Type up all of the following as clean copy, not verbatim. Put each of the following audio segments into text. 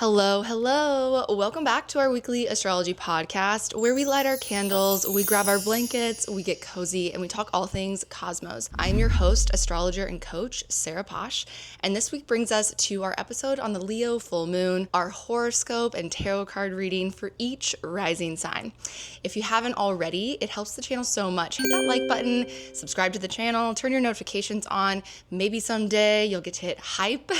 Hello, hello. Welcome back to our weekly astrology podcast where we light our candles, we grab our blankets, we get cozy, and we talk all things cosmos. I am your host, astrologer, and coach, Sarah Posh, and this week brings us to our episode on the Leo full moon, our horoscope and tarot card reading for each rising sign. If you haven't already, it helps the channel so much. Hit that like button, subscribe to the channel, turn your notifications on. Maybe someday you'll get to hit hype,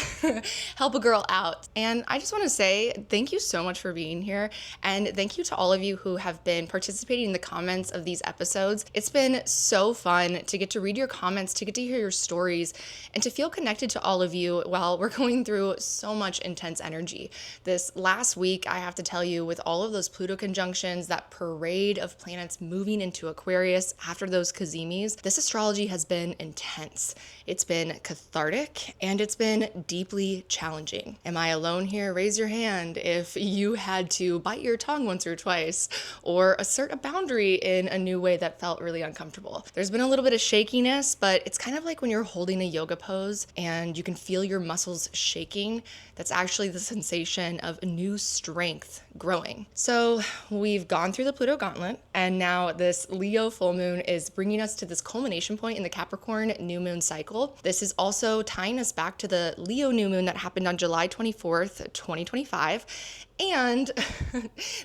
help a girl out. And I just want to say thank you so much for being here, and thank you to all of you who have been participating in the comments of these episodes. It's been so fun to get to read your comments, to get to hear your stories, and to feel connected to all of you while we're going through so much intense energy. This last week, I have to tell you, with all of those Pluto conjunctions, that parade of planets moving into Aquarius after those Kazimis, this astrology has been intense. It's been cathartic, and it's been deeply challenging. Am I alone here? Raise your hand if you had to bite your tongue once or twice or assert a boundary in a new way that felt really uncomfortable. There's been a little bit of shakiness, but it's kind of like when you're holding a yoga pose and you can feel your muscles shaking. That's actually the sensation of new strength growing. So we've gone through the Pluto gauntlet, and now this Leo full moon is bringing us to this culmination point in the Capricorn new moon cycle. This is also tying us back to the Leo new moon that happened on July 24th, 2025. And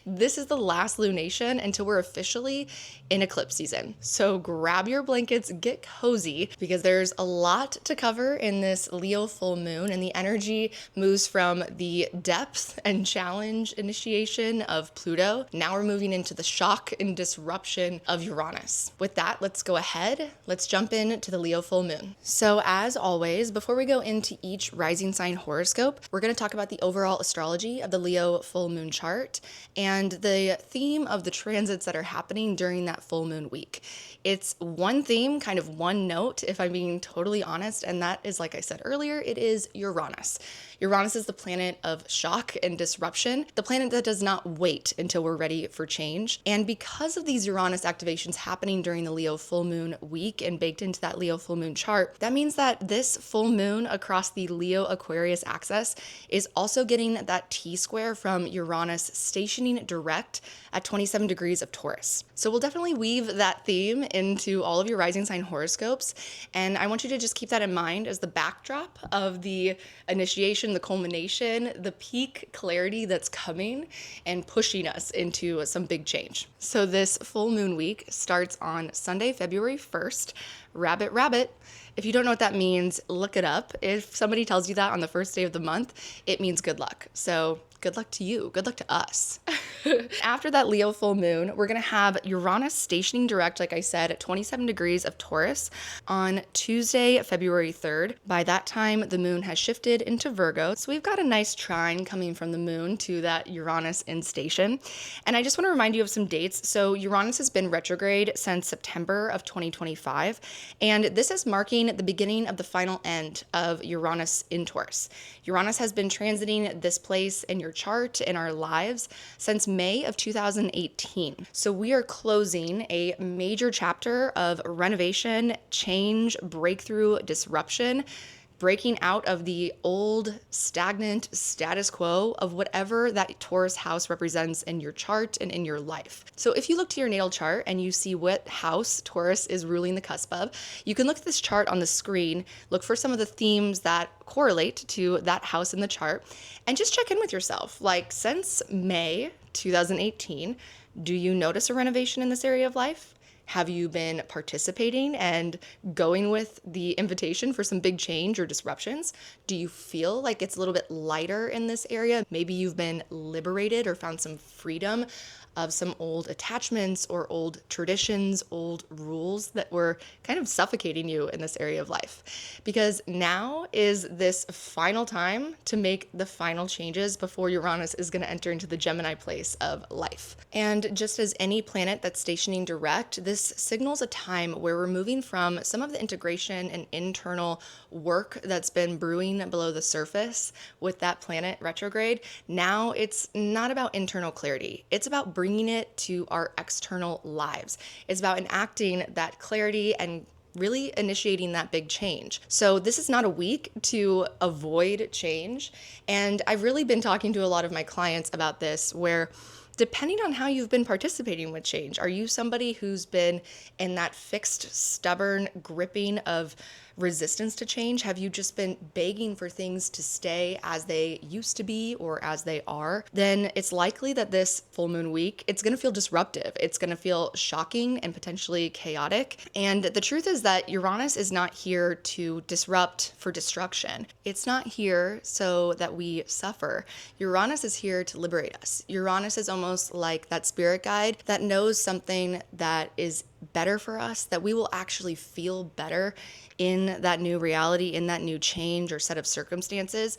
this is the last lunation until we're officially in eclipse season. So grab your blankets, get cozy, because there's a lot to cover in this Leo full moon, and the energy moves from the depth and challenge initiation of Pluto. Now we're moving into the shock and disruption of Uranus. With that, let's go ahead. Let's jump into the Leo full moon. So as always, before we go into each rising sign horoscope, we're going to talk about the overall astrology of the Leo full moon chart and the theme of the transits that are happening during that full moon week. It's one theme, kind of one note, if I'm being totally honest, and that is, like I said earlier, it is Uranus. Uranus is the planet of shock and disruption, the planet that does not wait until we're ready for change. And because of these Uranus activations happening during the Leo full moon week and baked into that Leo full moon chart, that means that this full moon across the Leo Aquarius axis is also getting that T-square from Uranus stationing direct at 27 degrees of Taurus. So we'll definitely weave that theme into all of your rising sign horoscopes. And I want you to just keep that in mind as the backdrop of the initiation, the culmination, the peak clarity that's coming and pushing us into some big change. So this full moon week starts on Sunday, February 1st. Rabbit, rabbit. If you don't know what that means, look it up. If somebody tells you that on the first day of the month, it means good luck. So good luck to you. Good luck to us. After that Leo full moon, we're going to have Uranus stationing direct, like I said, at 27 degrees of Taurus on Tuesday, February 3rd. By that time, the moon has shifted into Virgo. So we've got a nice trine coming from the moon to that Uranus in station. And I just want to remind you of some dates. So Uranus has been retrograde since September of 2025. And this is marking the beginning of the final end of Uranus in Taurus. Uranus has been transiting this place in your chart, in our lives, since May of 2018. So we are closing a major chapter of renovation, change, breakthrough, disruption, breaking out of the old, stagnant status quo of whatever that Taurus house represents in your chart and in your life. So if you look to your natal chart and you see what house Taurus is ruling the cusp of, you can look at this chart on the screen, look for some of the themes that correlate to that house in the chart, and just check in with yourself. Like, since May 2018, do you notice a renovation in this area of life? Have you been participating and going with the invitation for some big change or disruptions? Do you feel like it's a little bit lighter in this area? Maybe you've been liberated or found some freedom of some old attachments or old traditions, old rules that were kind of suffocating you in this area of life. Because now is this final time to make the final changes before Uranus is going to enter into the Gemini place of life. And just as any planet that's stationing direct, this signals a time where we're moving from some of the integration and internal work that's been brewing below the surface with that planet retrograde. Now it's not about internal clarity. It's about bringing it to our external lives. It's about enacting that clarity and really initiating that big change. So this is not a week to avoid change. And I've really been talking to a lot of my clients about this, where depending on how you've been participating with change, are you somebody who's been in that fixed, stubborn gripping of resistance to change? Have you just been begging for things to stay as they used to be or as they are? Then it's likely that this full moon week, it's going to feel disruptive. It's going to feel shocking and potentially chaotic. And the truth is that Uranus is not here to disrupt for destruction. It's not here so that we suffer. Uranus is here to liberate us. Uranus is almost like that spirit guide that knows something that is better for us, that we will actually feel better in that new reality, in that new change or set of circumstances,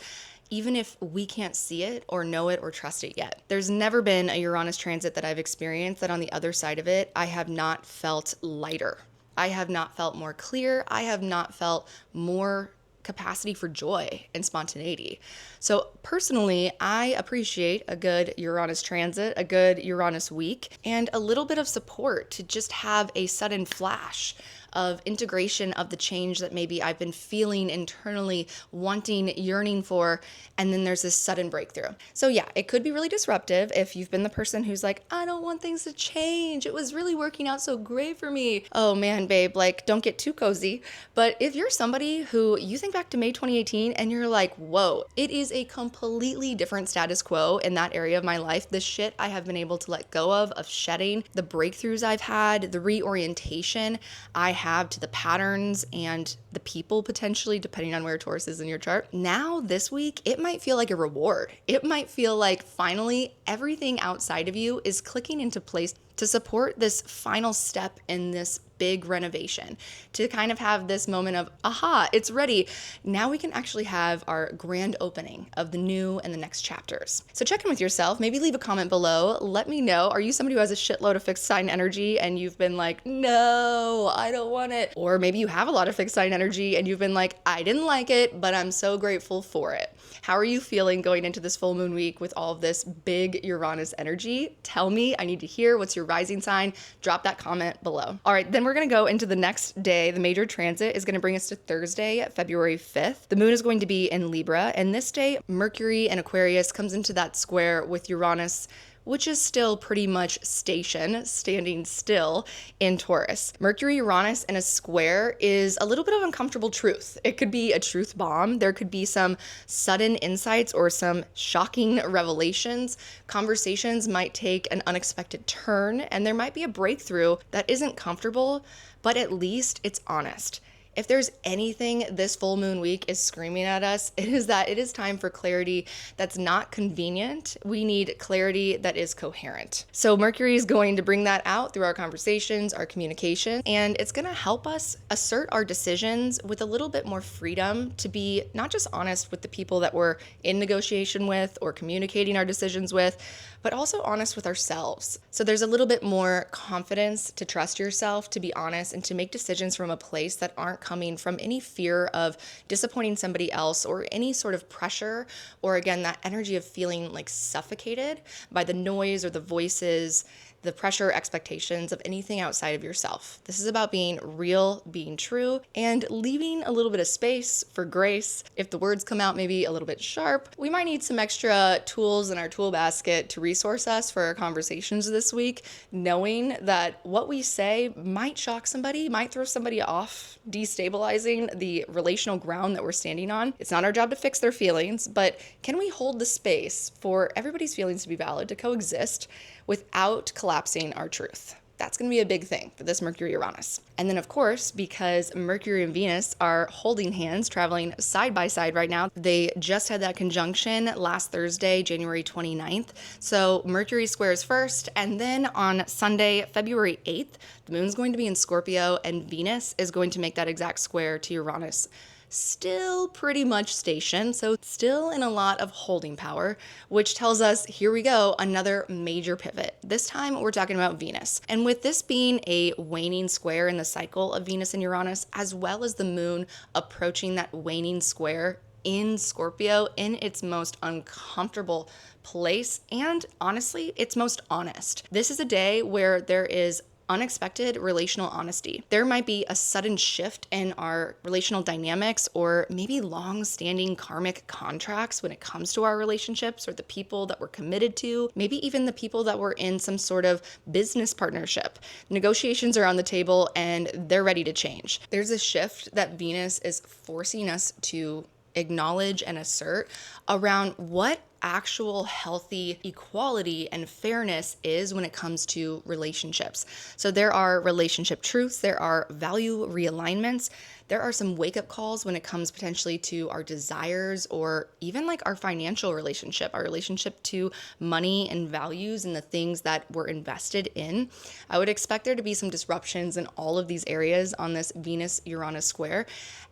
even if we can't see it or know it or trust it yet. There's never been a Uranus transit that I've experienced that on the other side of it, I have not felt lighter. I have not felt more clear. I have not felt more capacity for joy and spontaneity. So personally, I appreciate a good Uranus transit, a good Uranus week, and a little bit of support to just have a sudden flash of integration of the change that maybe I've been feeling internally, wanting, yearning for, and then there's this sudden breakthrough. So yeah, it could be really disruptive if you've been the person who's like, I don't want things to change. It was really working out so great for me. Oh man, babe, like don't get too cozy. But if you're somebody who you think back to May 2018 and you're like, whoa, it is a completely different status quo in that area of my life. The shit I have been able to let go of shedding, the breakthroughs I've had, the reorientation I have to the patterns and the people potentially, depending on where Taurus is in your chart. Now this week, it might feel like a reward. It might feel like finally everything outside of you is clicking into place to support this final step in this big renovation, to kind of have this moment of, aha, it's ready. Now we can actually have our grand opening of the new and the next chapters. So check in with yourself, maybe leave a comment below. Let me know, are you somebody who has a shitload of fixed sign energy and you've been like, no, I don't want it? Or maybe you have a lot of fixed sign energy and you've been like, I didn't like it, but I'm so grateful for it. How are you feeling going into this full moon week with all of this big Uranus energy? Tell me, I need to hear what's your rising sign. Drop that comment below. All right, then we're gonna go into the next day. The major transit is gonna bring us to Thursday, February 5th. The moon is going to be in Libra, and this day, Mercury and Aquarius comes into that square with Uranus, which is still pretty much standing still in Taurus. Mercury Uranus in a square is a little bit of uncomfortable truth. It could be a truth bomb. There could be some sudden insights or some shocking revelations. Conversations might take an unexpected turn, and there might be a breakthrough that isn't comfortable, but at least it's honest. If there's anything this full moon week is screaming at us, it is that it is time for clarity that's not convenient. We need clarity that is coherent. So Mercury is going to bring that out through our conversations, our communication, and it's going to help us assert our decisions with a little bit more freedom to be not just honest with the people that we're in negotiation with or communicating our decisions with, but also honest with ourselves. So there's a little bit more confidence to trust yourself, to be honest, and to make decisions from a place that aren't coming from any fear of disappointing somebody else or any sort of pressure, or again, that energy of feeling like suffocated by the noise or the voices, the pressure, expectations of anything outside of yourself. This is about being real, being true, and leaving a little bit of space for grace. If the words come out maybe a little bit sharp, we might need some extra tools in our tool basket to resource us for our conversations this week, knowing that what we say might shock somebody, might throw somebody off, destabilizing the relational ground that we're standing on. It's not our job to fix their feelings, but can we hold the space for everybody's feelings to be valid, to coexist without collapsing our truth? That's going to be a big thing for this Mercury Uranus. And then of course, because Mercury and Venus are holding hands, traveling side by side right now, they just had that conjunction last Thursday, January 29th. So Mercury squares first, and then on Sunday, February 8th, the moon's going to be in Scorpio and Venus is going to make that exact square to Uranus. Still pretty much stationed, so still in a lot of holding power, which tells us, here we go, another major pivot. This time we're talking about Venus. And with this being a waning square in the cycle of Venus and Uranus, as well as the moon approaching that waning square in Scorpio in its most uncomfortable place, and honestly, its most honest. This is a day where there is unexpected relational honesty. There might be a sudden shift in our relational dynamics or maybe long-standing karmic contracts when it comes to our relationships or the people that we're committed to, maybe even the people that we're in some sort of business partnership. Negotiations are on the table and they're ready to change. There's a shift that Venus is forcing us to acknowledge and assert around what actual healthy equality and fairness is when it comes to relationships. So there are relationship truths, there are value realignments, there are some wake-up calls when it comes potentially to our desires or even like our financial relationship, our relationship to money and values and the things that we're invested in. I would expect there to be some disruptions in all of these areas on this Venus-Uranus square,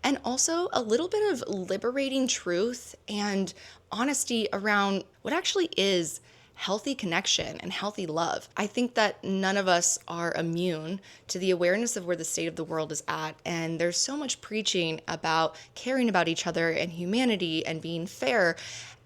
and also a little bit of liberating truth and honesty around what actually is healthy connection and healthy love. I think that none of us are immune to the awareness of where the state of the world is at, and there's so much preaching about caring about each other and humanity and being fair.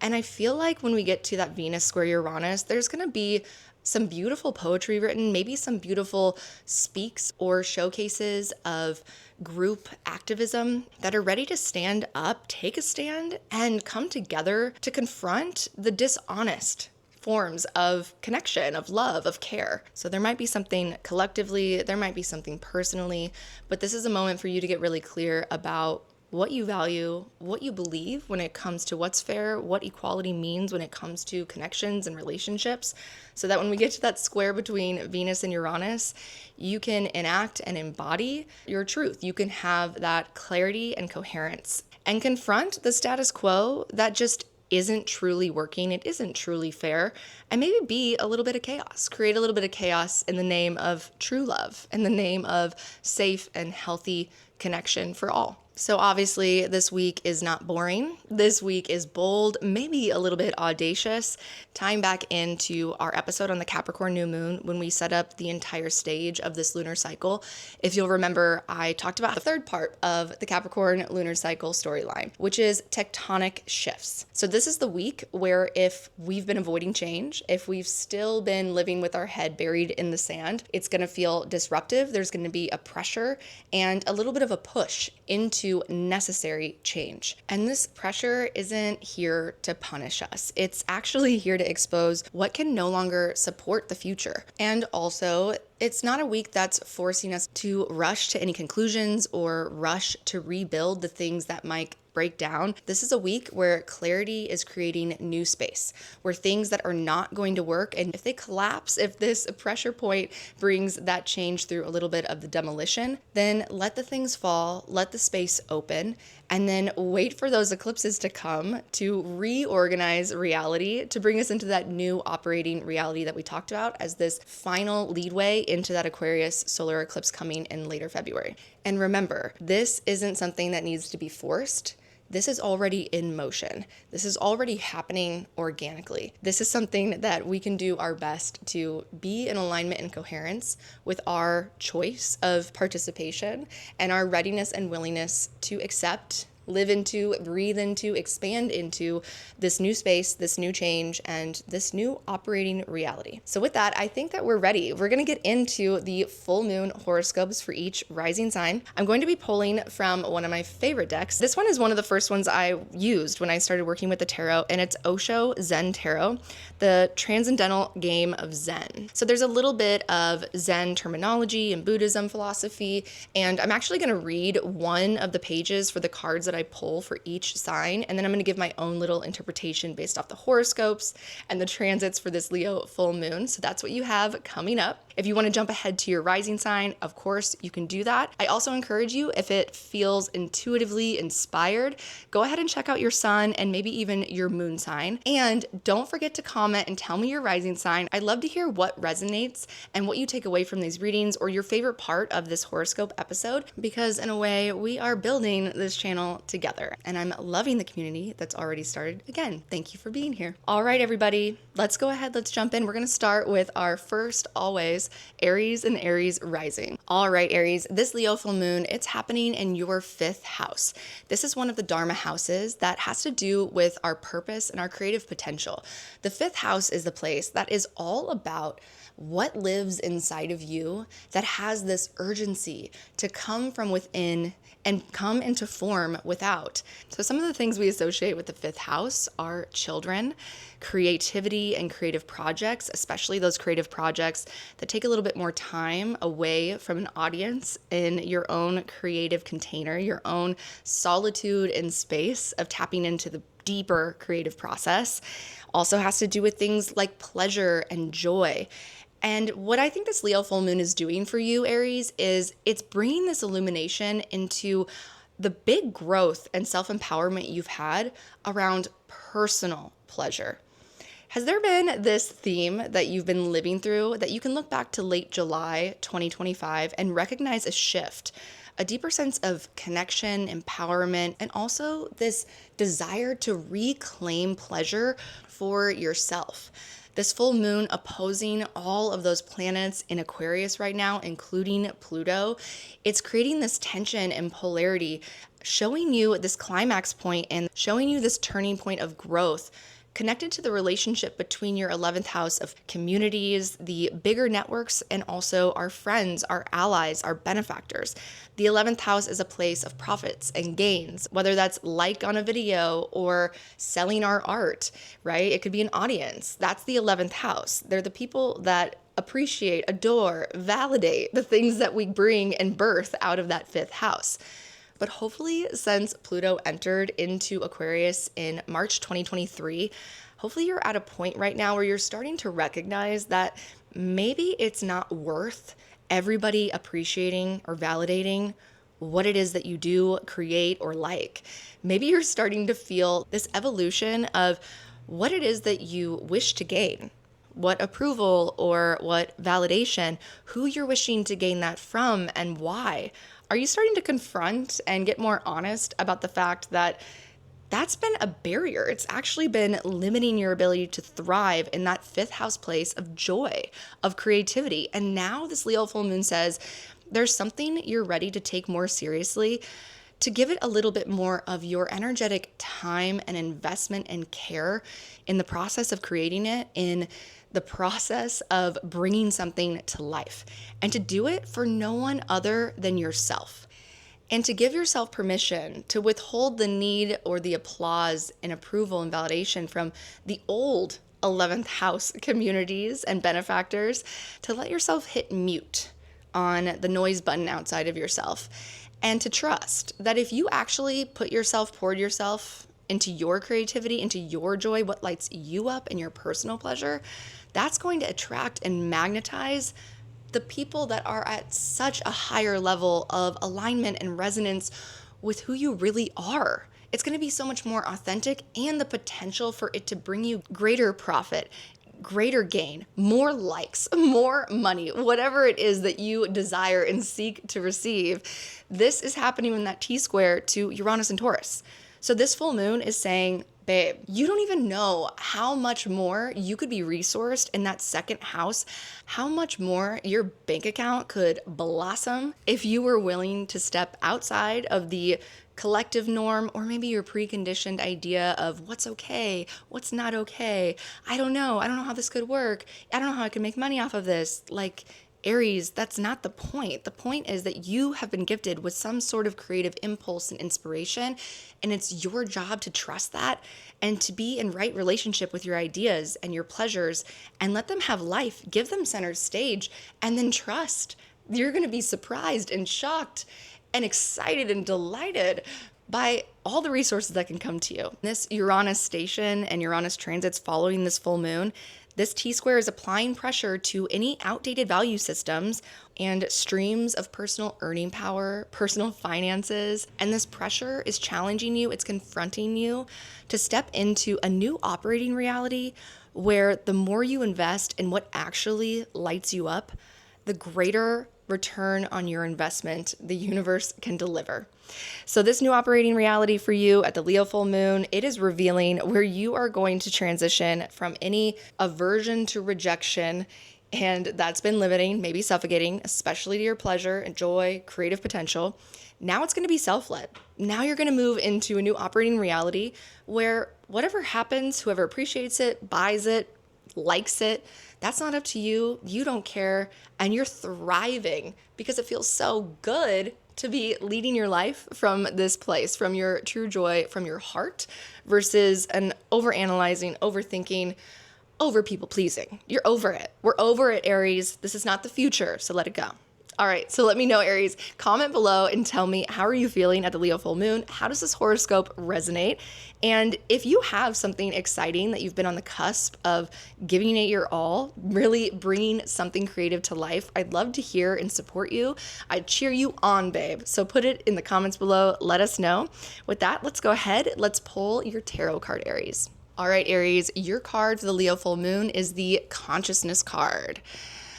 And I feel like when we get to that Venus square Uranus, there's going to be some beautiful poetry written, maybe some beautiful speaks or showcases of group activism that are ready to stand up, take a stand, and come together to confront the dishonest forms of connection, of love, of care. So there might be something collectively, there might be something personally, but this is a moment for you to get really clear about what you value, what you believe when it comes to what's fair, what equality means when it comes to connections and relationships, so that when we get to that square between Venus and Uranus, you can enact and embody your truth. You can have that clarity and coherence and confront the status quo that just isn't truly working, it isn't truly fair, and maybe be a little bit of chaos. Create a little bit of chaos in the name of true love, in the name of safe and healthy connection for all. So obviously this week is not boring. This week is bold, maybe a little bit audacious, tying back into our episode on the Capricorn new moon when we set up the entire stage of this lunar cycle. If you'll remember, I talked about the third part of the Capricorn lunar cycle storyline, which is tectonic shifts. So this is the week where if we've been avoiding change, if we've still been living with our head buried in the sand, it's going to feel disruptive. There's going to be a pressure and a little bit of a push into necessary change. And this pressure isn't here to punish us. It's actually here to expose what can no longer support the future. And also, it's not a week that's forcing us to rush to any conclusions or rush to rebuild the things that might break down. This is a week where clarity is creating new space, where things that are not going to work, and if they collapse, if this pressure point brings that change through a little bit of the demolition, then let the things fall, let the space open, and then wait for those eclipses to come to reorganize reality, to bring us into that new operating reality that we talked about as this final leadway into that Aquarius solar eclipse coming in later February. And remember, this isn't something that needs to be forced. This is already in motion. This is already happening organically. This is something that we can do our best to be in alignment and coherence with our choice of participation and our readiness and willingness to accept, live into, breathe into, expand into this new space, this new change, and this new operating reality. So with that, I think that we're ready. We're going to get into the full moon horoscopes for each rising sign. I'm going to be pulling from one of my favorite decks. This one is one of the first ones I used when I started working with the tarot, and it's Osho Zen Tarot, the transcendental game of Zen. So there's a little bit of Zen terminology and Buddhism philosophy, and I'm actually going to read one of the pages for the cards that I pull for each sign, and then I'm going to give my own little interpretation based off the horoscopes and the transits for this Leo full moon. So that's what you have coming up. If you want to jump ahead to your rising sign, of course, you can do that. I also encourage you, if it feels intuitively inspired, go ahead and check out your sun and maybe even your moon sign. And don't forget to comment and tell me your rising sign. I'd love to hear what resonates and what you take away from these readings or your favorite part of this horoscope episode, because in a way, we are building this channel together. And I'm loving the community that's already started. Again, thank you for being here. All right, everybody, let's go ahead. Let's jump in. We're going to start with our first, always, Sagittarius, Aries, and Aries rising. All right, Aries, this Leo full moon, it's happening in your 5th house. This is one of the Dharma houses that has to do with our purpose and our creative potential. The 5th house is the place that is all about what lives inside of you that has this urgency to come from within and come into form without. So some of the things we associate with the 5th house are children, creativity, and creative projects, especially those creative projects that take a little bit more time away from an audience in your own creative container, your own solitude and space of tapping into the deeper creative process. Also has to do with things like pleasure and joy. And what I think this Leo full moon is doing for you, Aries, is it's bringing this illumination into the big growth and self-empowerment you've had around personal pleasure. Has there been this theme that you've been living through that you can look back to late July 2025 and recognize a shift, a deeper sense of connection, empowerment, and also this desire to reclaim pleasure for yourself? This full moon opposing all of those planets in Aquarius right now, including Pluto, it's creating this tension and polarity, showing you this climax point and showing you this turning point of growth connected to the relationship between your 11th house of communities, the bigger networks, and also our friends, our allies, our benefactors. The 11th house is a place of profits and gains, whether that's like on a video or selling our art, right? It could be an audience. That's the 11th house. They're the people that appreciate, adore, validate the things that we bring and birth out of that 5th house. But hopefully, since Pluto entered into Aquarius in March 2023, hopefully you're at a point right now where you're starting to recognize that maybe it's not worth everybody appreciating or validating what it is that you do, create, or like. Maybe you're starting to feel this evolution of what it is that you wish to gain. What approval or what validation, who you're wishing to gain that from and why. Are you starting to confront and get more honest about the fact that that's been a barrier? It's actually been limiting your ability to thrive in that 5th house place of joy, of creativity. And now this Leo full moon says there's something you're ready to take more seriously, to give it a little bit more of your energetic time and investment and care in the process of creating it, in the process of bringing something to life, and to do it for no one other than yourself. And to give yourself permission to withhold the need or the applause and approval and validation from the old 11th house communities and benefactors, to let yourself hit mute on the noise button outside of yourself, and to trust that if you actually poured yourself into your creativity, into your joy, what lights you up and your personal pleasure, that's going to attract and magnetize the people that are at such a higher level of alignment and resonance with who you really are. It's going to be so much more authentic, and the potential for it to bring you greater profit, greater gain, more likes, more money, whatever it is that you desire and seek to receive. This is happening in that T-square to Uranus and Taurus. So this full moon is saying, babe, you don't even know how much more you could be resourced in that 2nd house, how much more your bank account could blossom if you were willing to step outside of the collective norm, or maybe your preconditioned idea of what's okay, what's not okay. I don't know how this could work. I don't know how I can make money off of this. Like, Aries, that's not the point. The point is that you have been gifted with some sort of creative impulse and inspiration, and it's your job to trust that and to be in right relationship with your ideas and your pleasures and let them have life, give them center stage, and then trust. You're going to be surprised and shocked and excited and delighted by all the resources that can come to you. This Uranus station and Uranus transits following this full moon, this T-square is applying pressure to any outdated value systems and streams of personal earning power, personal finances. And this pressure is challenging you, it's confronting you to step into a new operating reality where the more you invest in what actually lights you up, the greater return on your investment the universe can deliver. So this new operating reality for you at the Leo full moon, it is revealing where you are going to transition from any aversion to rejection and that's been limiting, maybe suffocating, especially to your pleasure and joy, creative potential. Now it's going to be self-led. Now you're going to move into a new operating reality where whatever happens, whoever appreciates it, buys it, likes it, that's not up to you. You don't care, and you're thriving because it feels so good to be leading your life from this place, from your true joy, from your heart, versus an overanalyzing, overthinking, over people pleasing. You're over it. We're over it, Aries. This is not the future, so let it go. All right, so let me know, Aries. Comment below and tell me, how are you feeling at the Leo full moon? How does this horoscope resonate? And if you have something exciting that you've been on the cusp of giving it your all, really bringing something creative to life, I'd love to hear and support you. I'd cheer you on, babe. So put it in the comments below. Let us know. With that, let's go ahead. Let's pull your tarot card, Aries. All right, Aries, your card for the Leo full moon is the Consciousness card.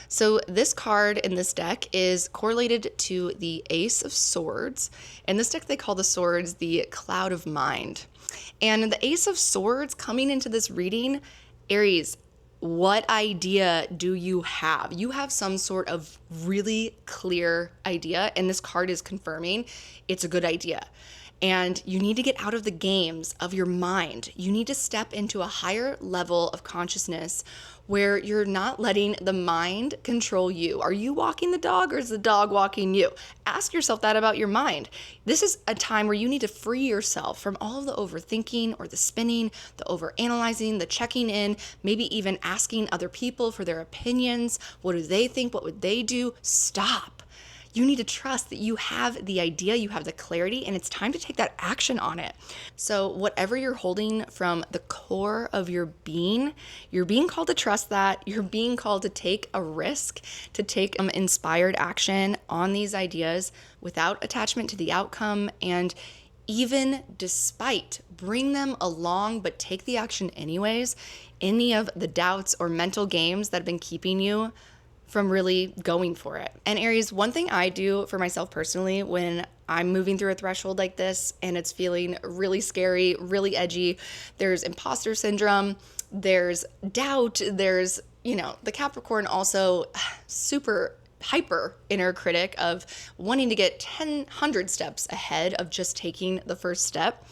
So this card in this deck is correlated to the Ace of Swords. In this deck, they call the swords the Cloud of Mind. And the Ace of Swords coming into this reading, Aries, what idea do you have? You have some sort of really clear idea, and this card is confirming it's a good idea. And you need to get out of the games of your mind. You need to step into a higher level of consciousness where you're not letting the mind control you. Are you walking the dog, or is the dog walking you? Ask yourself that about your mind. This is a time where you need to free yourself from all of the overthinking or the spinning, the overanalyzing, the checking in, maybe even asking other people for their opinions. What do they think? What would they do? Stop. You need to trust that you have the idea, you have the clarity, and it's time to take that action on it. So whatever you're holding from the core of your being, you're being called to trust that. You're being called to take a risk, to take inspired action on these ideas without attachment to the outcome, and even despite, bring them along, but take the action anyways. Any of the doubts or mental games that have been keeping you from really going for it. And Aries, one thing I do for myself personally when I'm moving through a threshold like this and it's feeling really scary, really edgy, there's imposter syndrome, there's doubt, there's, the Capricorn also super hyper inner critic of wanting to get 100 steps ahead of just taking the first step.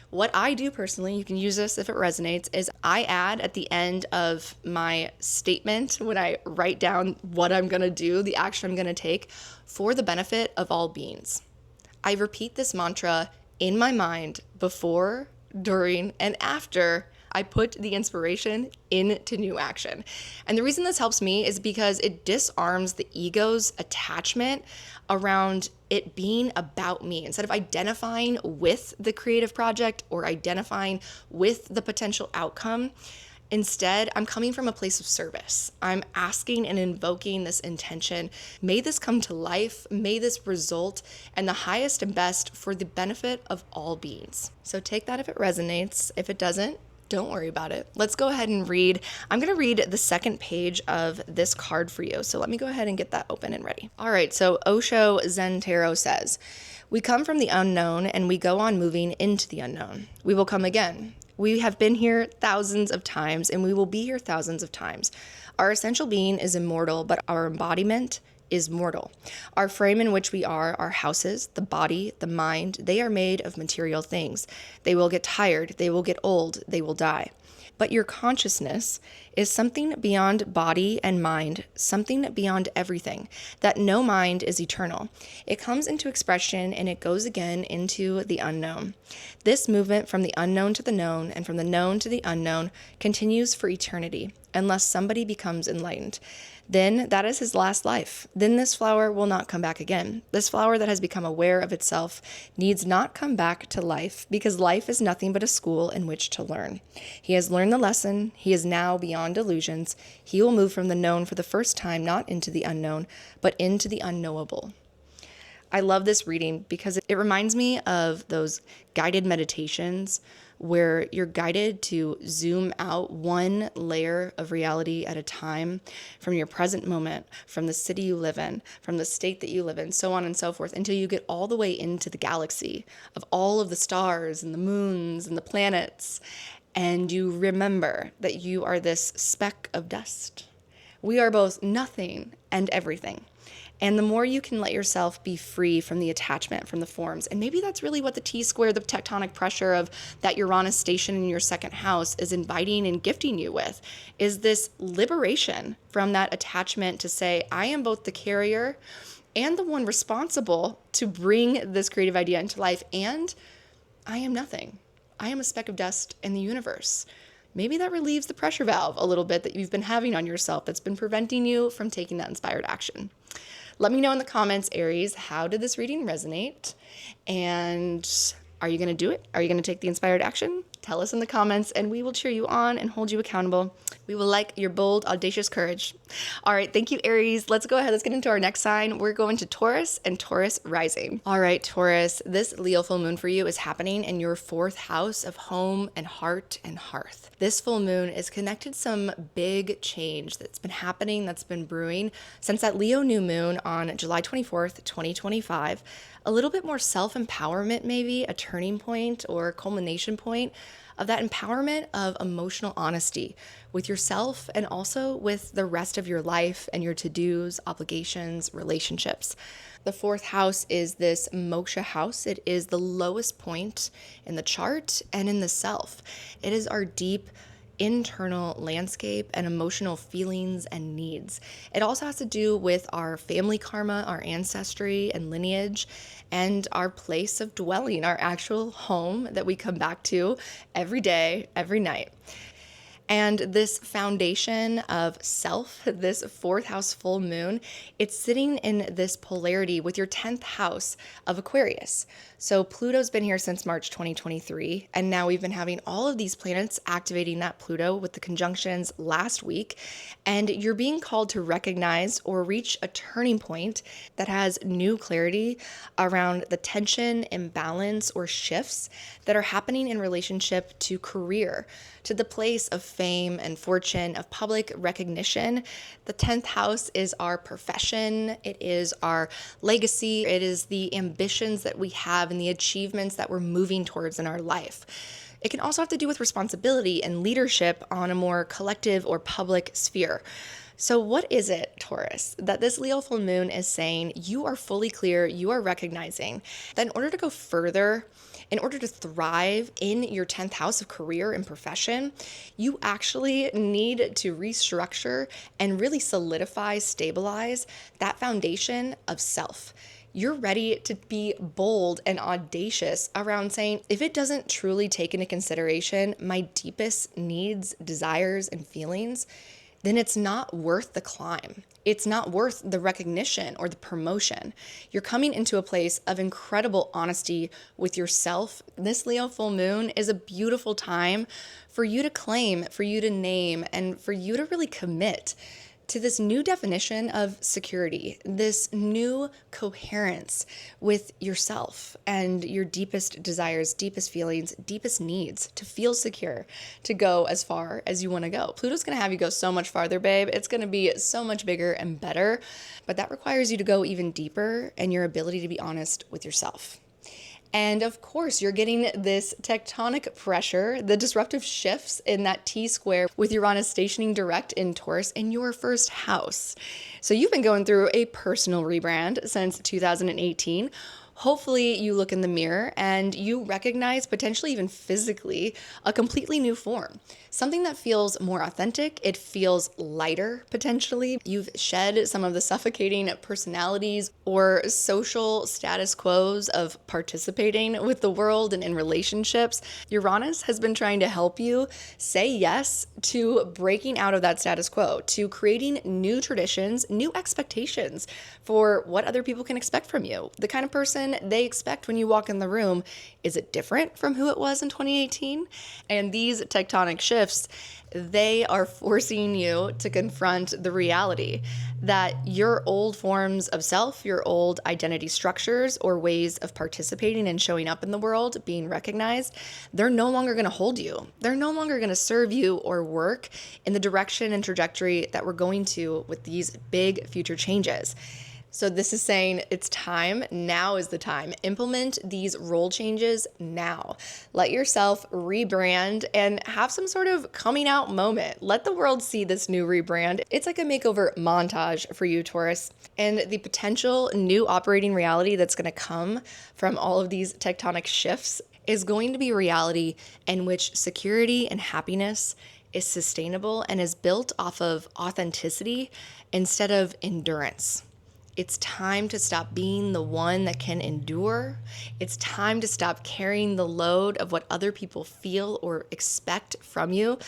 What I do personally, you can use this if it resonates, is I add at the end of my statement, when I write down what I'm going to do, the action I'm going to take for the benefit of all beings. I repeat this mantra in my mind before, during, and after I put the inspiration into new action. And the reason this helps me is because it disarms the ego's attachment around it being about me. Instead of identifying with the creative project or identifying with the potential outcome, instead, I'm coming from a place of service. I'm asking and invoking this intention. May this come to life. May this result in the highest and best for the benefit of all beings. So take that if it resonates. If it doesn't, don't worry about it. Let's go ahead and read. I'm going to read the second page of this card for you. So let me go ahead and get that open and ready. All right. So Osho Zen Tarot says, "We come from the unknown and we go on moving into the unknown. We will come again. We have been here thousands of times and we will be here thousands of times. Our essential being is immortal, but our embodiment is mortal. Our frame in which we are, our houses, the body, the mind, they are made of material things. They will get tired, they will get old, they will die. But your consciousness is something beyond body and mind, something beyond everything, that no mind is eternal. It comes into expression and it goes again into the unknown. This movement from the unknown to the known and from the known to the unknown continues for eternity, unless somebody becomes enlightened. Then that is his last life. Then this flower will not come back again. This flower that has become aware of itself needs not come back to life, because life is nothing but a school in which to learn. He has learned the lesson. He is now beyond illusions. He will move from the known for the first time, not into the unknown, but into the unknowable." I love this reading because it reminds me of those guided meditations where you're guided to zoom out one layer of reality at a time from your present moment, from the city you live in, from the state that you live in, so on and so forth, until you get all the way into the galaxy of all of the stars and the moons and the planets. And you remember that you are this speck of dust We are both nothing and everything. And the more you can let yourself be free from the attachment, from the forms, and maybe that's really what the T-square, the tectonic pressure of that Uranus station in your second house is inviting and gifting you with, is this liberation from that attachment to say, I am both the carrier and the one responsible to bring this creative idea into life, and I am nothing. I am a speck of dust in the universe. Maybe that relieves the pressure valve a little bit that you've been having on yourself that's been preventing you from taking that inspired action. Let me know in the comments, Aries, how did this reading resonate? And are you going to do it? Are you going to take the inspired action? Tell us in the comments and we will cheer you on and hold you accountable. We will like your bold, audacious courage. All right, thank you, Aries. Let's go ahead. Let's get into our next sign. We're going to Taurus and Taurus rising. All right, Taurus, this Leo full moon for you is happening in your 4th house of home and heart and hearth. This full moon is connected to some big change that's been happening, that's been brewing since that Leo new moon on July 24th, 2025. A little bit more self-empowerment, maybe a turning point or culmination point of that empowerment of emotional honesty with yourself and also with the rest of your life and your to-dos, obligations, relationships. The 4th house is this moksha house. It is the lowest point in the chart and in the self. It is our deep internal landscape and emotional feelings and needs. It also has to do with our family karma, our ancestry and lineage, and our place of dwelling, our actual home that we come back to every day, every night. And this foundation of self, this 4th house full moon, it's sitting in this polarity with your 10th house of Aquarius. So Pluto's been here since March 2023, and now we've been having all of these planets activating that Pluto with the conjunctions last week, and you're being called to recognize or reach a turning point that has new clarity around the tension, imbalance, or shifts that are happening in relationship to career, to the place of fame and fortune, of public recognition. The 10th house is our profession. It is our legacy. It is the ambitions that we have and the achievements that we're moving towards in our life. It can also have to do with responsibility and leadership on a more collective or public sphere. So what is it, Taurus, that this Leo full moon is saying you are fully clear, you are recognizing that in order to go further, in order to thrive in your 10th house of career and profession, you actually need to restructure and really solidify, stabilize that foundation of self. You're ready to be bold and audacious around saying, if it doesn't truly take into consideration my deepest needs, desires, and feelings, then it's not worth the climb. It's not worth the recognition or the promotion. You're coming into a place of incredible honesty with yourself. This Leo full moon is a beautiful time for you to claim, for you to name, and for you to really commit to this new definition of security, this new coherence with yourself and your deepest desires, deepest feelings, deepest needs to feel secure, to go as far as you want to go. Pluto's going to have you go so much farther, babe. It's going to be so much bigger and better, but that requires you to go even deeper and your ability to be honest with yourself. And of course, you're getting this tectonic pressure, the disruptive shifts in that T-square with Uranus stationing direct in Taurus in your 1st house. So you've been going through a personal rebrand since 2018. Hopefully you look in the mirror and you recognize, potentially even physically, a completely new form. Something that feels more authentic. It feels lighter, potentially. You've shed some of the suffocating personalities or social status quos of participating with the world and in relationships. Uranus has been trying to help you say yes to breaking out of that status quo, to creating new traditions, new expectations for what other people can expect from you. The kind of person they expect when you walk in the room. Is it different from who it was in 2018? And these tectonic shifts, they are forcing you to confront the reality that your old forms of self, your old identity structures or ways of participating and showing up in the world, being recognized, they're no longer going to hold you. They're no longer going to serve you or work in the direction and trajectory that we're going to with these big future changes. So this is saying it's time. Now is the time. Implement these role changes now. Let yourself rebrand and have some sort of coming out moment. Let the world see this new rebrand. It's like a makeover montage for you, Taurus. And the potential new operating reality that's going to come from all of these tectonic shifts is going to be a reality in which security and happiness is sustainable and is built off of authenticity instead of endurance. It's time to stop being the one that can endure. It's time to stop carrying the load of what other people feel or expect from you.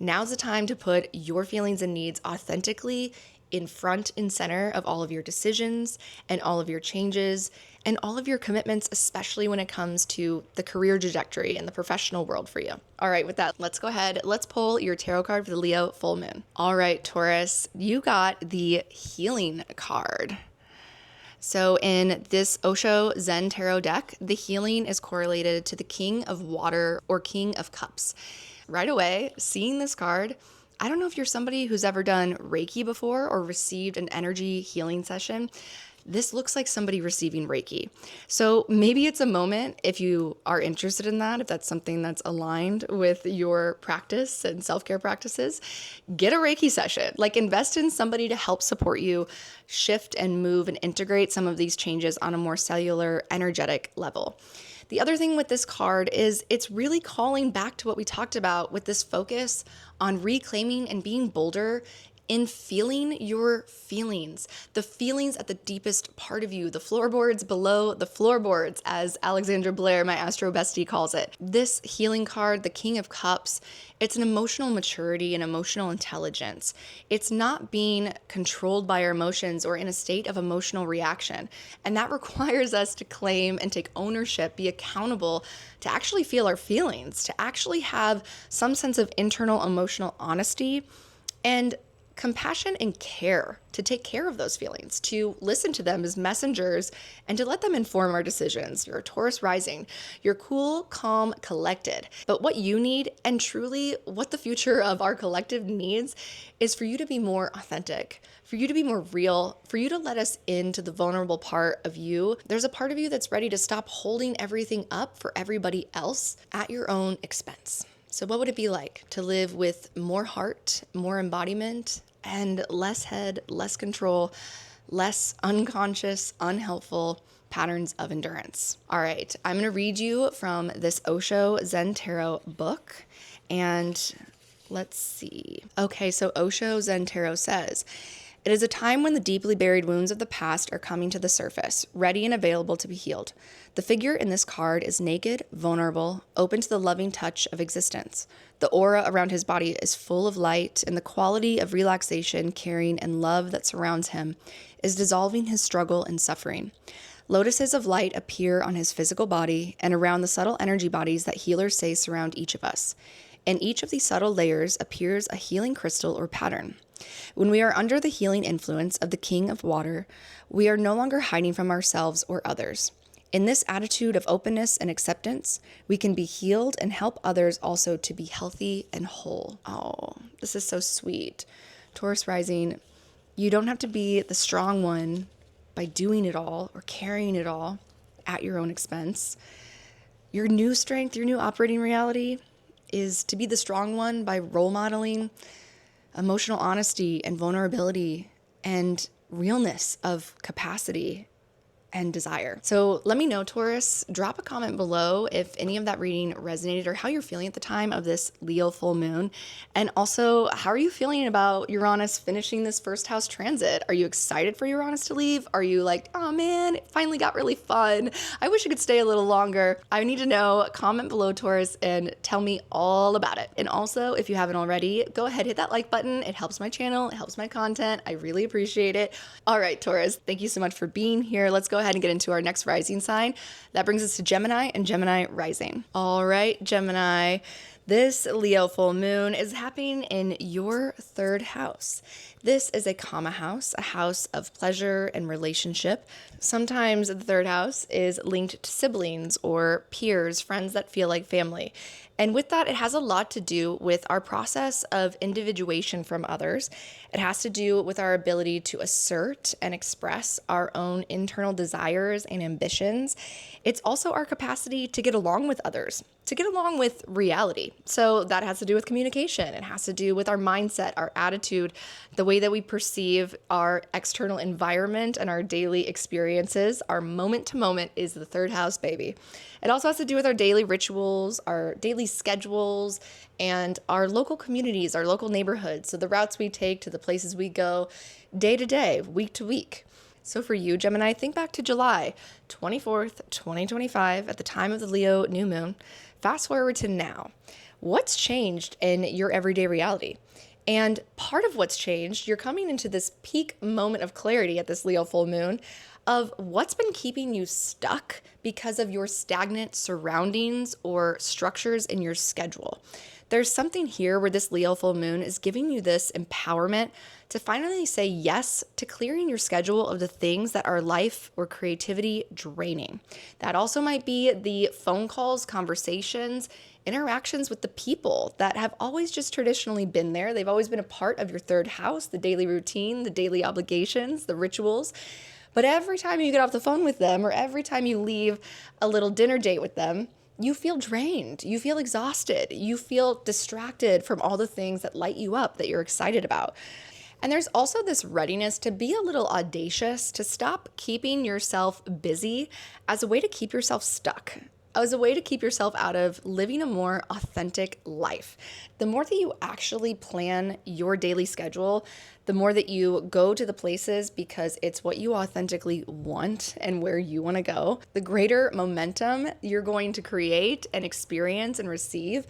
Now's the time to put your feelings and needs authentically in front and center of all of your decisions and all of your changes and all of your commitments, especially when it comes to the career trajectory and the professional world for you. All right, with that, let's go ahead. Let's pull your tarot card for the Leo full moon. All right, Taurus, you got the healing card. So in this Osho Zen Tarot deck, the healing is correlated to the King of Water or King of Cups. Right away, seeing this card, I don't know if you're somebody who's ever done Reiki before or received an energy healing session. This looks like somebody receiving Reiki. So maybe it's a moment, if you are interested in that, if that's something that's aligned with your practice and self-care practices, get a Reiki session. Like, invest in somebody to help support you shift and move and integrate some of these changes on a more cellular, energetic level. The other thing with this card is it's really calling back to what we talked about with this focus on reclaiming and being bolder in feeling your feelings, the feelings at the deepest part of you, the floorboards below the floorboards, as Alexandra Blair, my astro bestie, calls it. This healing card, the King of Cups, it's an emotional maturity and emotional intelligence. It's not being controlled by our emotions or in a state of emotional reaction. And that requires us to claim and take ownership, be accountable, to actually feel our feelings, to actually have some sense of internal emotional honesty and compassion and care, to take care of those feelings, to listen to them as messengers and to let them inform our decisions. You're a Taurus rising. You're cool, calm, collected. But what you need, and truly what the future of our collective needs, is for you to be more authentic, for you to be more real, for you to let us into the vulnerable part of you. There's a part of you that's ready to stop holding everything up for everybody else at your own expense. So what would it be like to live with more heart, more embodiment, and less head, less control, less unconscious, unhelpful patterns of endurance? All right, I'm going to read you from this Osho Zen Tarot book, and let's see. Okay, so Osho Zen Tarot says, "It is a time when the deeply buried wounds of the past are coming to the surface, ready and available to be healed. The figure in this card is naked, vulnerable, open to the loving touch of existence. The aura around his body is full of light, and the quality of relaxation, caring, and love that surrounds him is dissolving his struggle and suffering. Lotuses of light appear on his physical body and around the subtle energy bodies that healers say surround each of us. In each of these subtle layers appears a healing crystal or pattern. When we are under the healing influence of the King of Water, we are no longer hiding from ourselves or others. In this attitude of openness and acceptance, we can be healed and help others also to be healthy and whole." Oh, this is so sweet. Taurus rising, you don't have to be the strong one by doing it all or carrying it all at your own expense. Your new strength, your new operating reality is to be the strong one by role modeling emotional honesty and vulnerability and realness of capacity and desire. So let me know, Taurus. Drop a comment below if any of that reading resonated or how you're feeling at the time of this Leo full moon. And also, how are you feeling about Uranus finishing this first house transit? Are you excited for Uranus to leave? Are you like, oh man, it finally got really fun. I wish it could stay a little longer. I need to know. Comment below, Taurus, and tell me all about it. And also, if you haven't already, go ahead, hit that like button. It helps my channel. It helps my content. I really appreciate it. All right, Taurus, thank you so much for being here. Let's go ahead and get into our next rising sign. That brings us to Gemini and Gemini rising. All right, Gemini, this Leo full moon is happening in your third house. This is a Kama house, a house of pleasure and relationship. Sometimes the third house is linked to siblings or peers, friends that feel like family. And with that, it has a lot to do with our process of individuation from others. It has to do with our ability to assert and express our own internal desires and ambitions. It's also our capacity to get along with others, to get along with reality. So that has to do with communication. It has to do with our mindset, our attitude, the way that we perceive our external environment and our daily experiences. Our moment to moment is the third house, baby. It also has to do with our daily rituals, our daily schedules, and our local communities, our local neighborhoods. So the routes we take to the places we go day to day, week to week. So for you, Gemini, think back to July 24th, 2025, at the time of the Leo new moon. Fast forward to now. What's changed in your everyday reality? And part of what's changed, you're coming into this peak moment of clarity at this Leo full moon of what's been keeping you stuck because of your stagnant surroundings or structures in your schedule. There's something here where this Leo full moon is giving you this empowerment to finally say yes to clearing your schedule of the things that are life or creativity draining. That also might be the phone calls, conversations, interactions with the people that have always just traditionally been there. They've always been a part of your third house, the daily routine, the daily obligations, the rituals. But every time you get off the phone with them or every time you leave a little dinner date with them, you feel drained, you feel exhausted, you feel distracted from all the things that light you up, that you're excited about. And there's also this readiness to be a little audacious, to stop keeping yourself busy as a way to keep yourself stuck, as a way to keep yourself out of living a more authentic life. The more that you actually plan your daily schedule, the more that you go to the places because it's what you authentically want and where you want to go, the greater momentum you're going to create and experience and receive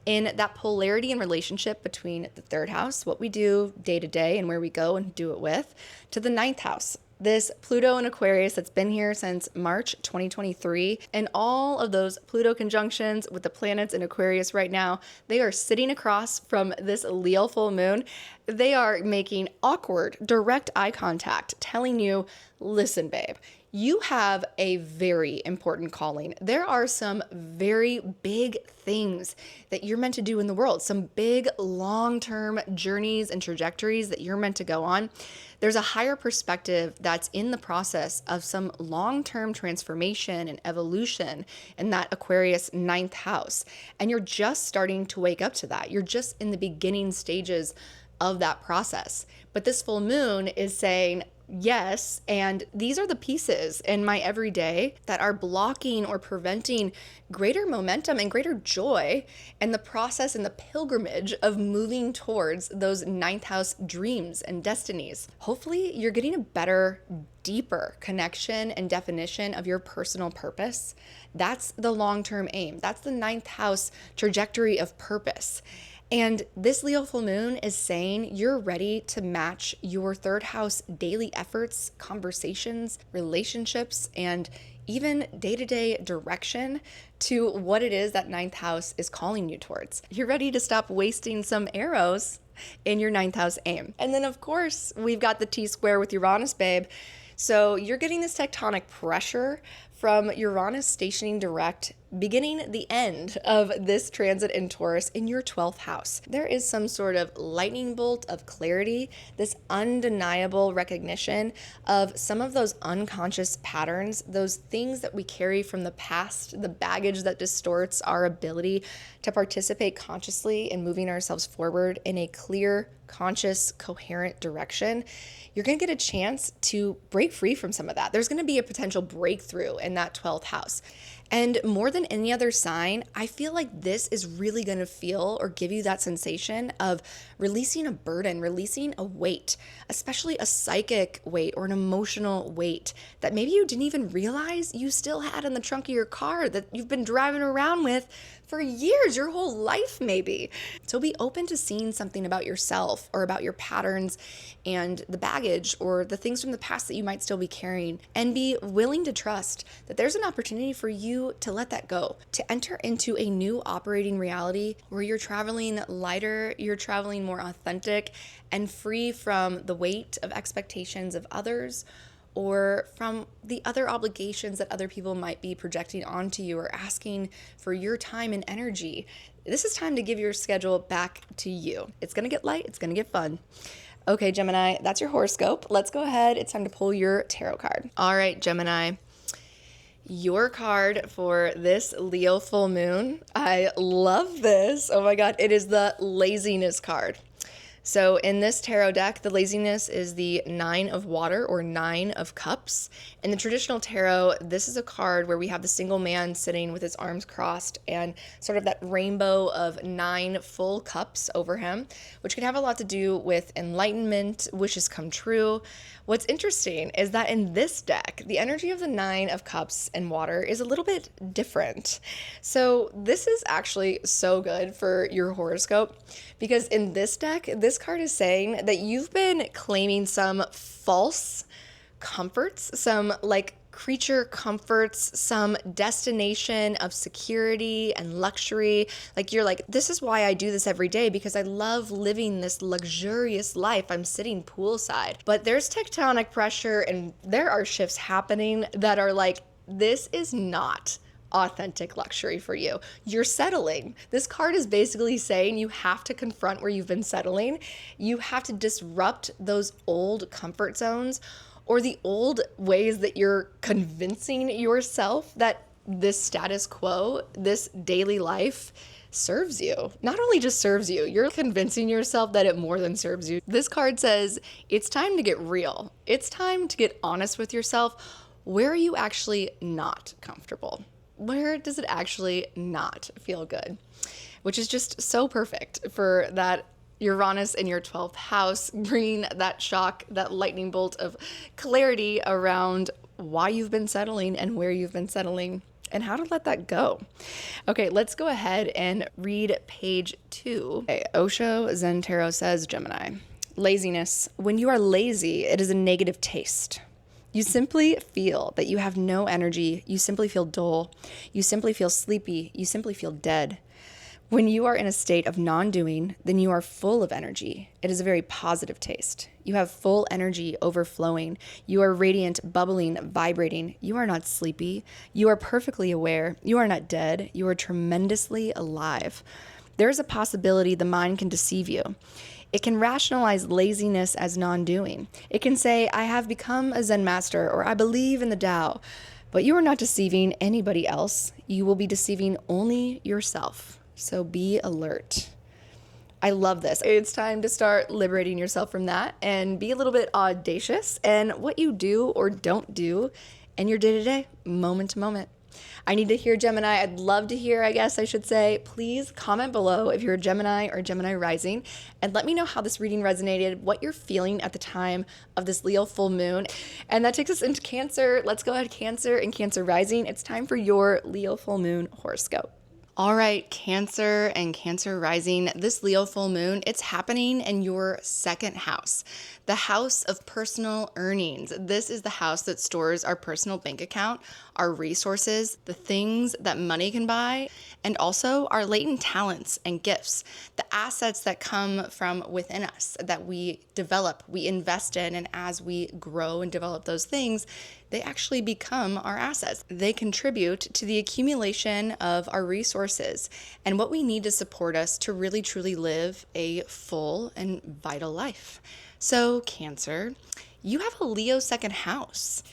in that polarity and relationship between the third house, what we do day to day and where we go and do it with, to the ninth house. This Pluto in Aquarius that's been here since March 2023, and all of those Pluto conjunctions with the planets in Aquarius right now, they are sitting across from this Leo full moon. They are making awkward, direct eye contact, telling you, listen, babe, you have a very important calling. There are some very big things that you're meant to do in the world, some big long-term journeys and trajectories that you're meant to go on. There's a higher perspective that's in the process of some long-term transformation and evolution in that Aquarius ninth house. And you're just starting to wake up to that. You're just in the beginning stages of that process. But this full moon is saying, yes, and these are the pieces in my everyday that are blocking or preventing greater momentum and greater joy in the process and the pilgrimage of moving towards those ninth house dreams and destinies. Hopefully, you're getting a better, deeper connection and definition of your personal purpose. That's the long-term aim. That's the ninth house trajectory of purpose. And this Leo full moon is saying you're ready to match your third house daily efforts, conversations, relationships, and even day-to-day direction to what it is that ninth house is calling you towards. You're ready to stop wasting some arrows in your ninth house aim. And then, of course, we've got the T-square with Uranus, babe. So you're getting this tectonic pressure from Uranus stationing direct, beginning the end of this transit in Taurus in your 12th house. There is some sort of lightning bolt of clarity, this undeniable recognition of some of those unconscious patterns, those things that we carry from the past, the baggage that distorts our ability to participate consciously in moving ourselves forward in a clear, conscious, coherent direction. You're going to get a chance to break free from some of that. There's going to be a potential breakthrough in that 12th house. And more than any other sign, I feel like this is really going to feel or give you that sensation of releasing a burden, releasing a weight, especially a psychic weight or an emotional weight that maybe you didn't even realize you still had in the trunk of your car that you've been driving around with for years, your whole life maybe. So be open to seeing something about yourself or about your patterns and the baggage or the things from the past that you might still be carrying, and be willing to trust that there's an opportunity for you to let that go, to enter into a new operating reality where you're traveling lighter, you're traveling more authentic and free from the weight of expectations of others or from the other obligations that other people might be projecting onto you or asking for your time and energy. This is time to give your schedule back to you. It's going to get light. It's going to get fun. Okay, Gemini, that's your horoscope. Let's go ahead. It's time to pull your tarot card. All right, Gemini. Your card for this Leo full moon. I love this. Oh my God. It is the laziness card. So in this tarot deck, the laziness is the 9 of water or 9 of cups. In the traditional tarot, this is a card where we have the single man sitting with his arms crossed and sort of that rainbow of 9 full cups over him, which can have a lot to do with enlightenment, wishes come true. What's interesting is that in this deck, the energy of the 9 of cups and water is a little bit different. So this is actually so good for your horoscope because in this deck, this card is saying that you've been claiming some false comforts, some like creature comforts, some destination of security and luxury. Like you're like, this is why I do this every day because I love living this luxurious life. I'm sitting poolside. But there's tectonic pressure and there are shifts happening that are like, this is not authentic luxury for you. You're settling. This card is basically saying you have to confront where you've been settling. You have to disrupt those old comfort zones or the old ways that you're convincing yourself that this status quo, this daily life serves you. Not only just serves you, you're convincing yourself that it more than serves you. This card says it's time to get real. It's time to get honest with yourself. Where are you actually not comfortable? Where does it actually not feel good? Which is just so perfect for that Uranus in your 12th house, bringing that shock, that lightning bolt of clarity around why you've been settling and where you've been settling and how to let that go. Okay, let's go ahead and read page 2. Okay, Osho Zen Tarot says, Gemini, laziness. When you are lazy, it is a negative taste. You simply feel that you have no energy. You simply feel dull. You simply feel sleepy. You simply feel dead. When you are in a state of non-doing, then you are full of energy. It is a very positive taste. You have full energy overflowing. You are radiant, bubbling, vibrating. You are not sleepy. You are perfectly aware. You are not dead. You are tremendously alive. There is a possibility the mind can deceive you. It can rationalize laziness as non-doing. It can say, I have become a Zen master, or I believe in the Tao. But you are not deceiving anybody else. You will be deceiving only yourself. So be alert. I love this. It's time to start liberating yourself from that and be a little bit audacious in what you do or don't do in your day-to-day, moment to moment. I need to hear Gemini. I'd love to hear, I guess I should say. Please comment below if you're a Gemini or Gemini rising and let me know how this reading resonated, what you're feeling at the time of this Leo full moon. And that takes us into Cancer. Let's go ahead, Cancer and Cancer rising. It's time for your Leo full moon horoscope. All right, Cancer and Cancer rising, this Leo full moon, it's happening in your second house, the house of personal earnings. This is the house that stores our personal bank account, our resources, the things that money can buy, and also our latent talents and gifts, the assets that come from within us that we develop, we invest in, and as we grow and develop those things, they actually become our assets. They contribute to the accumulation of our resources and what we need to support us to really truly live a full and vital life. So Cancer, you have a Leo second house.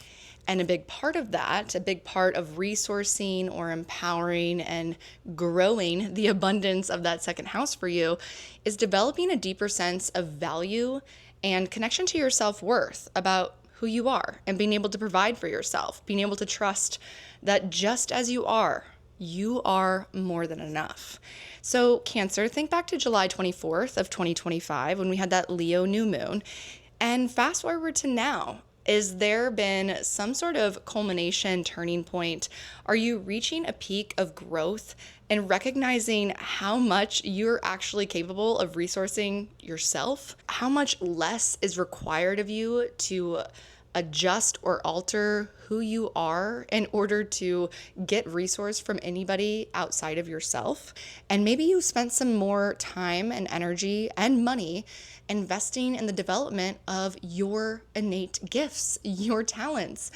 And a big part of that, a big part of resourcing or empowering and growing the abundance of that second house for you is developing a deeper sense of value and connection to your self-worth about who you are and being able to provide for yourself, being able to trust that just as you are more than enough. So Cancer, think back to July 24th of 2025 when we had that Leo new moon and fast forward to now. Is there been some sort of culmination, turning point? Are you reaching a peak of growth and recognizing how much you're actually capable of resourcing yourself? How much less is required of you to adjust or alter who you are in order to get resource from anybody outside of yourself. And maybe you spent some more time and energy and money investing in the development of your innate gifts, your talents.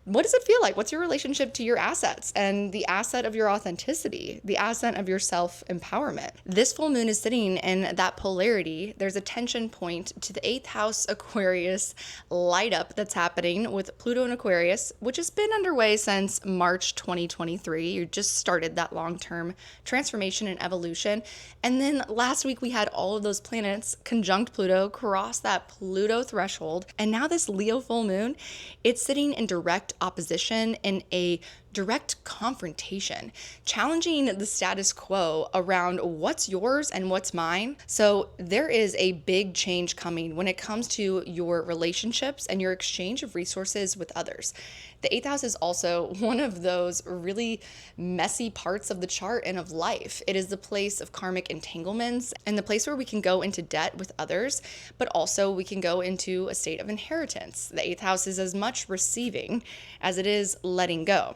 What does it feel like? What's your relationship to your assets and the asset of your authenticity, the asset of your self-empowerment? This full moon is sitting in that polarity. There's a tension point to the 8th house Aquarius light up that's happening with Pluto in Aquarius, which has been underway since March 2023. You just started that long-term transformation and evolution. And then last week we had all of those planets conjunct Pluto, cross that Pluto threshold. And now this Leo full moon, it's sitting in direct opposition, in a direct confrontation, challenging the status quo around what's yours and what's mine. So there is a big change coming when it comes to your relationships and your exchange of resources with others. The 8th house is also one of those really messy parts of the chart and of life. It is the place of karmic entanglements and the place where we can go into debt with others, but also we can go into a state of inheritance. The 8th house is as much receiving as it is letting go.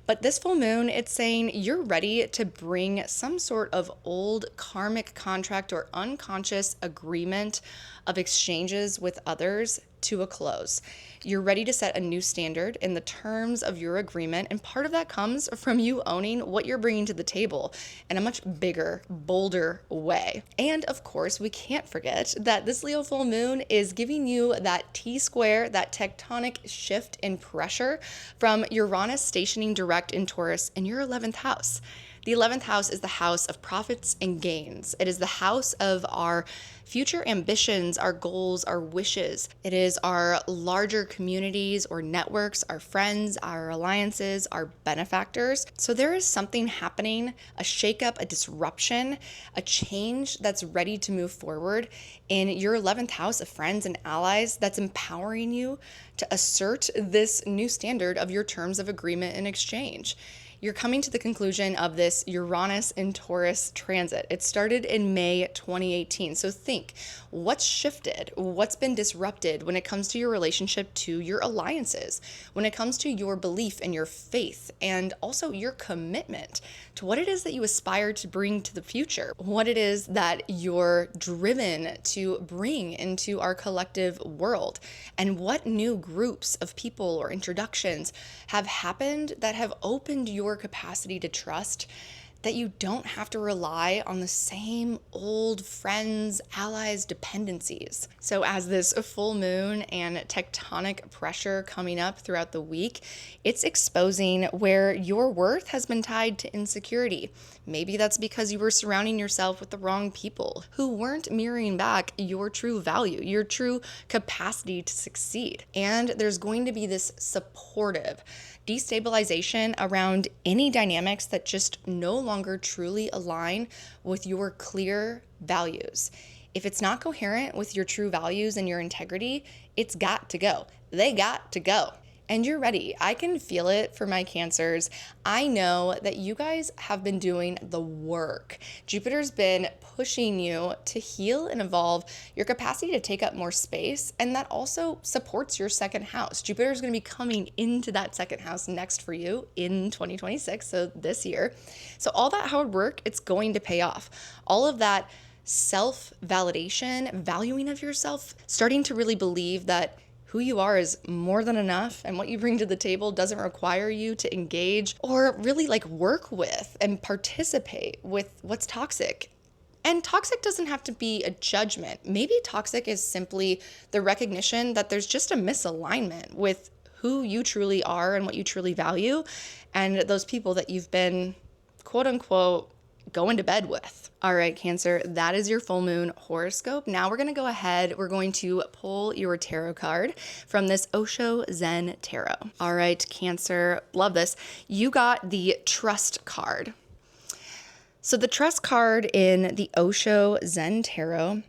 But this full moon, it's saying you're ready to bring some sort of old karmic contract or unconscious agreement of exchanges with others to a close. You're ready to set a new standard in the terms of your agreement, and part of that comes from you owning what you're bringing to the table in a much bigger, bolder way. And of course, we can't forget that this Leo full moon is giving you that T-square, that tectonic shift in pressure from Uranus stationing direct in Taurus in your 11th house. The 11th house is the house of profits and gains. It is the house of our future ambitions, our goals, our wishes. It is our larger communities or networks, our friends, our alliances, our benefactors. So there is something happening, a shakeup, a disruption, a change that's ready to move forward in your 11th house of friends and allies that's empowering you to assert this new standard of your terms of agreement and exchange. You're coming to the conclusion of this Uranus and Taurus transit. It started in May 2018. So think, what's shifted? What's been disrupted when it comes to your relationship to your alliances, when it comes to your belief and your faith, and also your commitment to what it is that you aspire to bring to the future, what it is that you're driven to bring into our collective world, and what new groups of people or introductions have happened that have opened your capacity to trust that you don't have to rely on the same old friends, allies, dependencies. So as this full moon and tectonic pressure coming up throughout the week, it's exposing where your worth has been tied to insecurity. Maybe that's because you were surrounding yourself with the wrong people who weren't mirroring back your true value, your true capacity to succeed. And there's going to be this supportive destabilization around any dynamics that just no longer truly align with your clear values. If it's not coherent with your true values and your integrity, it's got to go. They got to go. And you're ready. I can feel it for my Cancers. I know that you guys have been doing the work. Jupiter's been pushing you to heal and evolve your capacity to take up more space, and that also supports your second house. Jupiter's going to be coming into that second house next for you in 2026, so this year. So all that hard work, it's going to pay off. All of that self-validation, valuing of yourself, starting to really believe that who you are is more than enough, and what you bring to the table doesn't require you to engage or really work with and participate with what's toxic. And toxic doesn't have to be a judgment. Maybe toxic is simply the recognition that there's just a misalignment with who you truly are and what you truly value, and those people that you've been, quote unquote, going to bed with. All right, Cancer, that is your full moon horoscope. Now we're going to go ahead. We're going to pull your tarot card from this Osho Zen Tarot. All right, Cancer, love this. You got the Trust card. So the Trust card in the Osho Zen Tarot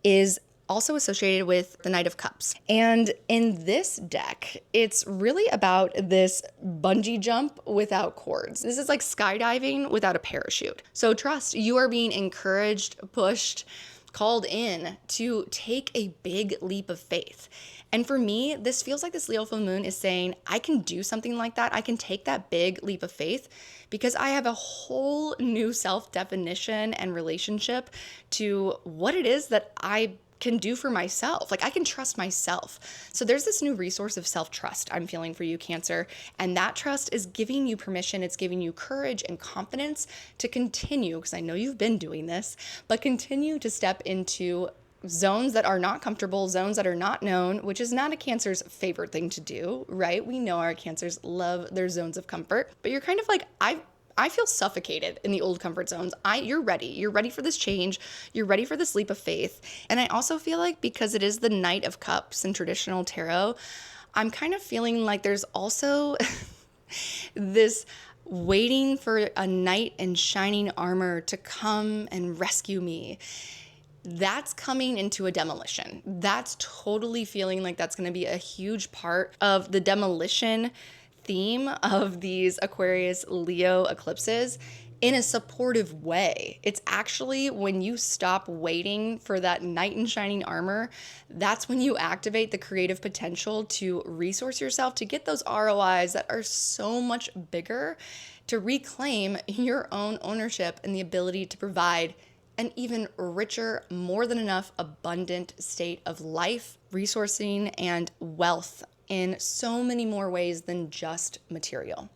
is also associated with the Knight of Cups. And in this deck, it's really about this bungee jump without cords. This is like skydiving without a parachute. So trust, you are being encouraged, pushed, called in to take a big leap of faith. And for me, this feels like this Leo full moon is saying, I can do something like that. I can take that big leap of faith because I have a whole new self-definition and relationship to what it is that I can do for myself. Like I can trust myself. So there's this new resource of self-trust I'm feeling for you, Cancer. And that trust is giving you permission. It's giving you courage and confidence to continue, because I know you've been doing this, but continue to step into zones that are not comfortable, zones that are not known, which is not a Cancer's favorite thing to do, right? We know our Cancers love their zones of comfort, but you're kind of like, I feel suffocated in the old comfort zones. You're ready. You're ready for this change. You're ready for this leap of faith. And I also feel like because it is the Knight of Cups in traditional tarot, I'm kind of feeling like there's also this waiting for a knight in shining armor to come and rescue me. That's coming into a demolition. That's totally feeling like that's going to be a huge part of the demolition theme of these Aquarius Leo eclipses in a supportive way. It's actually when you stop waiting for that knight in shining armor, that's when you activate the creative potential to resource yourself to get those ROIs that are so much bigger, to reclaim your own ownership and the ability to provide an even richer, more than enough, abundant state of life, resourcing, and wealth in so many more ways than just material.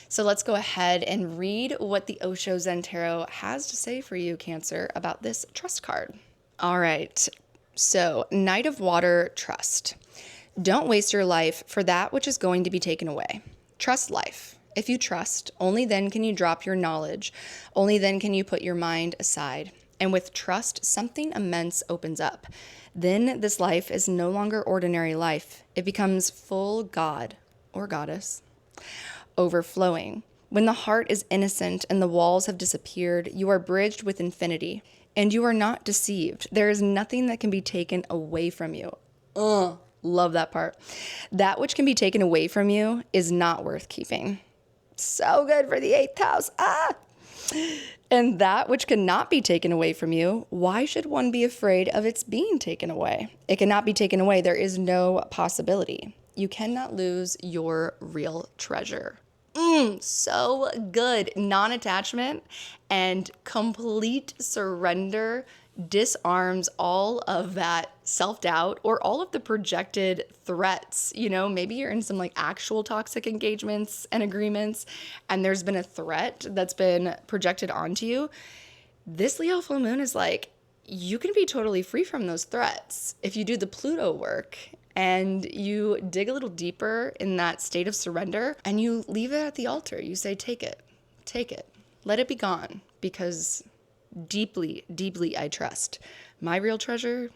So let's go ahead and read what the Osho Zen Tarot has to say for you, Cancer, about this trust card. All right, so Knight of Water, trust. Don't waste your life for that which is going to be taken away. Trust life. If you trust, only then can you drop your knowledge. Only then can you put your mind aside. And with trust, something immense opens up. Then this life is no longer ordinary life. It becomes full God or goddess, overflowing. When the heart is innocent and the walls have disappeared, you are bridged with infinity. And you are not deceived. There is nothing that can be taken away from you. Love that part. That which can be taken away from you is not worth keeping. So good for the 8th house. And that which cannot be taken away from you, why should one be afraid of its being taken away? It cannot be taken away. There is no possibility. You cannot lose your real treasure. So good. Non-attachment and complete surrender disarms all of that self-doubt or all of the projected threats. You know, maybe you're in some like actual toxic engagements and agreements, and there's been a threat that's been projected onto you. This Leo full moon is like, you can be totally free from those threats if you do the Pluto work and you dig a little deeper in that state of surrender and you leave it at the altar. You say, take it, let it be gone, because deeply, deeply I trust. My real treasure,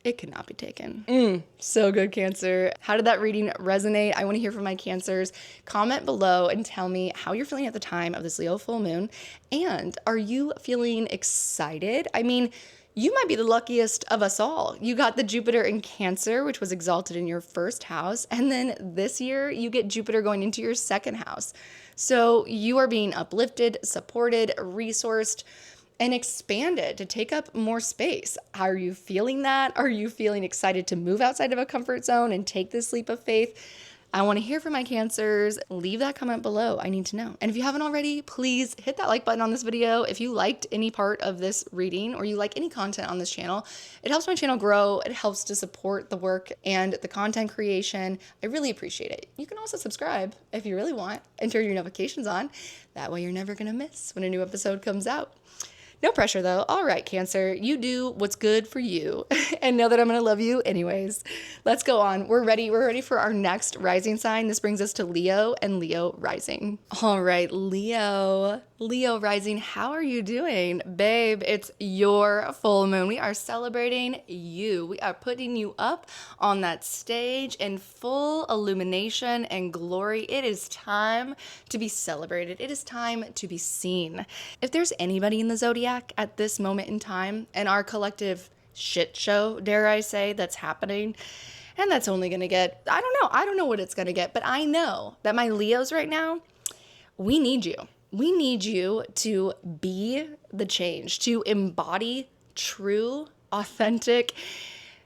it cannot be taken. So good, Cancer. How did that reading resonate? I want to hear from my Cancers. Comment below and tell me how you're feeling at the time of this Leo full moon. And are you feeling excited? I mean, you might be the luckiest of us all. You got the Jupiter in Cancer, which was exalted in your first house. And then this year you get Jupiter going into your second house. So you are being uplifted, supported, resourced, and expanded to take up more space. Are you feeling that? Are you feeling excited to move outside of a comfort zone and take this leap of faith? I want to hear from my Cancers. Leave that comment below. I need to know. And if you haven't already, please hit that like button on this video. If you liked any part of this reading or you like any content on this channel, it helps my channel grow. It helps to support the work and the content creation. I really appreciate it. You can also subscribe if you really want and turn your notifications on. That way you're never going to miss when a new episode comes out. No pressure though. All right, Cancer, you do what's good for you and know that I'm going to love you anyways. Let's go on. We're ready. We're ready for our next rising sign. This brings us to Leo and Leo rising. All right, Leo rising. How are you doing? Babe, it's your full moon. We are celebrating you. We are putting you up on that stage in full illumination and glory. It is time to be celebrated. It is time to be seen. If there's anybody in the zodiac at this moment in time and our collective shit show, dare I say, that's happening, and that's only going to get, I don't know what it's going to get, but I know that my Leos right now, we need you. We need you to be the change, to embody true authentic,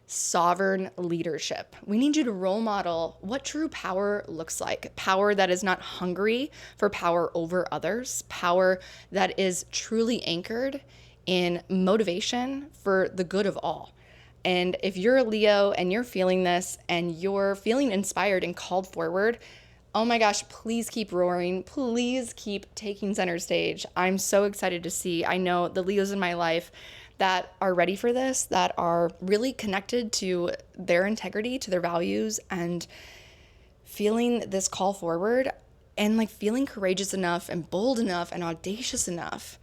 sovereign leadership. We need you to role model what true power looks like. Power that is not hungry for power over others, power that is truly anchored in motivation for the good of all. And if you're a Leo and you're feeling this and you're feeling inspired and called forward, oh my gosh, please keep roaring. Please keep taking center stage. I'm so excited to see. I know the Leos in my life that are ready for this, that are really connected to their integrity, to their values, and feeling this call forward and like feeling courageous enough and bold enough and audacious enough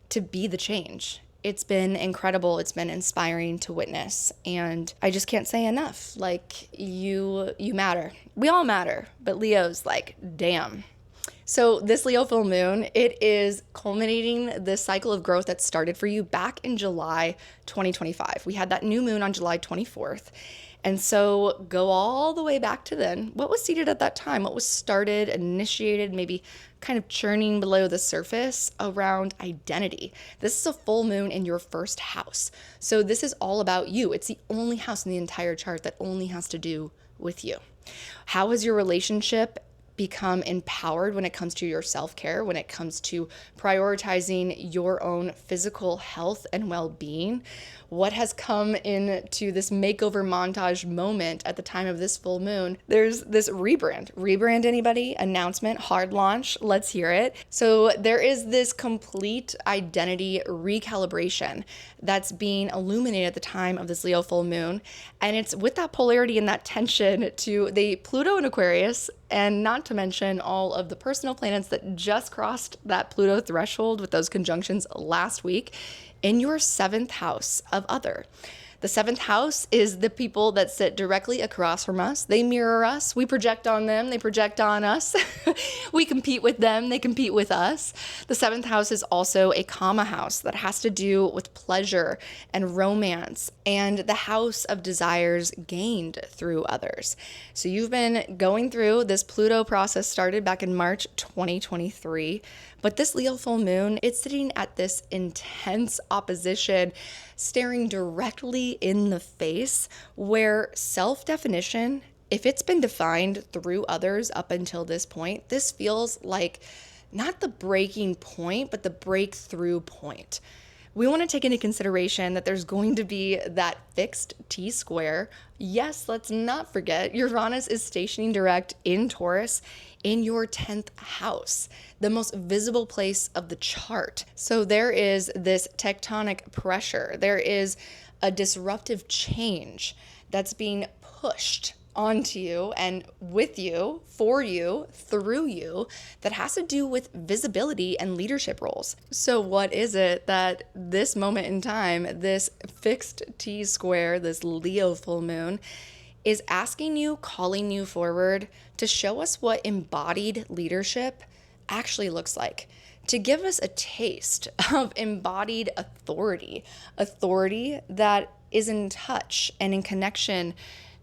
to be the change. It's been incredible. It's been inspiring to witness. And I just can't say enough. Like, you matter. We all matter. But Leo's like, damn. So this Leo full moon, it is culminating this cycle of growth that started for you back in July 2025. We had that new moon on July 24th. And so go all the way back to then. What was seeded at that time? What was started, initiated, maybe kind of churning below the surface around identity? This is a full moon in your first house. So this is all about you. It's the only house in the entire chart that only has to do with you. How has your relationship become empowered when it comes to your self-care, when it comes to prioritizing your own physical health and well-being? What has come into this makeover montage moment at the time of this full moon? There's this rebrand. Rebrand anybody? Announcement, hard launch. Let's hear it. So there is this complete identity recalibration that's being illuminated at the time of this Leo full moon. And it's with that polarity and that tension to the Pluto in Aquarius, and not to mention all of the personal planets that just crossed that Pluto threshold with those conjunctions last week in your 7th house of other. The 7th house is the people that sit directly across from us. They mirror us. We project on them. They project on us. We compete with them. They compete with us. The 7th house is also a comma house that has to do with pleasure and romance and the house of desires gained through others. So you've been going through this Pluto process, started back in March 2023. But this Leo full moon, it's sitting at this intense opposition, staring directly in the face, where self-definition, if it's been defined through others up until this point, this feels like not the breaking point, but the breakthrough point. We want to take into consideration that there's going to be that fixed T-square. Yes, let's not forget Uranus is stationing direct in Taurus in your 10th house, the most visible place of the chart. So there is this tectonic pressure. There is a disruptive change that's being pushed onto you and with you, for you, through you, that has to do with visibility and leadership roles. So what is it that this moment in time, this fixed T-square, this Leo full moon, is asking you, calling you forward to show us what embodied leadership actually looks like, to give us a taste of embodied authority, authority that is in touch and in connection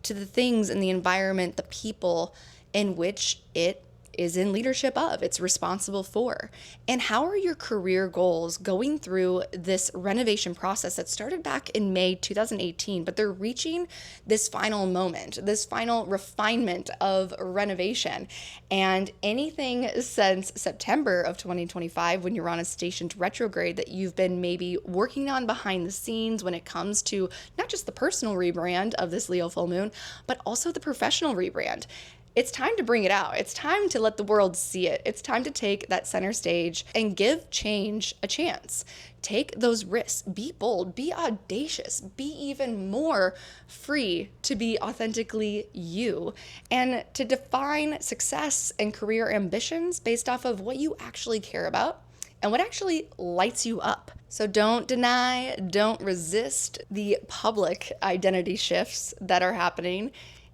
to the things in the environment, the people in which it is in leadership of, it's responsible for. And how are your career goals going through this renovation process that started back in May 2018, but they're reaching this final moment, this final refinement of renovation. And anything since September of 2025, when Uranus stationed retrograde, that you've been maybe working on behind the scenes when it comes to not just the personal rebrand of this Leo full moon, but also the professional rebrand. It's time to bring it out. It's time to let the world see it. It's time to take that center stage and give change a chance. Take those risks. Be bold. Be audacious. Be even more free to be authentically you and to define success and career ambitions based off of what you actually care about and what actually lights you up. So don't deny, don't resist the public identity shifts that are happening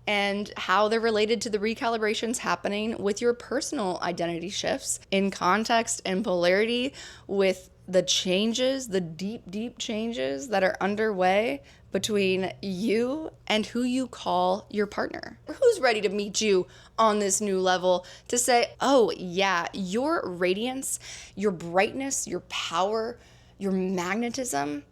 and how they're related to the recalibrations happening with your personal identity shifts in context and polarity with the changes, the deep, deep changes that are underway between you and who you call your partner. Who's ready to meet you on this new level to say, oh yeah, your radiance, your brightness, your power, your magnetism,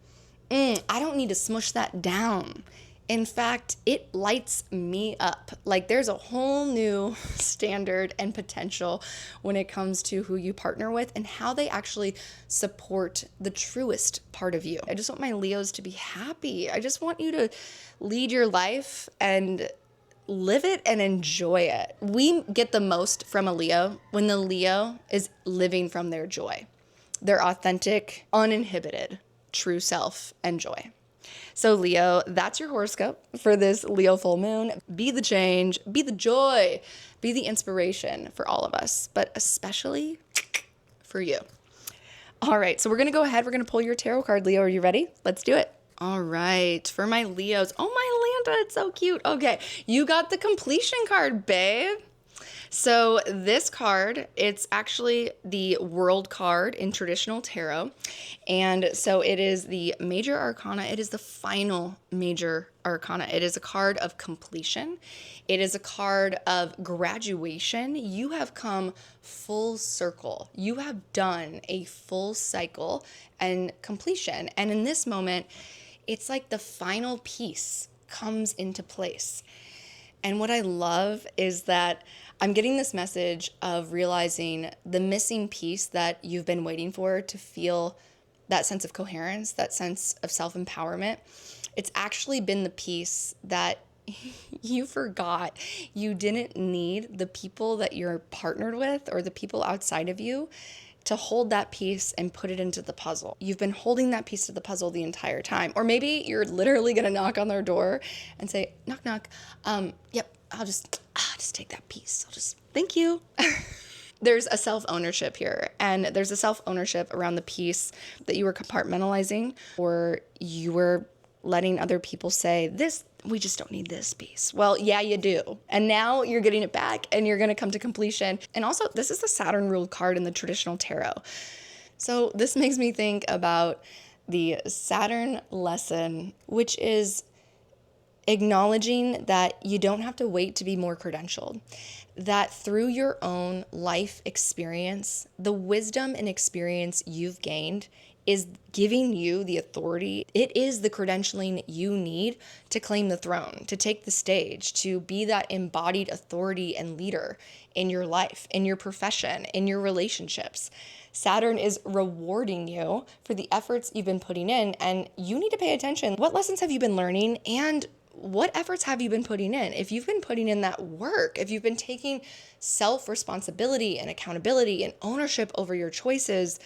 I don't need to smush that down. In fact, it lights me up. Like there's a whole new standard and potential when it comes to who you partner with and how they actually support the truest part of you. I just want my Leos to be happy. I just want you to lead your life and live it and enjoy it. We get the most from a Leo when the Leo is living from their joy, their authentic, uninhibited, true self and joy. So Leo, that's your horoscope for this Leo full moon. Be the change, be the joy, be the inspiration for all of us, but especially for you. All right, so we're going to go ahead. We're going to pull your tarot card, Leo. Are you ready? Let's do it. All right, for my Leos. Oh, my Lanta, it's so cute. Okay, you got the completion card, babe. So this card, it's actually the world card in traditional tarot. And so it is the major arcana. It is the final major arcana. It is a card of completion. It is a card of graduation. You have come full circle. You have done a full cycle and completion. And in this moment, it's like the final piece comes into place. And what I love is that I'm getting this message of realizing the missing piece that you've been waiting for to feel that sense of coherence, that sense of self-empowerment. It's actually been the piece that you forgot. You didn't need the people that you're partnered with or the people outside of you to hold that piece and put it into the puzzle. You've been holding that piece of the puzzle the entire time. Or maybe you're literally gonna knock on their door and say, knock, knock. Yep, I'll just take that piece. Thank you. There's a self-ownership here, and there's a self-ownership around the piece that you were compartmentalizing, or you were letting other people say, we just don't need this piece. Well, yeah, you do. And now you're getting it back and you're going to come to completion. And also, this is the Saturn ruled card in the traditional tarot. So this makes me think about the Saturn lesson, which is acknowledging that you don't have to wait to be more credentialed, that through your own life experience, the wisdom and experience you've gained is giving you the authority. It is the credentialing you need to claim the throne, to take the stage, to be that embodied authority and leader in your life, in your profession, in your relationships. Saturn is rewarding you for the efforts you've been putting in, and you need to pay attention. What lessons have you been learning, and what efforts have you been putting in? If you've been putting in that work, if you've been taking self-responsibility and accountability and ownership over your choices,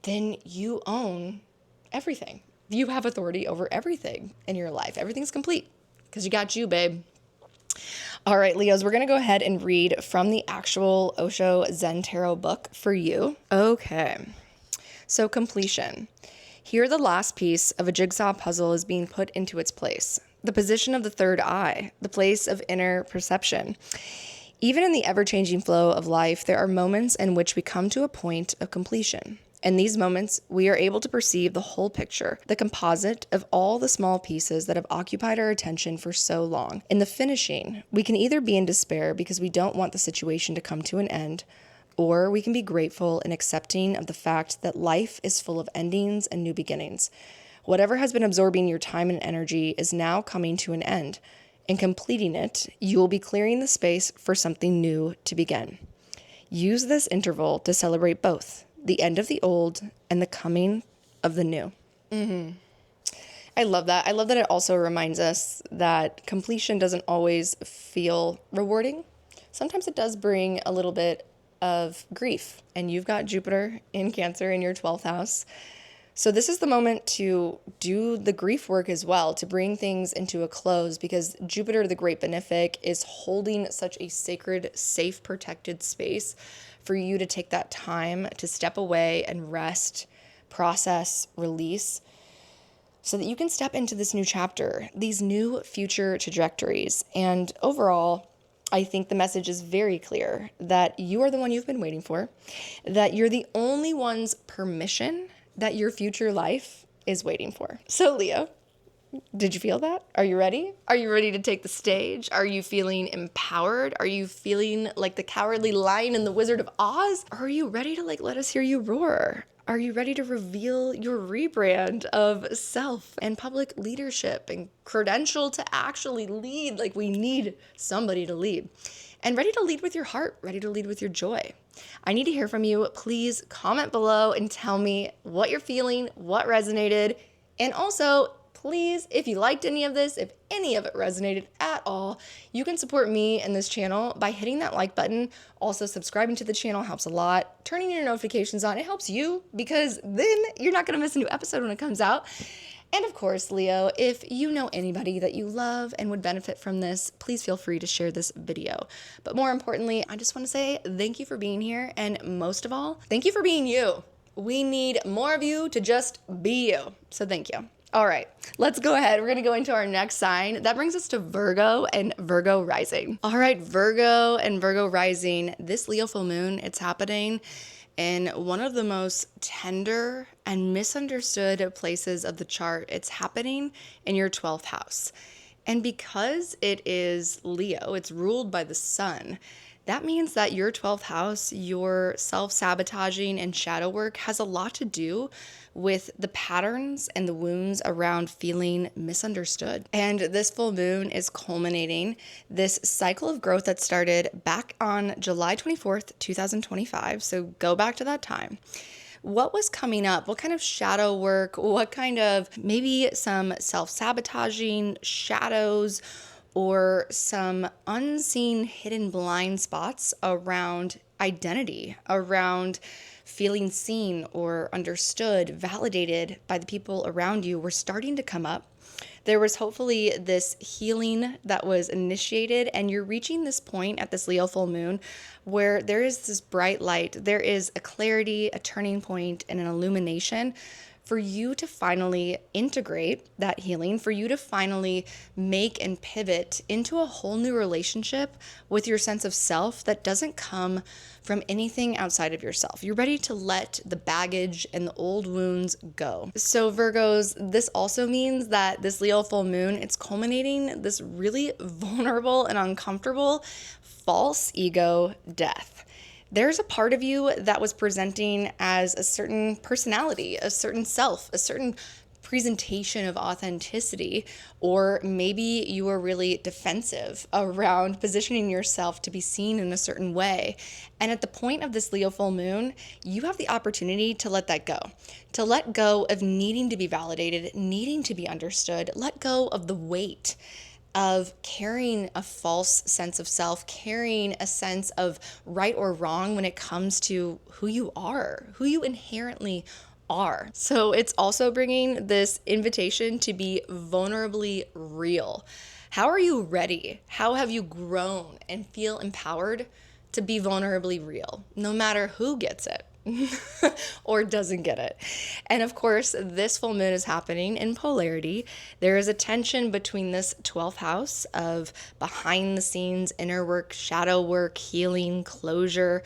then you own everything. You have authority over everything in your life. Everything's complete because you got you, babe. All right, Leos, we're going to go ahead and read from the actual Osho Zen Tarot book for you. Okay, so completion. Here, the last piece of a jigsaw puzzle is being put into its place. The position of the third eye, the place of inner perception. Even in the ever-changing flow of life, there are moments in which we come to a point of completion. In these moments, we are able to perceive the whole picture, the composite of all the small pieces that have occupied our attention for so long. In the finishing, we can either be in despair because we don't want the situation to come to an end, or we can be grateful and accepting of the fact that life is full of endings and new beginnings. Whatever has been absorbing your time and energy is now coming to an end. In completing it, you will be clearing the space for something new to begin. Use this interval to celebrate both the end of the old and the coming of the new. I love that. I love that it also reminds us that completion doesn't always feel rewarding. Sometimes it does bring a little bit of grief, and you've got Jupiter in Cancer in your 12th house. So this is the moment to do the grief work as well, to bring things into a close, because Jupiter, the great benefic, is holding such a sacred, safe, protected space for you to take that time to step away and rest, process, release, so that you can step into this new chapter, these new future trajectories. And overall, I think the message is very clear that you are the one you've been waiting for, that you're the only one's permission that your future life is waiting for. So Leo, did you feel that? Are you ready? Are you ready to take the stage? Are you feeling empowered? Are you feeling like the Cowardly Lion in the Wizard of Oz? Or are you ready to let us hear you roar? Are you ready to reveal your rebrand of self and public leadership and credential to actually lead? Like, we need somebody to lead. And ready to lead with your heart, ready to lead with your joy. I need to hear from you. Please comment below and tell me what you're feeling, what resonated, and also, please, if you liked any of this, if any of it resonated at all, you can support me and this channel by hitting that like button. Also, subscribing to the channel helps a lot. Turning your notifications on, it helps you because then you're not going to miss a new episode when it comes out. And of course, Leo, if you know anybody that you love and would benefit from this, please feel free to share this video. But more importantly, I just want to say thank you for being here. And most of all, thank you for being you. We need more of you to just be you. So thank you. All right, let's go ahead. We're going to go into our next sign. That brings us to Virgo and Virgo rising. All right, Virgo and Virgo rising. This Leo full moon, it's happening in one of the most tender and misunderstood places of the chart. It's happening in your 12th house. And because it is Leo, it's ruled by the sun. That means that your 12th house, your self-sabotaging and shadow work has a lot to do with the patterns and the wounds around feeling misunderstood. And this full moon is culminating this cycle of growth that started back on July 24th, 2025. So go back to that time. What was coming up? What kind of shadow work? What kind of maybe some self-sabotaging shadows or some unseen hidden blind spots around identity, around feeling seen or understood, validated by the people around you were starting to come up. There was hopefully this healing that was initiated, and you're reaching this point at this Leo full moon where there is this bright light, there is a clarity, a turning point, and an illumination for you to finally integrate that healing, for you to finally make and pivot into a whole new relationship with your sense of self that doesn't come from anything outside of yourself. You're ready to let the baggage and the old wounds go. So Virgos, this also means that this Leo full moon, it's culminating this really vulnerable and uncomfortable false ego death. There's a part of you that was presenting as a certain personality, a certain self, a certain presentation of authenticity, or maybe you were really defensive around positioning yourself to be seen in a certain way. And at the point of this Leo full moon, you have the opportunity to let that go, to let go of needing to be validated, needing to be understood, let go of the weight of carrying a false sense of self, carrying a sense of right or wrong when it comes to who you are, who you inherently are. So it's also bringing this invitation to be vulnerably real. How are you ready? How have you grown and feel empowered to be vulnerably real, no matter who gets it? Or doesn't get it. And of course, this full moon is happening in polarity. There is a tension between this 12th house of behind the scenes inner work, shadow work, healing, closure,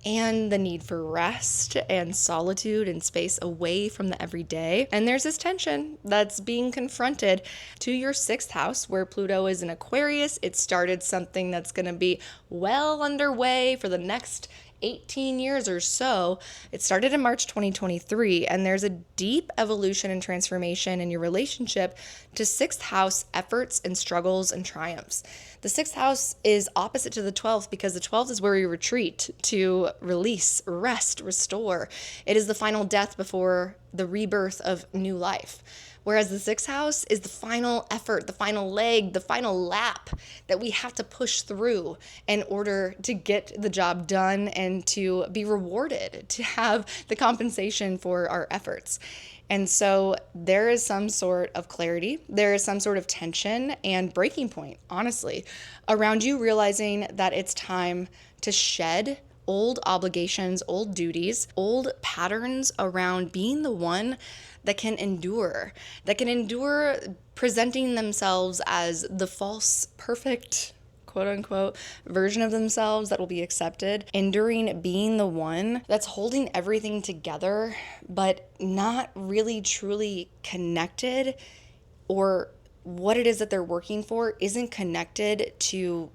and the need for rest and solitude and space away from the everyday. And there's this tension that's being confronted to your 6th house where Pluto is in Aquarius. It started something that's going to be well underway for the next 18 years or so. It started in March 2023, and there's a deep evolution and transformation in your relationship to 6th house efforts and struggles and triumphs. The 6th house is opposite to the 12th because the 12th is where you retreat to release, rest, restore. It is the final death before the rebirth of new life. Whereas the 6th house is the final effort, the final leg, the final lap that we have to push through in order to get the job done and to be rewarded, to have the compensation for our efforts. And so there is some sort of clarity, there is some sort of tension and breaking point, honestly, around you realizing that it's time to shed old obligations, old duties, old patterns around being the one that can endure presenting themselves as the false, perfect, quote unquote, version of themselves that will be accepted, enduring being the one that's holding everything together, but not really truly connected, or what it is that they're working for isn't connected to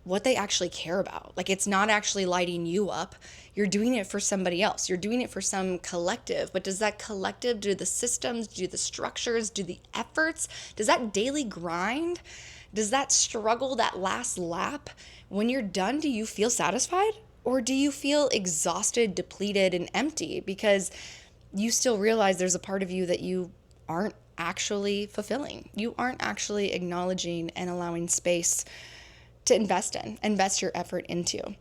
what they actually care about. Like, it's not actually lighting you up. You're doing it for somebody else. You're doing it for some collective. But does that collective, do the systems, do the structures, do the efforts, does that daily grind, does that struggle, that last lap, when you're done, do you feel satisfied? Or do you feel exhausted, depleted, and empty because you still realize there's a part of you that you aren't actually fulfilling? You aren't actually acknowledging and allowing space to invest your effort into.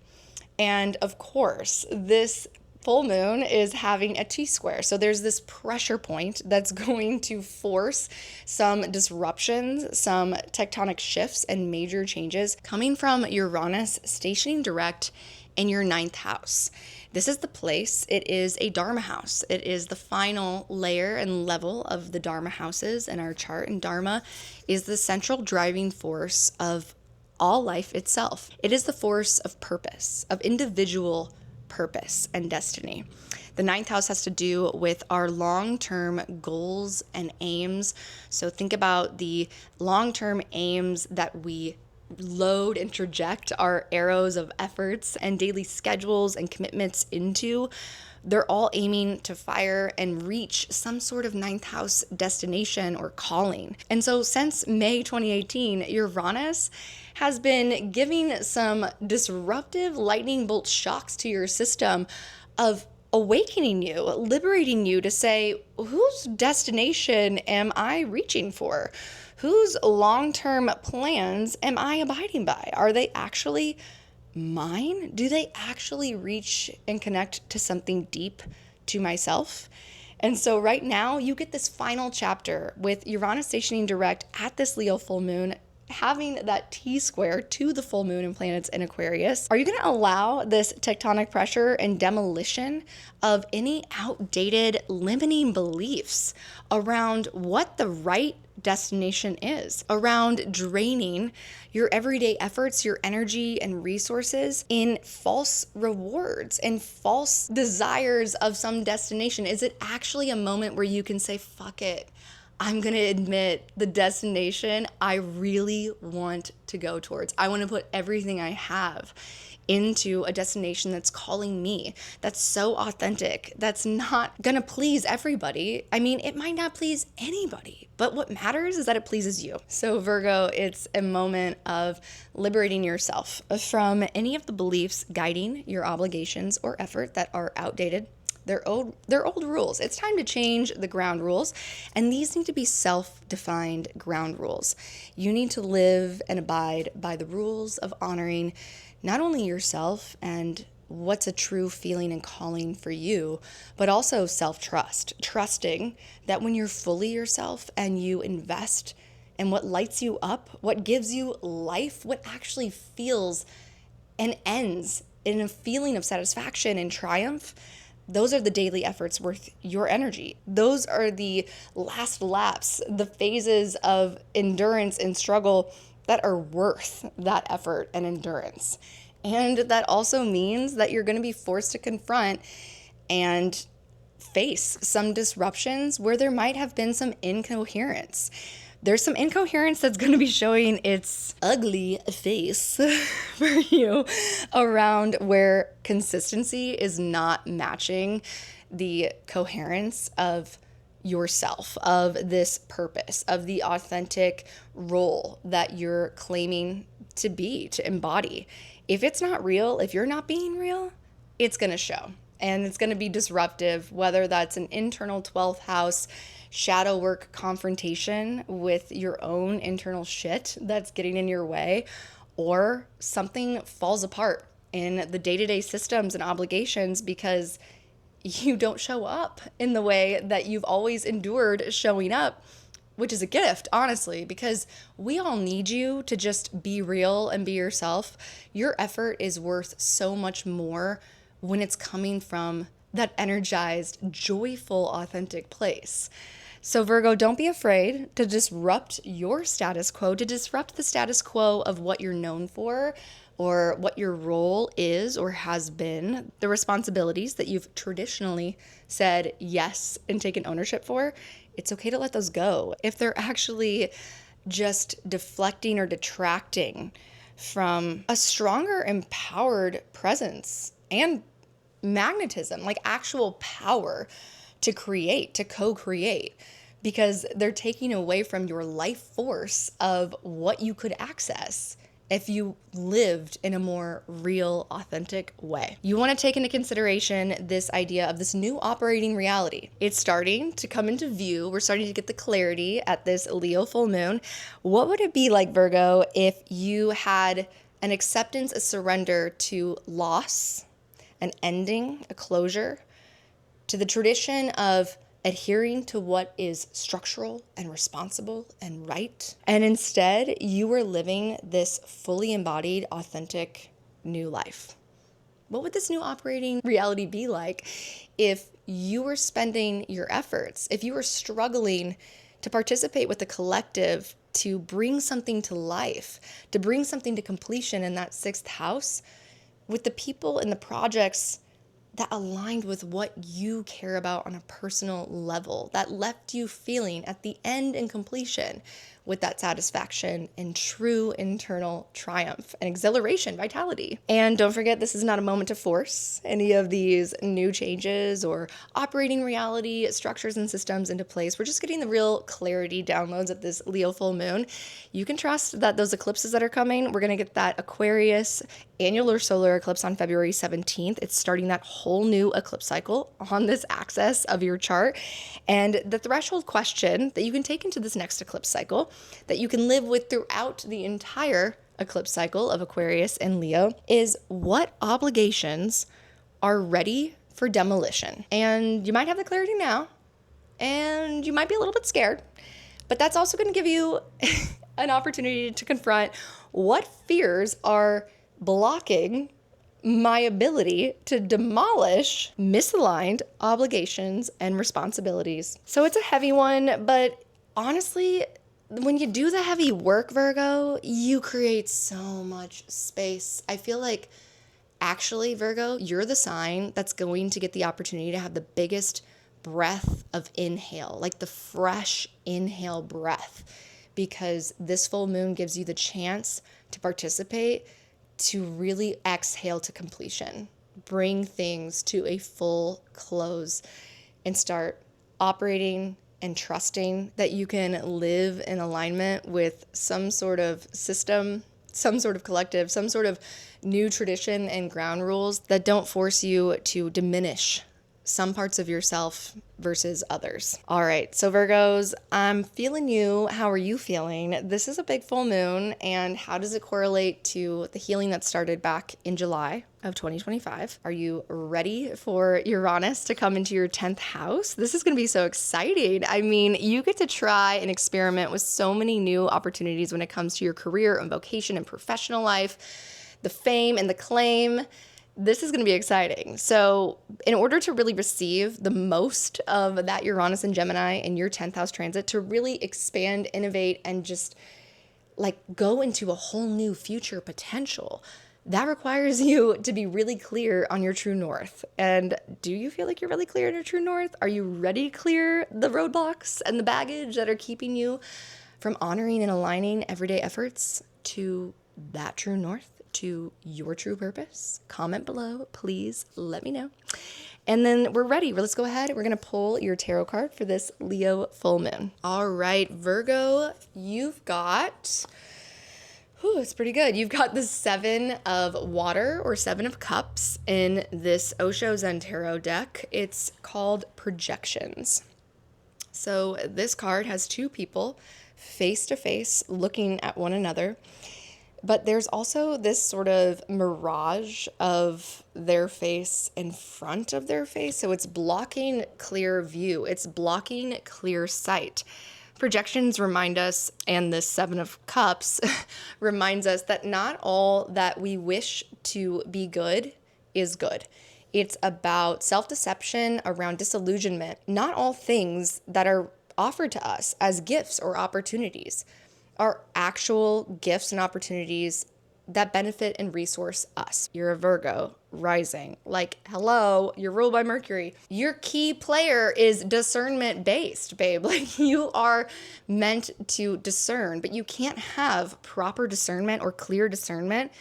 And of course, this full moon is having a T-square. So there's this pressure point that's going to force some disruptions, some tectonic shifts and major changes coming from Uranus stationing direct in your 9th house. This is the place. It is a Dharma house. It is the final layer and level of the Dharma houses in our chart. And Dharma is the central driving force of all life itself. It is the force of purpose, of individual purpose and destiny. The 9th house has to do with our long-term goals and aims. So think about the long-term aims that we load and traject our arrows of efforts and daily schedules and commitments into. They're all aiming to fire and reach some sort of 9th house destination or calling. And so since May 2018, Uranus has been giving some disruptive lightning bolt shocks to your system of awakening you, liberating you to say, whose destination am I reaching for? Whose long-term plans am I abiding by? Are they actually mine? Do they actually reach and connect to something deep to myself? And so right now you get this final chapter with Uranus stationing direct at this Leo full moon, having that T-square to the full moon and planets in Aquarius. Are you going to allow this tectonic pressure and demolition of any outdated limiting beliefs around what the right destination is, around draining your everyday efforts, your energy and resources in false rewards and false desires of some destination? Is it actually a moment where you can say, fuck it, I'm going to admit the destination I really want to go towards. I want to put everything I have into a destination that's calling me, that's so authentic, that's not going to please everybody. I mean, it might not please anybody, but what matters is that it pleases you. So Virgo, it's a moment of liberating yourself from any of the beliefs guiding your obligations or effort that are outdated. They're old rules. It's time to change the ground rules, and these need to be self-defined ground rules. You need to live and abide by the rules of honoring not only yourself and what's a true feeling and calling for you, but also self-trust, trusting that when you're fully yourself and you invest in what lights you up, what gives you life, what actually feels and ends in a feeling of satisfaction and triumph, those are the daily efforts worth your energy. Those are the last laps, the phases of endurance and struggle that are worth that effort and endurance. And that also means that you're going to be forced to confront and face some disruptions where there might have been some incoherence. There's some incoherence that's going to be showing its ugly face for you around where consistency is not matching the coherence of yourself, of this purpose, of the authentic role that you're claiming to be, to embody. If it's not real, if you're not being real, it's going to show. And it's going to be disruptive, whether that's an internal 12th house shadow work confrontation with your own internal shit that's getting in your way, or something falls apart in the day-to-day systems and obligations because you don't show up in the way that you've always endured showing up, which is a gift, honestly, because we all need you to just be real and be yourself. Your effort is worth so much more when it's coming from that energized, joyful, authentic place. So Virgo, don't be afraid to disrupt your status quo, to disrupt the status quo of what you're known for or what your role is or has been, the responsibilities that you've traditionally said yes and taken ownership for. It's okay to let those go if they're actually just deflecting or detracting from a stronger empowered presence and magnetism, like actual power to create, to co-create, because they're taking away from your life force of what you could access if you lived in a more real, authentic way. You want to take into consideration this idea of this new operating reality. It's starting to come into view. We're starting to get the clarity at this Leo full moon. What would it be like, Virgo, if you had an acceptance, a surrender to loss, an ending, a closure, to the tradition of adhering to what is structural and responsible and right. And instead, you were living this fully embodied, authentic new life. What would this new operating reality be like if you were spending your efforts, if you were struggling to participate with the collective, to bring something to life, to bring something to completion in that 6th house with the people and the projects that aligned with what you care about on a personal level, that left you feeling at the end and completion with that satisfaction and true internal triumph and exhilaration, vitality. And don't forget, this is not a moment to force any of these new changes or operating reality structures and systems into place. We're just getting the real clarity downloads at this Leo full moon. You can trust that those eclipses that are coming, we're going to get that Aquarius annular solar eclipse on February 17th. It's starting that whole new eclipse cycle on this axis of your chart. And the threshold question that you can take into this next eclipse cycle, that you can live with throughout the entire eclipse cycle of Aquarius and Leo, is what obligations are ready for demolition. And you might have the clarity now, and you might be a little bit scared, but that's also going to give you an opportunity to confront what fears are blocking my ability to demolish misaligned obligations and responsibilities. So it's a heavy one, but honestly, when you do the heavy work, Virgo, you create so much space. I feel like actually, Virgo, you're the sign that's going to get the opportunity to have the biggest breath of inhale, like the fresh inhale breath, because this full moon gives you the chance to participate, to really exhale to completion, bring things to a full close, and start operating and trusting that you can live in alignment with some sort of system, some sort of collective, some sort of new tradition and ground rules that don't force you to diminish some parts of yourself versus others. All right, so Virgos, I'm feeling you. How are you feeling? This is a big full moon, and how does it correlate to the healing that started back in July of 2025? Are you ready for Uranus to come into your 10th house? This is going to be so exciting. I mean, you get to try and experiment with so many new opportunities when it comes to your career and vocation and professional life, the fame and the claim. This is going to be exciting. So in order to really receive the most of that Uranus and Gemini in your 10th house transit, to really expand, innovate, and just like go into a whole new future potential, that requires you to be really clear on your true north. And do you feel like you're really clear on your true north? Are you ready to clear the roadblocks and the baggage that are keeping you from honoring and aligning everyday efforts to that true north, to your true purpose? Comment below, please let me know. And then we're ready. Let's go ahead. We're going to pull your tarot card for this Leo full moon. All right, Virgo, you've got, it's pretty good. You've got the 7 of water or 7 of cups in this Osho Zen Tarot deck. It's called Projections. So this card has 2 people face to face looking at one another. But there's also this sort of mirage of their face in front of their face. So it's blocking clear view. It's blocking clear sight. Projections remind us, and this 7 of cups reminds us that not all that we wish to be good is good. It's about self-deception around disillusionment. Not all things that are offered to us as gifts or opportunities are actual gifts and opportunities that benefit and resource us. You're a Virgo rising. Like, hello, you're ruled by Mercury. Your key player is discernment based, babe. Like, you are meant to discern, but you can't have proper discernment or clear discernment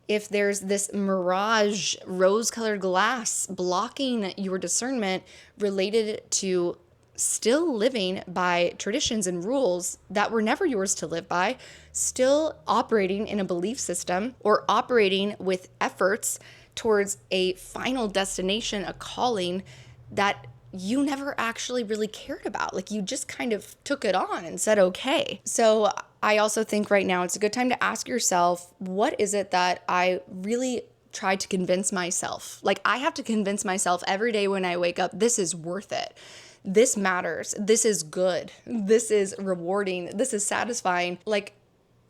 if there's this mirage, rose-colored glass blocking your discernment related to still living by traditions and rules that were never yours to live by, still operating in a belief system or operating with efforts towards a final destination, a calling that you never actually really cared about. Like, you just kind of took it on and said, okay. So I also think right now it's a good time to ask yourself, what is it that I really try to convince myself? Like, I have to convince myself every day when I wake up, this is worth it. This matters. This is good. This is rewarding. This is satisfying. Like,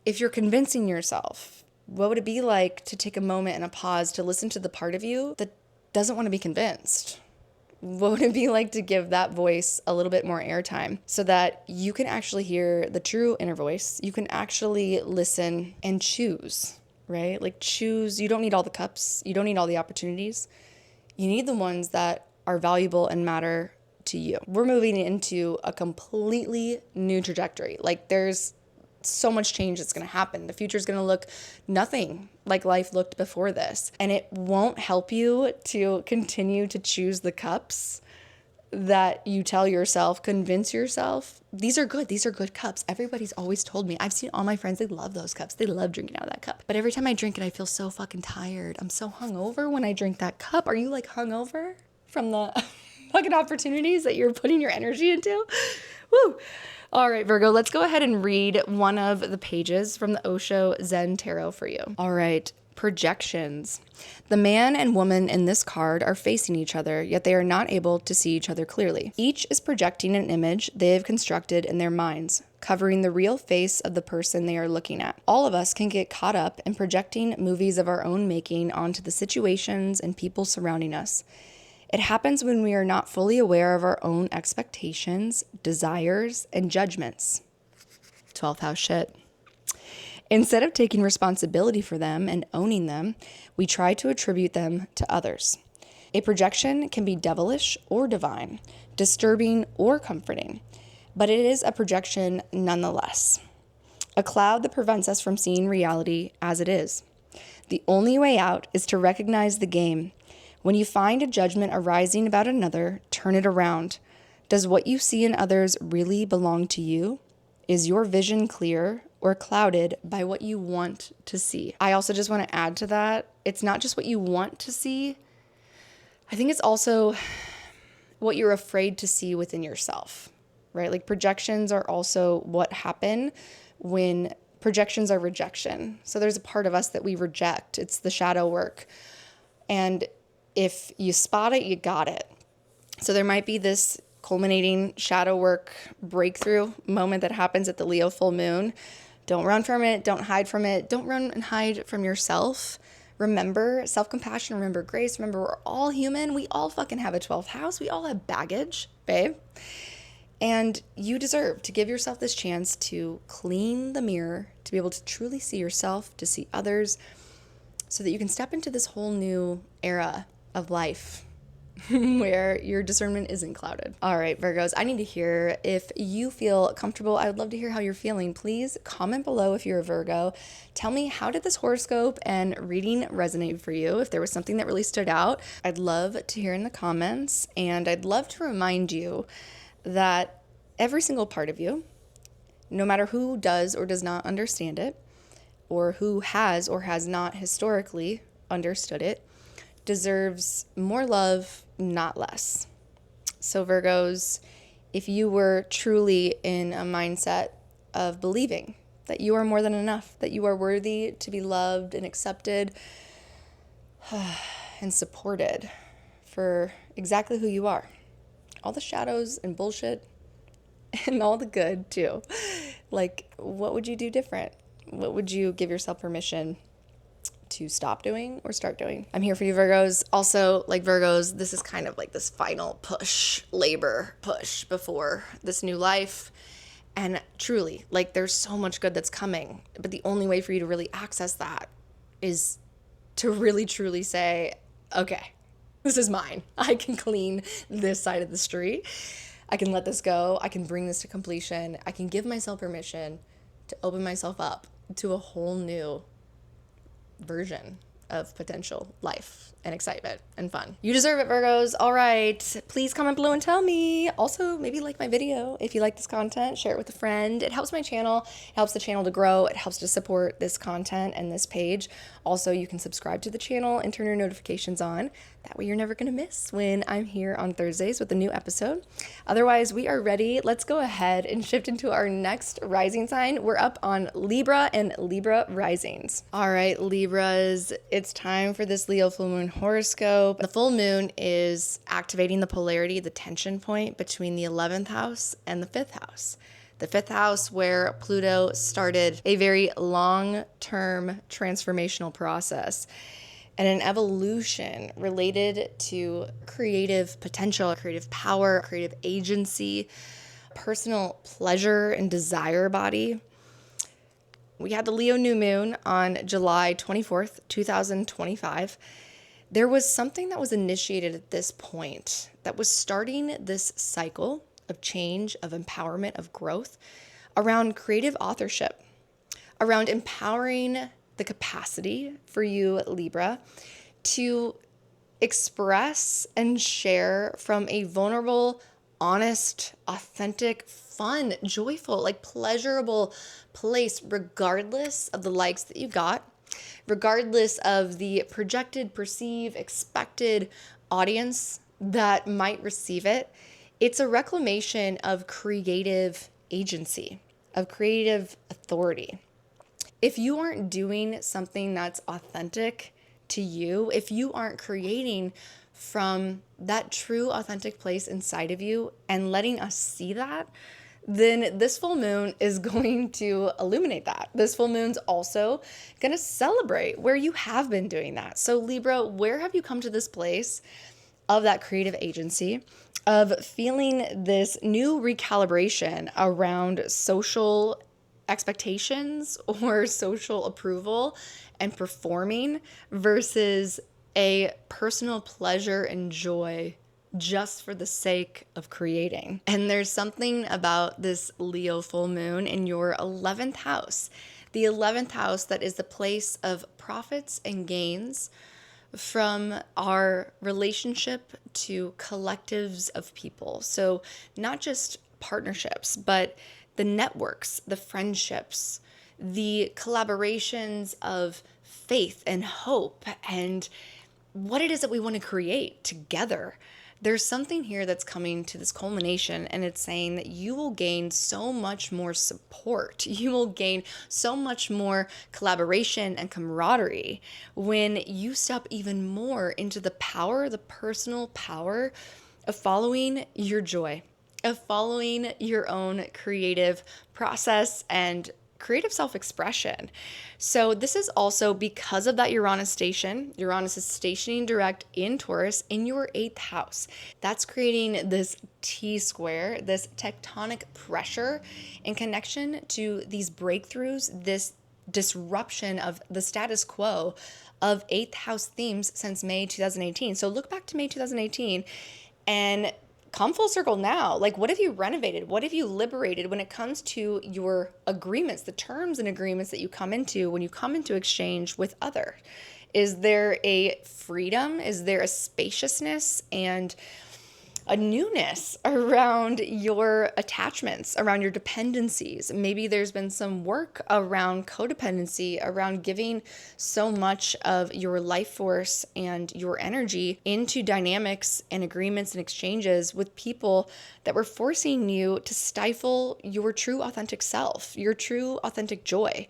if you're convincing yourself, what would it be like to take a moment and a pause to listen to the part of you that doesn't want to be convinced? What would it be like to give that voice a little bit more airtime so that you can actually hear the true inner voice? You can actually listen and choose, right? Like, choose. You don't need all the cups. You don't need all the opportunities. You need the ones that are valuable and matter to you. We're moving into a completely new trajectory. Like, there's so much change that's going to happen. The future is going to look nothing like life looked before this. And it won't help you to continue to choose the cups that you tell yourself, convince yourself, these are good. These are good cups. Everybody's always told me. I've seen all my friends, they love those cups. They love drinking out of that cup. But every time I drink it, I feel so fucking tired. I'm so hungover when I drink that cup. Are you like hungover from the fucking opportunities that you're putting your energy into? Woo. All right, Virgo, let's go ahead and read one of the pages from the Osho Zen Tarot for you. All right, projections. The man and woman in this card are facing each other, yet they are not able to see each other clearly. Each is projecting an image they have constructed in their minds, covering the real face of the person they are looking at. All of us can get caught up in projecting movies of our own making onto the situations and people surrounding us. It happens when we are not fully aware of our own expectations, desires, and judgments. 12th house shit. Instead of taking responsibility for them and owning them, we try to attribute them to others. A projection can be devilish or divine, disturbing or comforting, but it is a projection nonetheless. A cloud that prevents us from seeing reality as it is. The only way out is to recognize the game. When you find a judgment arising about another, turn it around. Does what you see in others really belong to you? Is your vision clear or clouded by what you want to see? I also just want to add to that, it's not just what you want to see. I think it's also what you're afraid to see within yourself, right? Like, projections are also what happen when projections are rejection. So there's a part of us that we reject. It's the shadow work. And if you spot it, you got it. So there might be this culminating shadow work breakthrough moment that happens at the Leo full moon. Don't run from it. Don't hide from it. Don't run and hide from yourself. Remember self-compassion. Remember grace. Remember, we're all human. We all fucking have a 12th house. We all have baggage, babe. And you deserve to give yourself this chance to clean the mirror, to be able to truly see yourself, to see others, so that you can step into this whole new era of life where your discernment isn't clouded. All right, Virgos, I need to hear if you feel comfortable. I would love to hear how you're feeling. Please comment below if you're a Virgo. Tell me, how did this horoscope and reading resonate for you? If there was something that really stood out, I'd love to hear in the comments. And I'd love to remind you that every single part of you, no matter who does or does not understand it, or who has or has not historically understood it, deserves more love, not less. So Virgos, if you were truly in a mindset of believing that you are more than enough, that you are worthy to be loved and accepted and supported for exactly who you are, all the shadows and bullshit and all the good too, like, what would you do different? What would you give yourself permission to stop doing or start doing? I'm here for you, Virgos. Also, like, Virgos, this is kind of like this final push, labor push before this new life. And truly, like, there's so much good that's coming, but the only way for you to really access that is to really truly say, okay, this is mine. I can clean this side of the street. I can let this go. I can bring this to completion. I can give myself permission to open myself up to a whole new version of potential life and excitement and fun. You deserve it, Virgos. All right. Please comment below and tell me. Also, maybe like my video if you like this content. Share it with a friend. It helps my channel. It helps the channel to grow. It helps to support this content and this page. Also, you can subscribe to the channel and turn your notifications on. That way you're never going to miss when I'm here on Thursdays with a new episode. Otherwise, we are ready. Let's go ahead and shift into our next rising sign. We're up on Libra and Libra risings. All right, Libras, it's time for this Leo full moon horoscope. The full moon is activating the polarity, the tension point between the 11th house and the 5th house. The 5th house, where Pluto started a very long-term transformational process and an evolution related to creative potential, creative power, creative agency, personal pleasure and desire body. We had the Leo new moon on July 24th, 2025. There was something that was initiated at this point that was starting this cycle of change, of empowerment, of growth around creative authorship, around empowering the capacity for you, Libra, to express and share from a vulnerable, honest, authentic, fun, joyful, like pleasurable place, regardless of the likes that you got, regardless of the projected, perceived, expected audience that might receive it. It's a reclamation of creative agency, of creative authority. If you aren't doing something that's authentic to you, if you aren't creating from that true authentic place inside of you and letting us see that, then this full moon is going to illuminate that. This full moon's also going to celebrate where you have been doing that. So Libra, where have you come to this place of that creative agency, of feeling this new recalibration around social expectations or social approval and performing versus a personal pleasure and joy just for the sake of creating? And there's something about this Leo full moon in your 11th house, the 11th house that is the place of profits and gains from our relationship to collectives of people. So not just partnerships, but the networks, the friendships, the collaborations of faith and hope, and what it is that we want to create together. There's something here that's coming to this culmination, and it's saying that you will gain so much more support. You will gain so much more collaboration and camaraderie when you step even more into the power, the personal power of following your joy, of following your own creative process and creative self-expression. So this is also because of that Uranus station. Uranus is stationing direct in Taurus in your 8th house. That's creating this T-square, this tectonic pressure in connection to these breakthroughs, this disruption of the status quo of 8th house themes since May 2018. So look back to May 2018 and come full circle now. Like, what have you renovated? What have you liberated when it comes to your agreements, the terms and agreements that you come into when you come into exchange with other? Is there a freedom? Is there a spaciousness and a newness around your attachments, around your dependencies? Maybe there's been some work around codependency, around giving so much of your life force and your energy into dynamics and agreements and exchanges with people that were forcing you to stifle your true authentic self, your true authentic joy.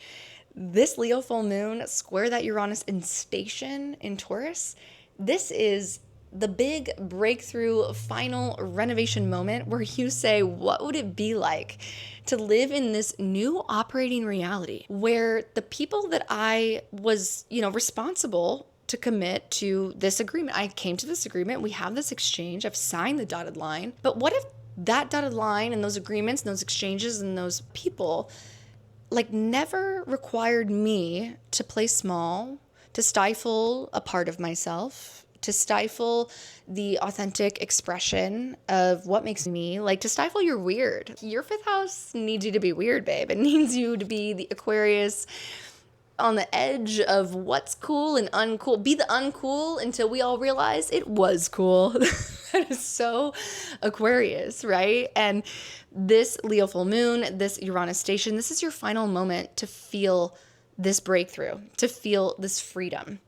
This Leo full moon, square that Uranus in station in Taurus, this is the big breakthrough final renovation moment where you say, what would it be like to live in this new operating reality where the people that I was, responsible to commit to this agreement, I came to this agreement, we have this exchange, I've signed the dotted line, but what if that dotted line and those agreements and those exchanges and those people never required me to play small, to stifle a part of myself, to stifle the authentic expression of what makes me, like to stifle your weird. Your fifth house needs you to be weird, babe. It needs you to be the Aquarius on the edge of what's cool and uncool. Be the uncool until we all realize it was cool. That is so Aquarius, right? And this Leo full moon, this Uranus station, this is your final moment to feel this breakthrough, to feel this freedom,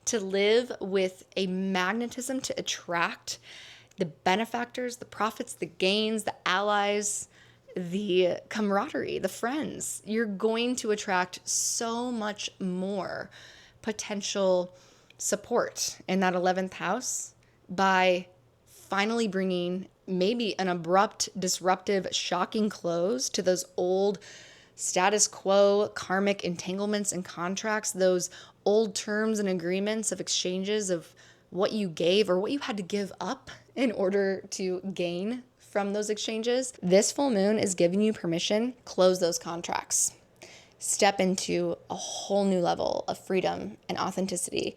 to live with a magnetism to attract the benefactors, the profits, the gains, the allies, the camaraderie, the friends. You're going to attract so much more potential support in that 11th house by finally bringing maybe an abrupt, disruptive, shocking close to those old status quo karmic entanglements and contracts, those old terms and agreements of exchanges of what you gave or what you had to give up in order to gain from those exchanges. This full moon is giving you permission, close those contracts, step into a whole new level of freedom and authenticity,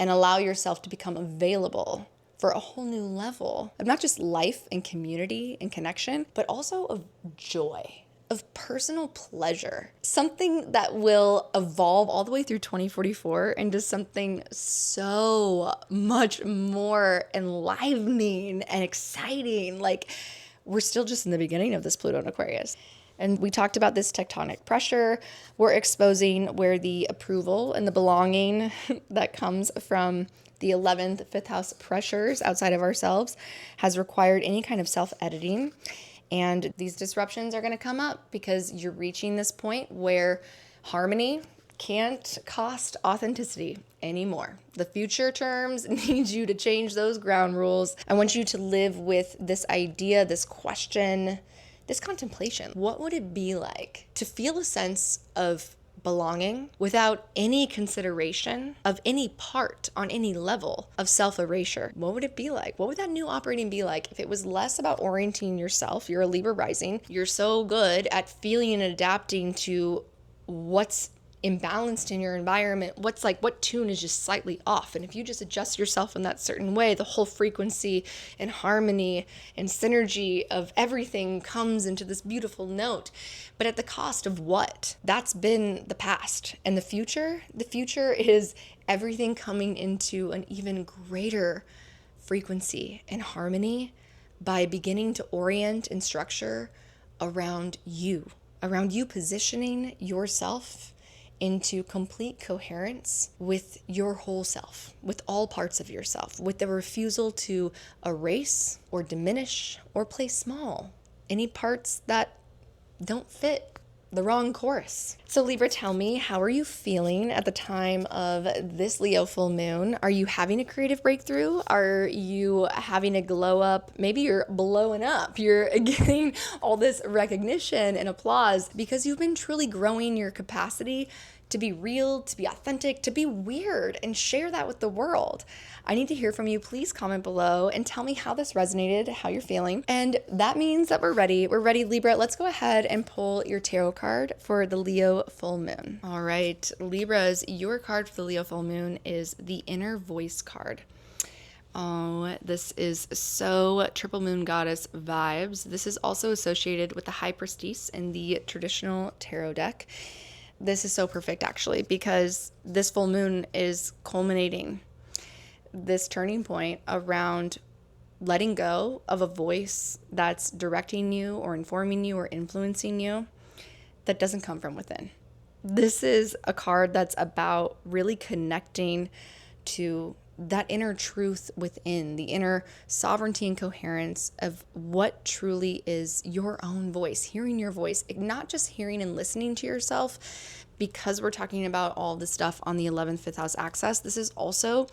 and allow yourself to become available for a whole new level of not just life and community and connection, but also of joy, of personal pleasure, something that will evolve all the way through 2044 into something so much more enlivening and exciting. Like, we're still just in the beginning of this Pluto in Aquarius. And we talked about this tectonic pressure. We're exposing where the approval and the belonging that comes from the 11th, 5th house pressures outside of ourselves has required any kind of self-editing. And these disruptions are going to come up because you're reaching this point where harmony can't cost authenticity anymore. The future terms need you to change those ground rules. I want you to live with this idea, this question, this contemplation. What would it be like to feel a sense of belonging without any consideration of any part on any level of self-erasure? What would it be like? What would that new operating be like if it was less about orienting yourself? You're a Libra rising. You're so good at feeling and adapting to what's imbalanced in your environment, what tune is just slightly off. And if you just adjust yourself in that certain way, the whole frequency and harmony and synergy of everything comes into this beautiful note. But at the cost of what? That's been the past. And the future is everything coming into an even greater frequency and harmony by beginning to orient and structure around you positioning yourself into complete coherence with your whole self, with all parts of yourself, with the refusal to erase or diminish or play small any parts that don't fit the wrong chorus. So Libra, tell me, how are you feeling at the time of this Leo full moon? Are you having a creative breakthrough? Are you having a glow up? Maybe you're blowing up. You're getting all this recognition and applause because you've been truly growing your capacity to be real, to be authentic, to be weird, and share that with the world. I need to hear from you. Please comment below and tell me how this resonated, how you're feeling. And that means that we're ready. We're ready, Libra. Let's go ahead and pull your tarot card for the Leo full moon. All right, Libras, your card for the Leo full moon is the Inner Voice card. Oh, this is so triple moon goddess vibes. This is also associated with the High Priestess in the traditional tarot deck. This is so perfect, actually, because this full moon is culminating this turning point around letting go of a voice that's directing you or informing you or influencing you that doesn't come from within. This is a card that's about really connecting to that inner truth within, the inner sovereignty and coherence of what truly is your own voice, hearing your voice, not just hearing and listening to yourself, because we're talking about all the stuff on the 11th, 5th house axis. This is also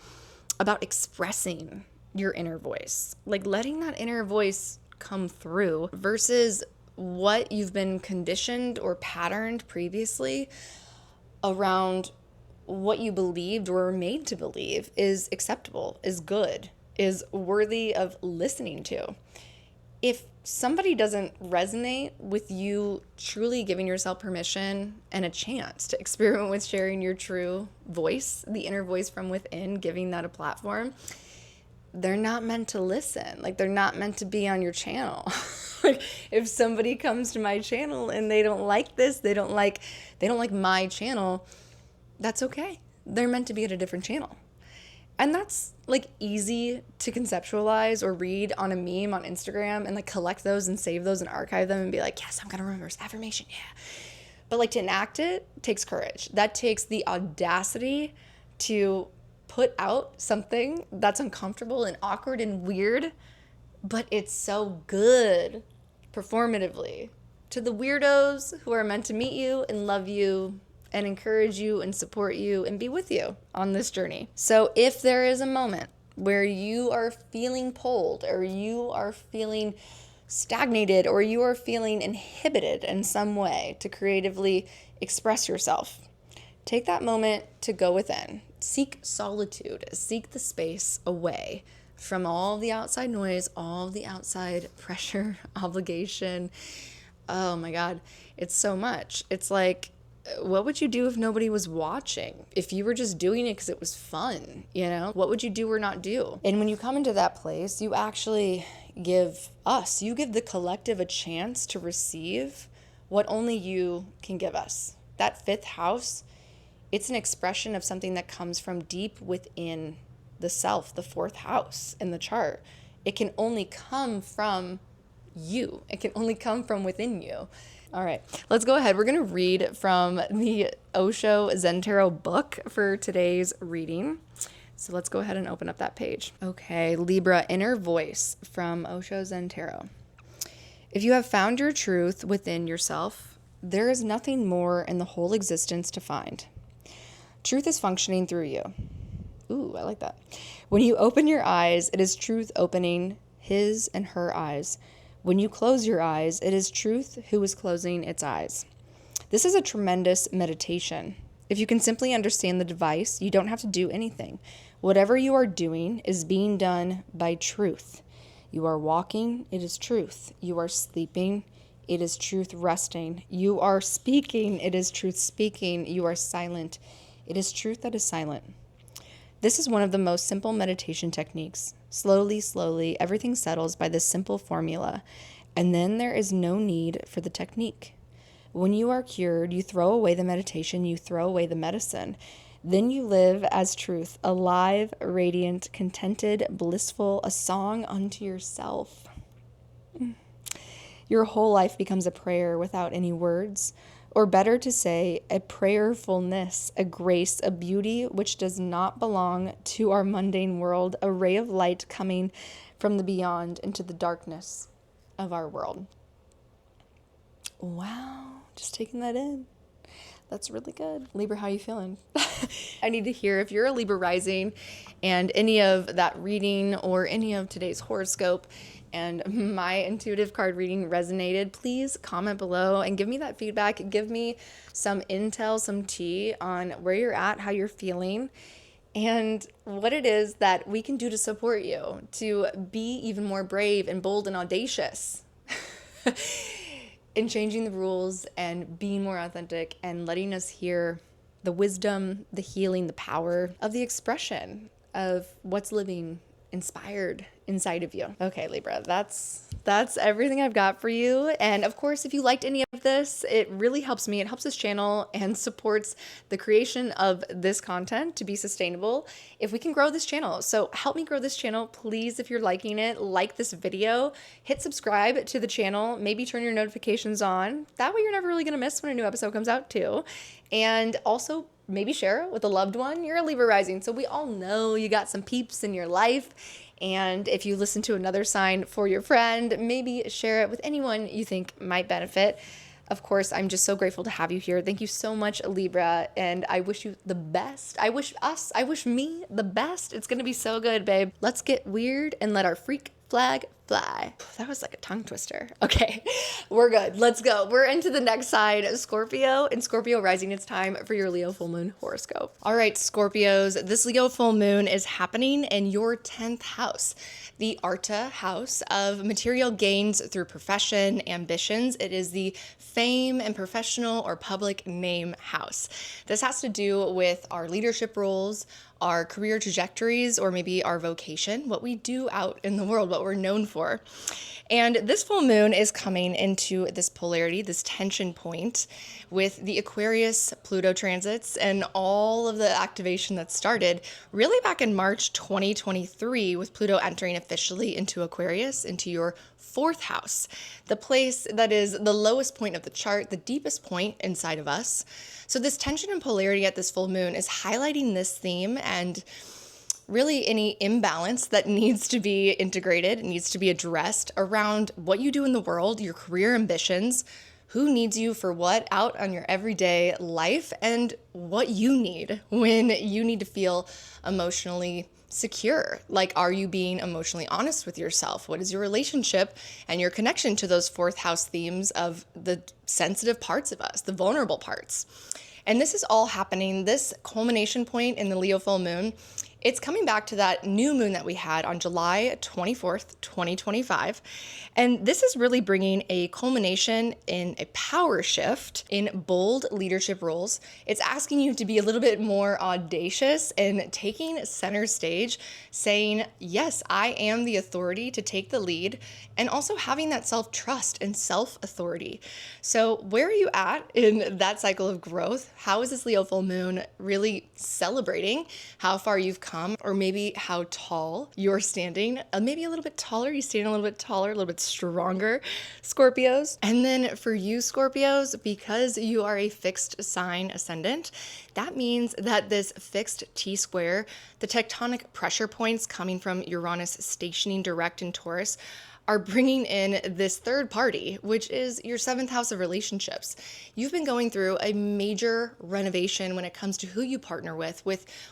about expressing your inner voice, like letting that inner voice come through versus what you've been conditioned or patterned previously around what you believed or were made to believe is acceptable, is good, is worthy of listening to. if somebody doesn't resonate with you truly giving yourself permission and a chance to experiment with sharing your true voice, the inner voice from within, giving that a platform, they're not meant to listen. Like, they're not meant to be on your channel. Like, if somebody comes to my channel and they don't like this, they don't like my channel, that's okay. They're meant to be at a different channel. And that's like easy to conceptualize or read on a meme on Instagram and like collect those and save those and archive them and be like, yes, I'm going to remember this affirmation. Yeah. But like to enact it takes courage. That takes the audacity to put out something that's uncomfortable and awkward and weird, but it's so good performatively to the weirdos who are meant to meet you and love you and encourage you and support you and be with you on this journey. So if there is a moment where you are feeling pulled or you are feeling stagnated or you are feeling inhibited in some way to creatively express yourself, take that moment to go within. Seek solitude. Seek the space away from all the outside noise, all the outside pressure, obligation. Oh my God, it's so much. It's like, what would you do if nobody was watching? If you were just doing it because it was fun, what would you do or not do? And when you come into that place, you actually give the collective a chance to receive what only you can give us. That fifth house, it's an expression of something that comes from deep within the self, the fourth house in the chart. It can only come from you. It can only come from within you. All right, let's go ahead. We're going to read from the Osho Zen Tarot book for today's reading. So let's go ahead and open up that page. Okay, Libra, Inner Voice from Osho Zen Tarot. If you have found your truth within yourself, there is nothing more in the whole existence to find. Truth is functioning through you. Ooh, I like that. When you open your eyes, it is truth opening his and her eyes. When you close your eyes, it is truth who is closing its eyes. This is a tremendous meditation. If you can simply understand the device, you don't have to do anything. Whatever you are doing is being done by truth. You are walking, it is truth. You are sleeping, it is truth resting. You are speaking, it is truth speaking. You are silent, it is truth that is silent. This is one of the most simple meditation techniques. Slowly, everything settles by this simple formula, and then there is no need for the technique. When you are cured, you throw away the meditation, you throw away the medicine. Then you live as truth, alive, radiant, contented, blissful, a song unto yourself. Your whole life becomes a prayer without any words. Or better to say, a prayerfulness, a grace, a beauty which does not belong to our mundane world, a ray of light coming from the beyond into the darkness of our world. Wow, just taking that in. That's really good. Libra, how are you feeling? I need to hear if you're a Libra rising and any of that reading or any of today's horoscope and my intuitive card reading resonated, please comment below and give me that feedback. Give me some intel, some tea on where you're at, how you're feeling, and what it is that we can do to support you to be even more brave and bold and audacious in changing the rules and being more authentic and letting us hear the wisdom, the healing, the power of the expression of what's living inspired inside of you. Okay, Libra, that's everything I've got for you. And of course, if you liked any of this, it really helps me. It helps this channel and supports the creation of this content to be sustainable if we can grow this channel. So help me grow this channel, please. If you're liking it, like this video, hit subscribe to the channel, maybe turn your notifications on. That way you're never really gonna miss when a new episode comes out too. And also maybe share it with a loved one. You're a Libra rising, so we all know you got some peeps in your life. And if you listen to another sign for your friend, maybe share it with anyone you think might benefit. Of course, I'm just so grateful to have you here. Thank you so much, Libra, and I wish you the best. I wish me the best. It's gonna be so good, babe. Let's get weird and let our freak flag fly. That was like a tongue twister. Okay, we're good. Let's go. We're into the next side, Scorpio, and Scorpio rising. It's time for your Leo full moon horoscope. All right, Scorpios, this Leo full moon is happening in your 10th house, the Arta house of material gains through profession, ambitions. It is the fame and professional or public name house. This has to do with our leadership roles, our career trajectories, or maybe our vocation, what we do out in the world, what we're known for. And this full moon is coming into this polarity, this tension point with the Aquarius Pluto transits and all of the activation that started really back in March 2023 with Pluto entering officially into Aquarius, into your 4th house, the place that is the lowest point of the chart, the deepest point inside of us. So this tension and polarity at this full moon is highlighting this theme and really any imbalance that needs to be integrated, needs to be addressed around what you do in the world, your career ambitions, who needs you for what out on your everyday life, and what you need when you need to feel emotionally secure. Like, are you being emotionally honest with yourself? What is your relationship and your connection to those 4th house themes of the sensitive parts of us, the vulnerable parts? And this is all happening, this culmination point in the Leo full moon, it's coming back to that new moon that we had on July 24th, 2025. And this is really bringing a culmination in a power shift in bold leadership roles. It's asking you to be a little bit more audacious and taking center stage, saying, yes, I am the authority to take the lead, and also having that self-trust and self-authority. So where are you at in that cycle of growth? How is this Leo full moon really celebrating how far you've come, or maybe how tall you're standing? Maybe a little bit taller, you stand a little bit taller, a little bit stronger, Scorpios. And then for you, Scorpios, because you are a fixed sign ascendant, that means that this fixed T-square, the tectonic pressure points coming from Uranus stationing direct in Taurus, are bringing in this third party, which is your 7th house of relationships. You've been going through a major renovation when it comes to who you partner with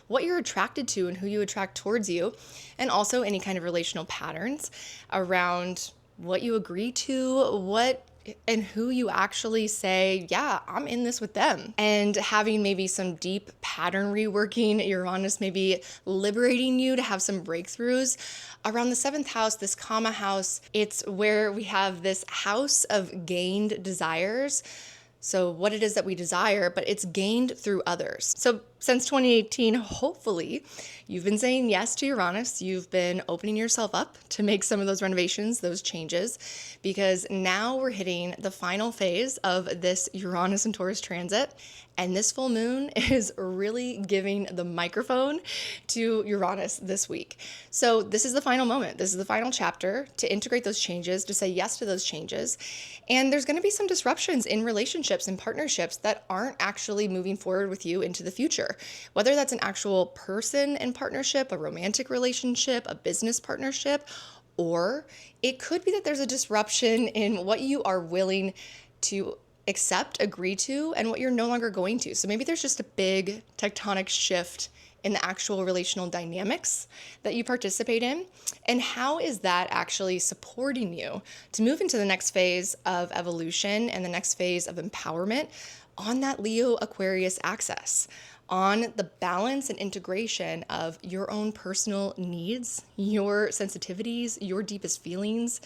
what you're attracted to and who you attract towards you, and also any kind of relational patterns around what you agree to, what and who you actually say, yeah, I'm in this with them. And having maybe some deep pattern reworking, Uranus maybe liberating you to have some breakthroughs. Around the 7th house, this comma house, it's where we have this house of gained desires. So what it is that we desire, but it's gained through others. So since 2018, hopefully, you've been saying yes to Uranus. You've been opening yourself up to make some of those renovations, those changes, because now we're hitting the final phase of this Uranus and Taurus transit. And this full moon is really giving the microphone to Uranus this week. So this is the final moment. This is the final chapter to integrate those changes, to say yes to those changes. And there's going to be some disruptions in relationships and partnerships that aren't actually moving forward with you into the future. Whether that's an actual person in partnership, a romantic relationship, a business partnership, or it could be that there's a disruption in what you are willing to accept, agree to, and what you're no longer going to. So maybe there's just a big tectonic shift in the actual relational dynamics that you participate in. And how is that actually supporting you to move into the next phase of evolution and the next phase of empowerment on that Leo Aquarius axis, on the balance and integration of your own personal needs, your sensitivities, your deepest feelings,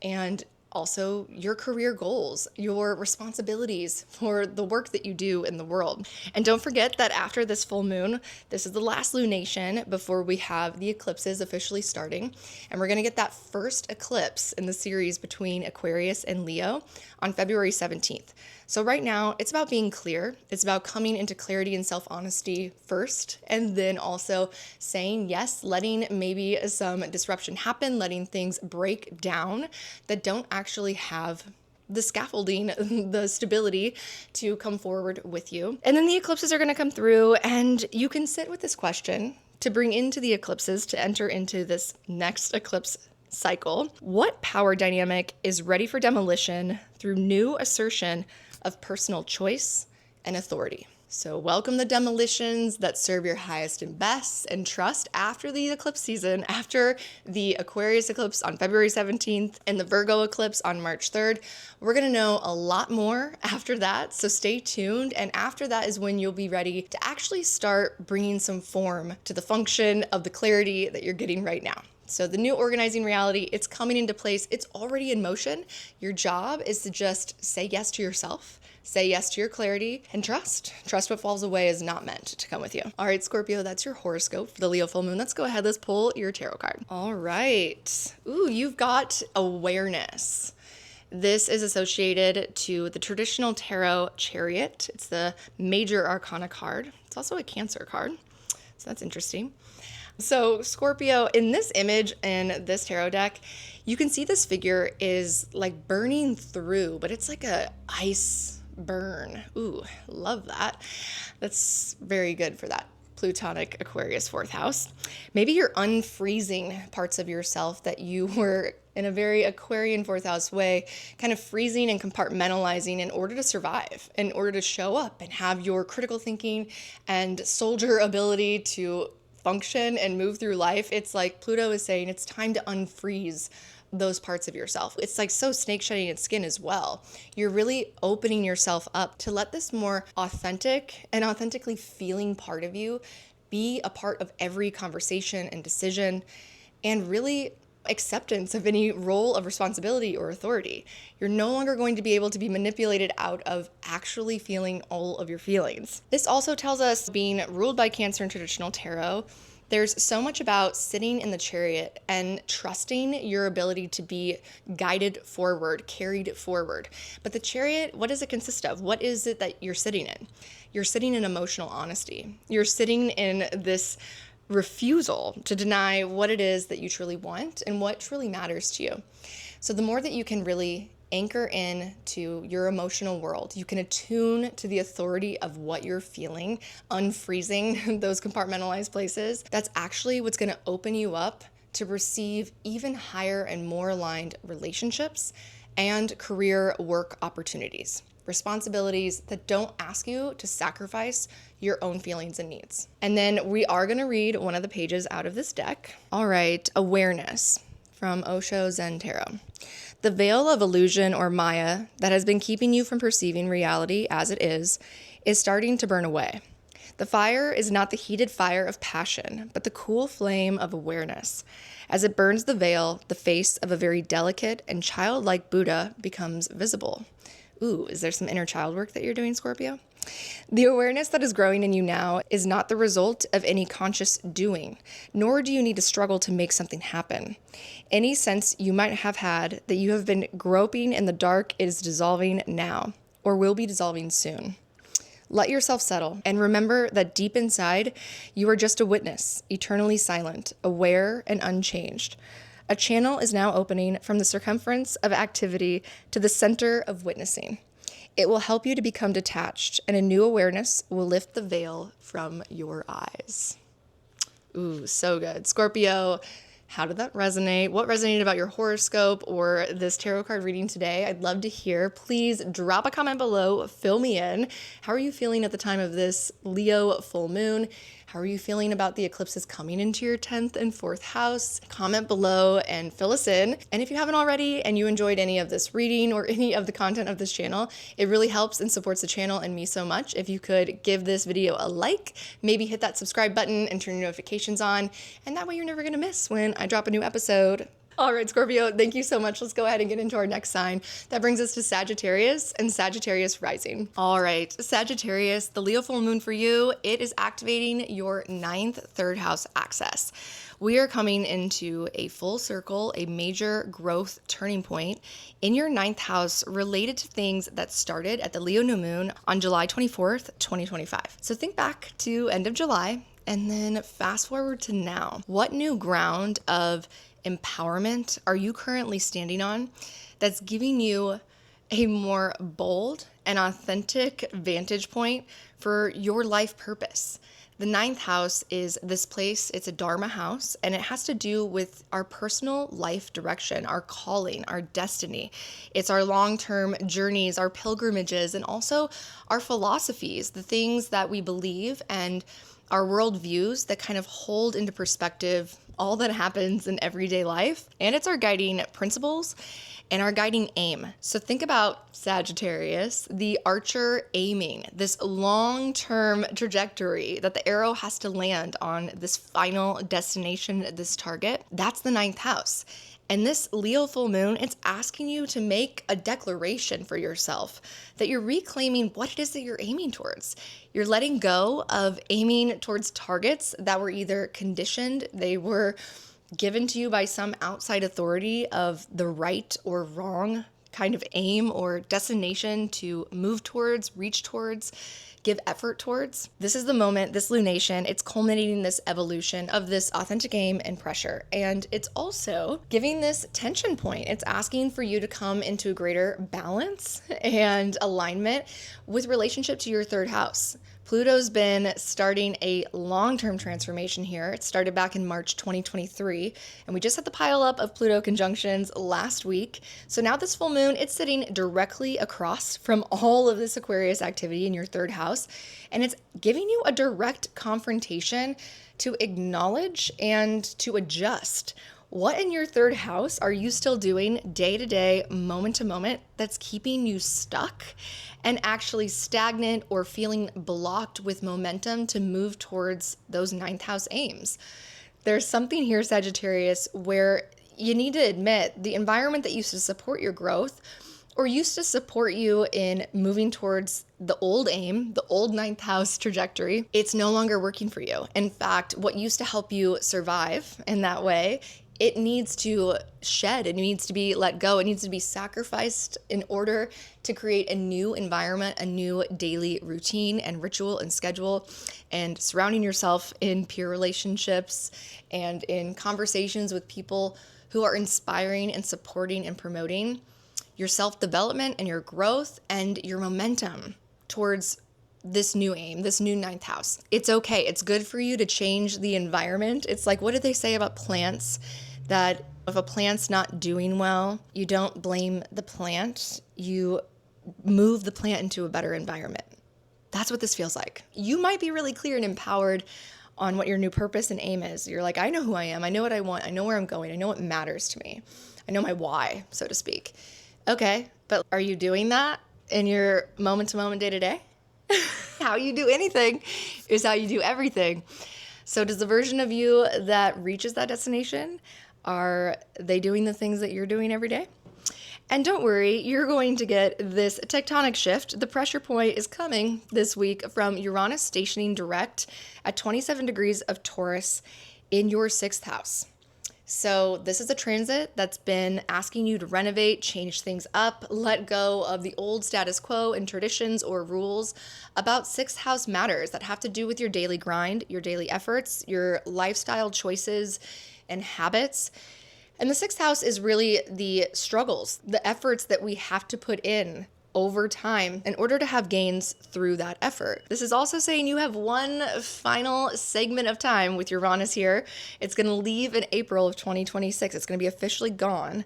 and also your career goals, your responsibilities for the work that you do in the world. And don't forget that after this full moon, this is the last lunation before we have the eclipses officially starting. And we're going to get that first eclipse in the series between Aquarius and Leo on February 17th. So right now, it's about being clear. It's about coming into clarity and self-honesty first, and then also saying yes, letting maybe some disruption happen, letting things break down that don't actually have the scaffolding, the stability to come forward with you. And then the eclipses are going to come through, and you can sit with this question to bring into the eclipses, to enter into this next eclipse cycle. What power dynamic is ready for demolition through new assertion of personal choice and authority? So welcome the demolitions that serve your highest and best, and trust after the eclipse season, after the Aquarius eclipse on February 17th and the Virgo eclipse on March 3rd. We're going to know a lot more after that, so stay tuned. And after that is when you'll be ready to actually start bringing some form to the function of the clarity that you're getting right now. So the new organizing reality, it's coming into place. It's already in motion. Your job is to just say yes to yourself. Say yes to your clarity and trust. Trust what falls away is not meant to come with you. All right, Scorpio, that's your horoscope for the Leo full moon. Let's go ahead. Let's pull your tarot card. All right. Ooh, you've got awareness. This is associated to the traditional tarot chariot. It's the major arcana card. It's also a Cancer card. So that's interesting. So Scorpio, in this image in this tarot deck, you can see this figure is like burning through, but it's like a ice burn. Ooh, love that. That's very good for that Plutonic Aquarius fourth house. Maybe you're unfreezing parts of yourself that you were in a very Aquarian fourth house way, kind of freezing and compartmentalizing in order to survive, in order to show up and have your critical thinking and soldier ability to function and move through life. It's like Pluto is saying it's time to unfreeze those parts of yourself. It's like so snake shedding its skin as well. You're really opening yourself up to let this more authentic and authentically feeling part of you be a part of every conversation and decision, and really acceptance of any role of responsibility or authority. You're no longer going to be able to be manipulated out of actually feeling all of your feelings. This also tells us, being ruled by Cancer in traditional tarot, there's so much about sitting in the chariot and trusting your ability to be guided forward, carried forward. But the chariot, what does it consist of? What is it that you're sitting in? You're sitting in emotional honesty. You're sitting in this refusal to deny what it is that you truly want and what truly matters to you. So the more that you can really anchor in to your emotional world, you can attune to the authority of what you're feeling, unfreezing those compartmentalized places. That's actually what's going to open you up to receive even higher and more aligned relationships and career work opportunities, responsibilities that don't ask you to sacrifice your own feelings and needs. And then we are going to read one of the pages out of this deck. All right, awareness from Osho Zen Tarot. The veil of illusion or Maya that has been keeping you from perceiving reality as it is starting to burn away. The fire is not the heated fire of passion, but the cool flame of awareness. As it burns the veil, the face of a very delicate and childlike Buddha becomes visible. Ooh, is there some inner child work that you're doing, Scorpio? The awareness that is growing in you now is not the result of any conscious doing, nor do you need to struggle to make something happen. Any sense you might have had that you have been groping in the dark is dissolving now, or will be dissolving soon. Let yourself settle, and remember that deep inside, you are just a witness, eternally silent, aware, and unchanged. A channel is now opening from the circumference of activity to the center of witnessing. It will help you to become detached, and a new awareness will lift the veil from your eyes. Ooh, so good. Scorpio, how did that resonate? What resonated about your horoscope or this tarot card reading today? I'd love to hear. Please drop a comment below. Fill me in. How are you feeling at the time of this Leo full moon? How are you feeling about the eclipses coming into your 10th and 4th house? Comment below and fill us in. And if you haven't already and you enjoyed any of this reading or any of the content of this channel, it really helps and supports the channel and me so much if you could give this video a like, maybe hit that subscribe button and turn your notifications on, and that way you're never gonna miss when I drop a new episode. All right, Scorpio, thank you so much. Let's go ahead and get into our next sign. That brings us to Sagittarius and Sagittarius rising. All right, Sagittarius, the Leo full moon for you, it is activating your 9th third house axis. We are coming into a full circle, a major growth turning point in your 9th house related to things that started at the Leo new moon on July 24th, 2025. So think back to end of July and then fast forward to now. What new ground of empowerment are you currently standing on that's giving you a more bold and authentic vantage point for your life purpose? The ninth house is this place, it's a Dharma house, and it has to do with our personal life direction, our calling, our destiny. It's our long-term journeys, our pilgrimages, and also our philosophies, the things that we believe and our worldviews that kind of hold into perspective all that happens in everyday life. And it's our guiding principles and our guiding aim. So think about Sagittarius, the archer aiming, this long-term trajectory that the arrow has to land on this final destination, this target. That's the ninth house. And this Leo full moon, it's asking you to make a declaration for yourself that you're reclaiming what it is that you're aiming towards. You're letting go of aiming towards targets that were either conditioned, they were given to you by some outside authority of the right or wrong kind of aim or destination to move towards, reach towards, give effort towards. This is the moment, this lunation, it's culminating this evolution of this authentic aim and pressure. And it's also giving this tension point. It's asking for you to come into a greater balance and alignment with relationship to your third house. Pluto's been starting a long-term transformation here. It started back in March 2023, and we just had the pile up of Pluto conjunctions last week. So now this full moon, it's sitting directly across from all of this Aquarius activity in your third house, and it's giving you a direct confrontation to acknowledge and to adjust. What in your third house are you still doing day to day, moment to moment, that's keeping you stuck and actually stagnant or feeling blocked with momentum to move towards those ninth house aims? There's something here, Sagittarius, where you need to admit the environment that used to support your growth or used to support you in moving towards the old aim, the old ninth house trajectory, it's no longer working for you. In fact, what used to help you survive in that way, it needs to shed, it needs to be let go, it needs to be sacrificed in order to create a new environment, a new daily routine and ritual and schedule, and surrounding yourself in peer relationships and in conversations with people who are inspiring and supporting and promoting your self-development and your growth and your momentum towards this new aim, this new ninth house. It's okay. It's good for you to change the environment. It's like, what did they say about plants? That if a plant's not doing well, you don't blame the plant. You move the plant into a better environment. That's what this feels like. You might be really clear and empowered on what your new purpose and aim is. You're like, I know who I am. I know what I want. I know where I'm going. I know what matters to me. I know my why, so to speak. Okay, but are you doing that in your moment to moment, day to day? How you do anything is how you do everything. So does the version of you that reaches that destination, are they doing the things that you're doing every day? And don't worry, you're going to get this tectonic shift. The pressure point is coming this week from Uranus stationing direct at 27 degrees of Taurus in your sixth house. So this is a transit that's been asking you to renovate, change things up, let go of the old status quo and traditions or rules about sixth house matters that have to do with your daily grind, your daily efforts, your lifestyle choices and habits. And the sixth house is really the struggles, the efforts that we have to put in over time in order to have gains through that effort. This is also saying you have one final segment of time with Uranus here. It's going to leave in April of 2026. It's going to be officially gone.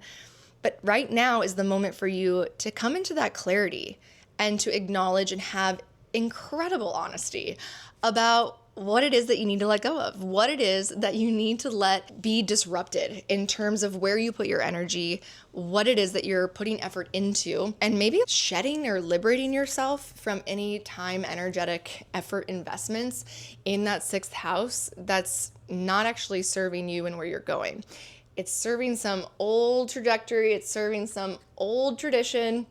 But right now is the moment for you to come into that clarity and to acknowledge and have incredible honesty about what it is that you need to let go of, what it is that you need to let be disrupted in terms of where you put your energy, what it is that you're putting effort into, and maybe shedding or liberating yourself from any time, energetic effort investments in that sixth house that's not actually serving you and where you're going. It's serving some old trajectory, it's serving some old tradition.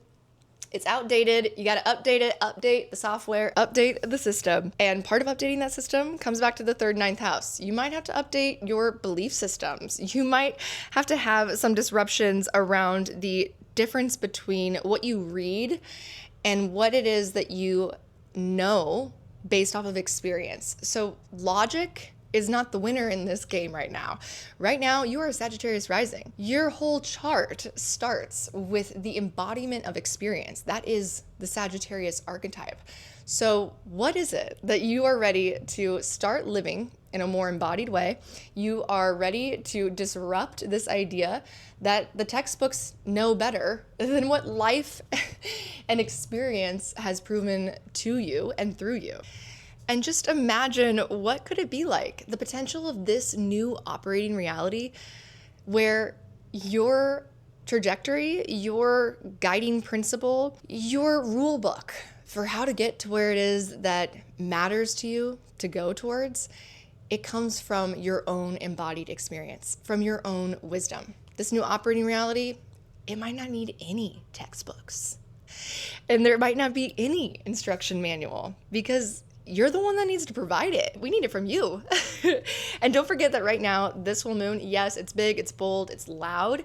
It's outdated. You got to update it, update the software, update the system. And part of updating that system comes back to the third, ninth house. You might have to update your belief systems. You might have to have some disruptions around the difference between what you read and what it is that you know based off of experience. So logic is not the winner in this game right now. Right now, you are a Sagittarius rising. Your whole chart starts with the embodiment of experience. That is the Sagittarius archetype. So what is it that you are ready to start living in a more embodied way? You are ready to disrupt this idea that the textbooks know better than what life and experience has proven to you and through you. And just imagine, what could it be like? The potential of this new operating reality where your trajectory, your guiding principle, your rule book for how to get to where it is that matters to you to go towards, it comes from your own embodied experience, from your own wisdom. This new operating reality, it might not need any textbooks. And there might not be any instruction manual, because you're the one that needs to provide it. We need it from you. And don't forget that right now, this full moon, yes, it's big, it's bold, it's loud,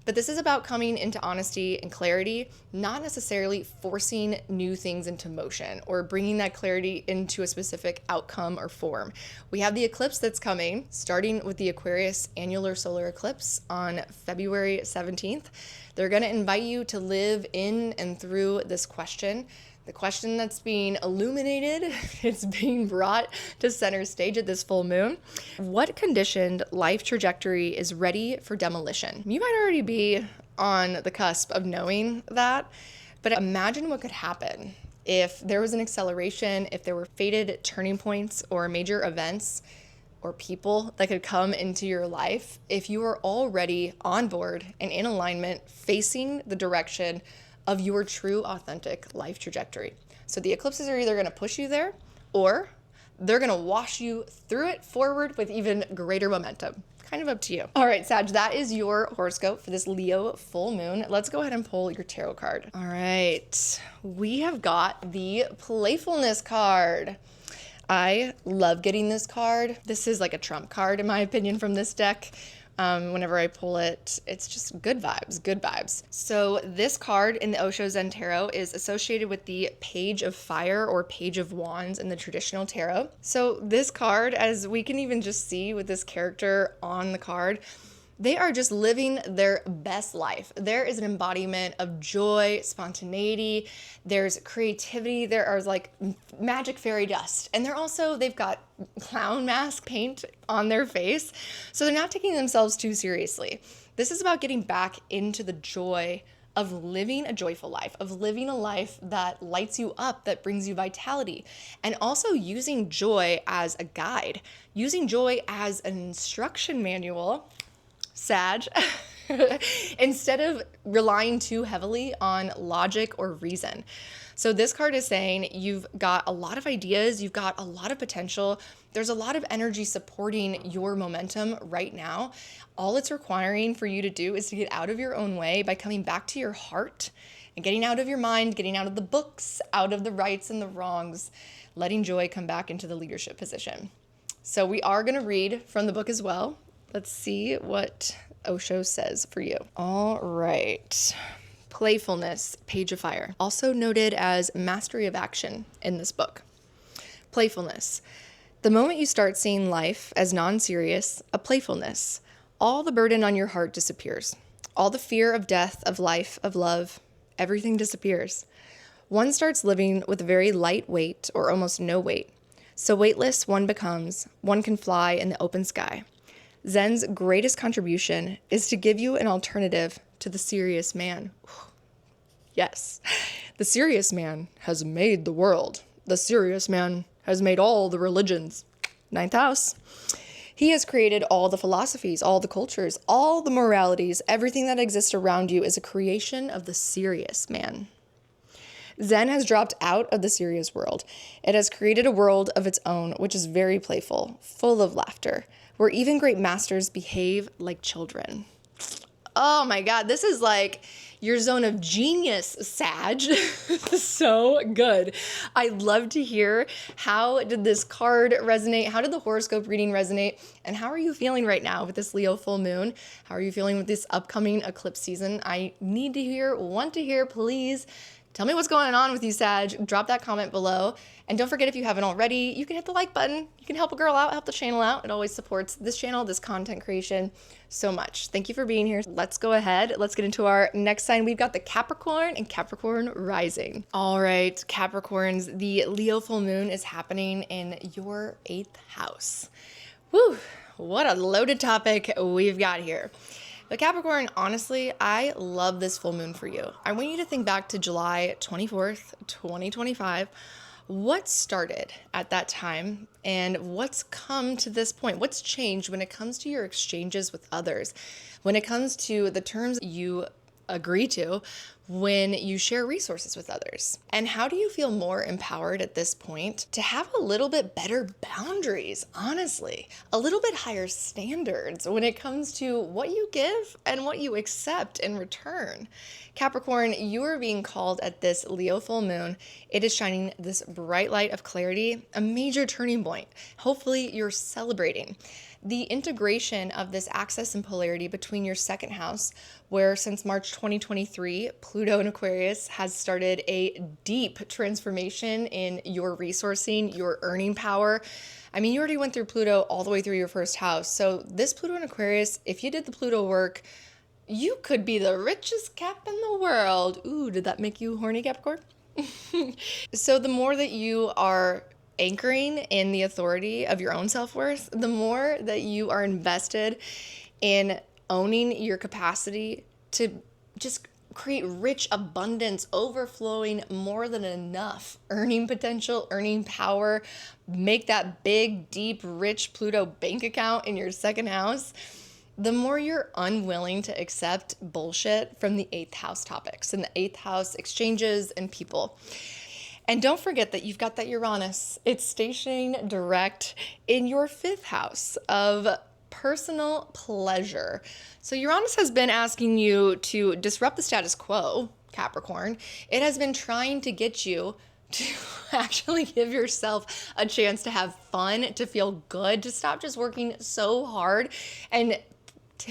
but this is about coming into honesty and clarity, not necessarily forcing new things into motion or bringing that clarity into a specific outcome or form. We have the eclipse that's coming, starting with the Aquarius annular solar eclipse on February 17th. They're going to invite you to live in and through this question. The question that's being illuminated, it's being brought to center stage at this full moon. What conditioned life trajectory is ready for demolition? You might already be on the cusp of knowing that, but imagine what could happen if there was an acceleration, if there were fated turning points or major events or people that could come into your life, if you were already on board and in alignment, facing the direction of your true, authentic life trajectory. So the eclipses are either going to push you there, or they're going to wash you through it forward with even greater momentum. Kind of up to you. All right, Sag, that is your horoscope for this Leo full moon. Let's go ahead and pull your tarot card. All right, we have got the playfulness card. I love getting this card. This is like a trump card, in my opinion, from this deck. Whenever I pull it, it's just good vibes, good vibes. So this card in the Osho Zen Tarot is associated with the Page of Fire or Page of Wands in the traditional tarot. So this card, as we can even just see with this character on the card, they are just living their best life. There is an embodiment of joy, spontaneity, there's creativity, there are like magic fairy dust. And they've got clown mask paint on their face. So they're not taking themselves too seriously. This is about getting back into the joy of living a joyful life, of living a life that lights you up, that brings you vitality, and also using joy as a guide, using joy as an instruction manual, Sag, instead of relying too heavily on logic or reason. So this card is saying you've got a lot of ideas, you've got a lot of potential, there's a lot of energy supporting your momentum right now. All it's requiring for you to do is to get out of your own way by coming back to your heart and getting out of your mind, getting out of the books, out of the rights and the wrongs, letting joy come back into the leadership position. So we are going to read from the book as well. Let's see what Osho says for you. All right. Playfulness, Page of Fire, also noted as mastery of action in this book. Playfulness. The moment you start seeing life as non-serious, a playfulness, all the burden on your heart disappears. All the fear of death, of life, of love, everything disappears. One starts living with a very light weight or almost no weight. So weightless one becomes, one can fly in the open sky. Zen's greatest contribution is to give you an alternative to the serious man. Yes, the serious man has made the world. The serious man has made all the religions. Ninth house. He has created all the philosophies, all the cultures, all the moralities. Everything that exists around you is a creation of the serious man. Zen has dropped out of the serious world. It has created a world of its own, which is very playful, full of laughter, where even great masters behave like children. Oh my God, this is like your zone of genius, Sag. So good. I'd love to hear, how did this card resonate? How did the horoscope reading resonate? And how are you feeling right now with this Leo full moon? How are you feeling with this upcoming eclipse season? I need to hear, want to hear, please Tell me what's going on with you, Sag. Drop that comment below. And don't forget, if you haven't already, you can hit the like button. You can help a girl out, help the channel out. It always supports this channel, this content creation so much. Thank you for being here. Let's go ahead. Let's get into our next sign. We've got the Capricorn and Capricorn rising. All right, Capricorns, the Leo full moon is happening in your 8th house. Whew, what a loaded topic we've got here. But Capricorn, honestly, I love this full moon for you. I want you to think back to July 24th, 2025. What started at that time and what's come to this point? What's changed when it comes to your exchanges with others? When it comes to the terms you agree to when you share resources with others? And how do you feel more empowered at this point to have a little bit better boundaries, honestly, a little bit higher standards when it comes to what you give and what you accept in return? Capricorn, you are being called at this Leo full moon. It is shining this bright light of clarity, a major turning point. Hopefully you're celebrating the integration of this axis and polarity between your 2nd house, where since March 2023, Pluto in Aquarius has started a deep transformation in your resourcing, your earning power. I mean, you already went through Pluto all the way through your 1st house. So this Pluto in Aquarius, if you did the Pluto work, you could be the richest Cap in the world. Ooh, did that make you horny, Capricorn? So the more that you are anchoring in the authority of your own self-worth, the more that you are invested in owning your capacity to just create rich abundance, overflowing, more than enough earning potential, earning power, make that big, deep, rich Pluto bank account in your 2nd house, the more you're unwilling to accept bullshit from the 8th house topics and the 8th house exchanges and people. And don't forget that you've got that Uranus. It's stationing direct in your 5th house of personal pleasure. So Uranus has been asking you to disrupt the status quo, Capricorn. It has been trying to get you to actually give yourself a chance to have fun, to feel good, to stop just working so hard and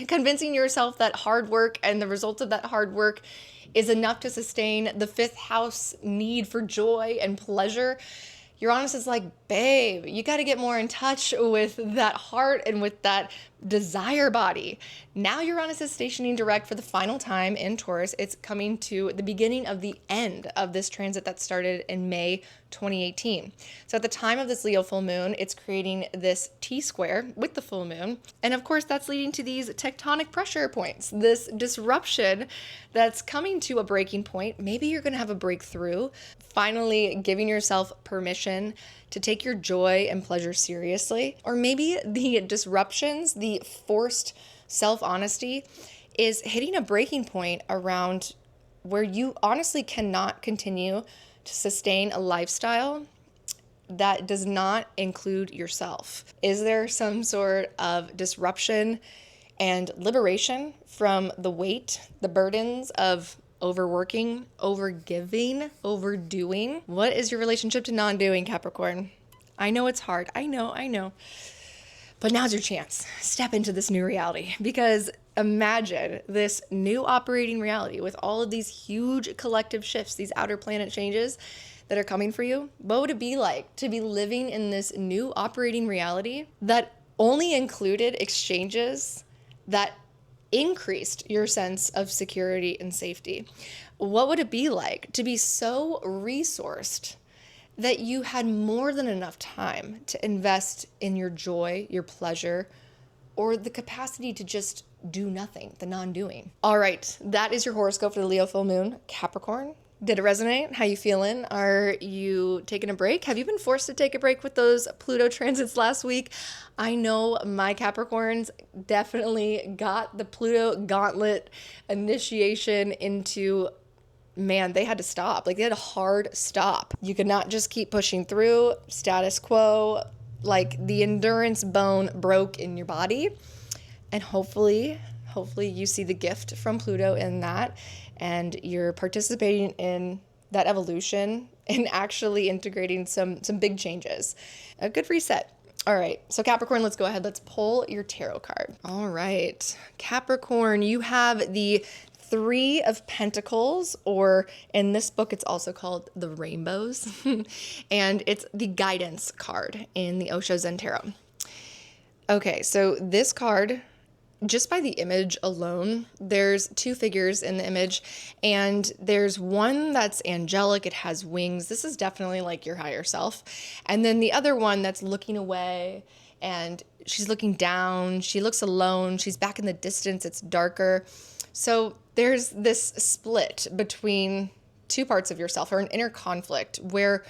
convincing yourself that hard work and the results of that hard work is enough to sustain the 5th house need for joy and pleasure. Uranus is like, babe, you got to get more in touch with that heart and with that desire body. Now Uranus is stationing direct for the final time in Taurus. It's coming to the beginning of the end of this transit that started in May 2018. So at the time of this Leo full moon, it's creating this T-square with the full moon. And of course, that's leading to these tectonic pressure points, this disruption that's coming to a breaking point. Maybe you're going to have a breakthrough, finally giving yourself permission to take your joy and pleasure seriously. Or maybe the disruptions, the forced self-honesty is hitting a breaking point around where you honestly cannot continue to sustain a lifestyle that does not include yourself. Is there some sort of disruption and liberation from the weight, the burdens of overworking, overgiving, overdoing? What is your relationship to non-doing, Capricorn? I know it's hard. I know. But now's your chance. Step into this new reality, because imagine this new operating reality with all of these huge collective shifts, these outer planet changes that are coming for you. What would it be like to be living in this new operating reality that only included exchanges that increased your sense of security and safety? What would it be like to be so resourced that you had more than enough time to invest in your joy, your pleasure, or the capacity to just do nothing, the non-doing? All right, that is your horoscope for the Leo full moon, Capricorn. Did it resonate? How you feeling? Are you taking a break? Have you been forced to take a break with those Pluto transits last week? I know my Capricorns definitely got the Pluto gauntlet initiation into, man, they had to stop. Like, they had a hard stop. You could not just keep pushing through status quo. Like, the endurance bone broke in your body. And hopefully you see the gift from Pluto in that, and you're participating in that evolution and actually integrating some big changes. A good reset. All right, so Capricorn, let's go ahead. Let's pull your tarot card. All right, Capricorn, you have the Three of Pentacles, or in this book, it's also called the Rainbows, and it's the guidance card in the Osho Zen Tarot. Okay, so this card, just by the image alone, there's two figures in the image, and there's one that's angelic. It has wings. This is definitely like your higher self. And then the other one that's looking away, and she's looking down. She looks alone. She's back in the distance. It's darker. So there's this split between two parts of yourself, or an inner conflict, where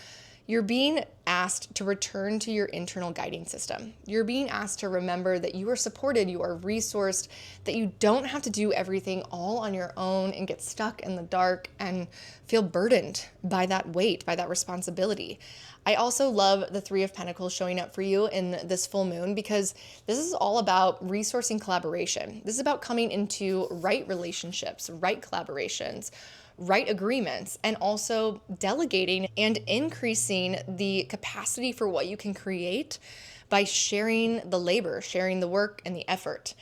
you're being asked to return to your internal guiding system. You're being asked to remember that you are supported, you are resourced, that you don't have to do everything all on your own and get stuck in the dark and feel burdened by that weight, by that responsibility. I also love the Three of Pentacles showing up for you in this full moon, because this is all about resourcing collaboration. This is about coming into right relationships, right collaborations, right agreements, and also delegating and increasing the capacity for what you can create by sharing the labor, sharing the work and the effort.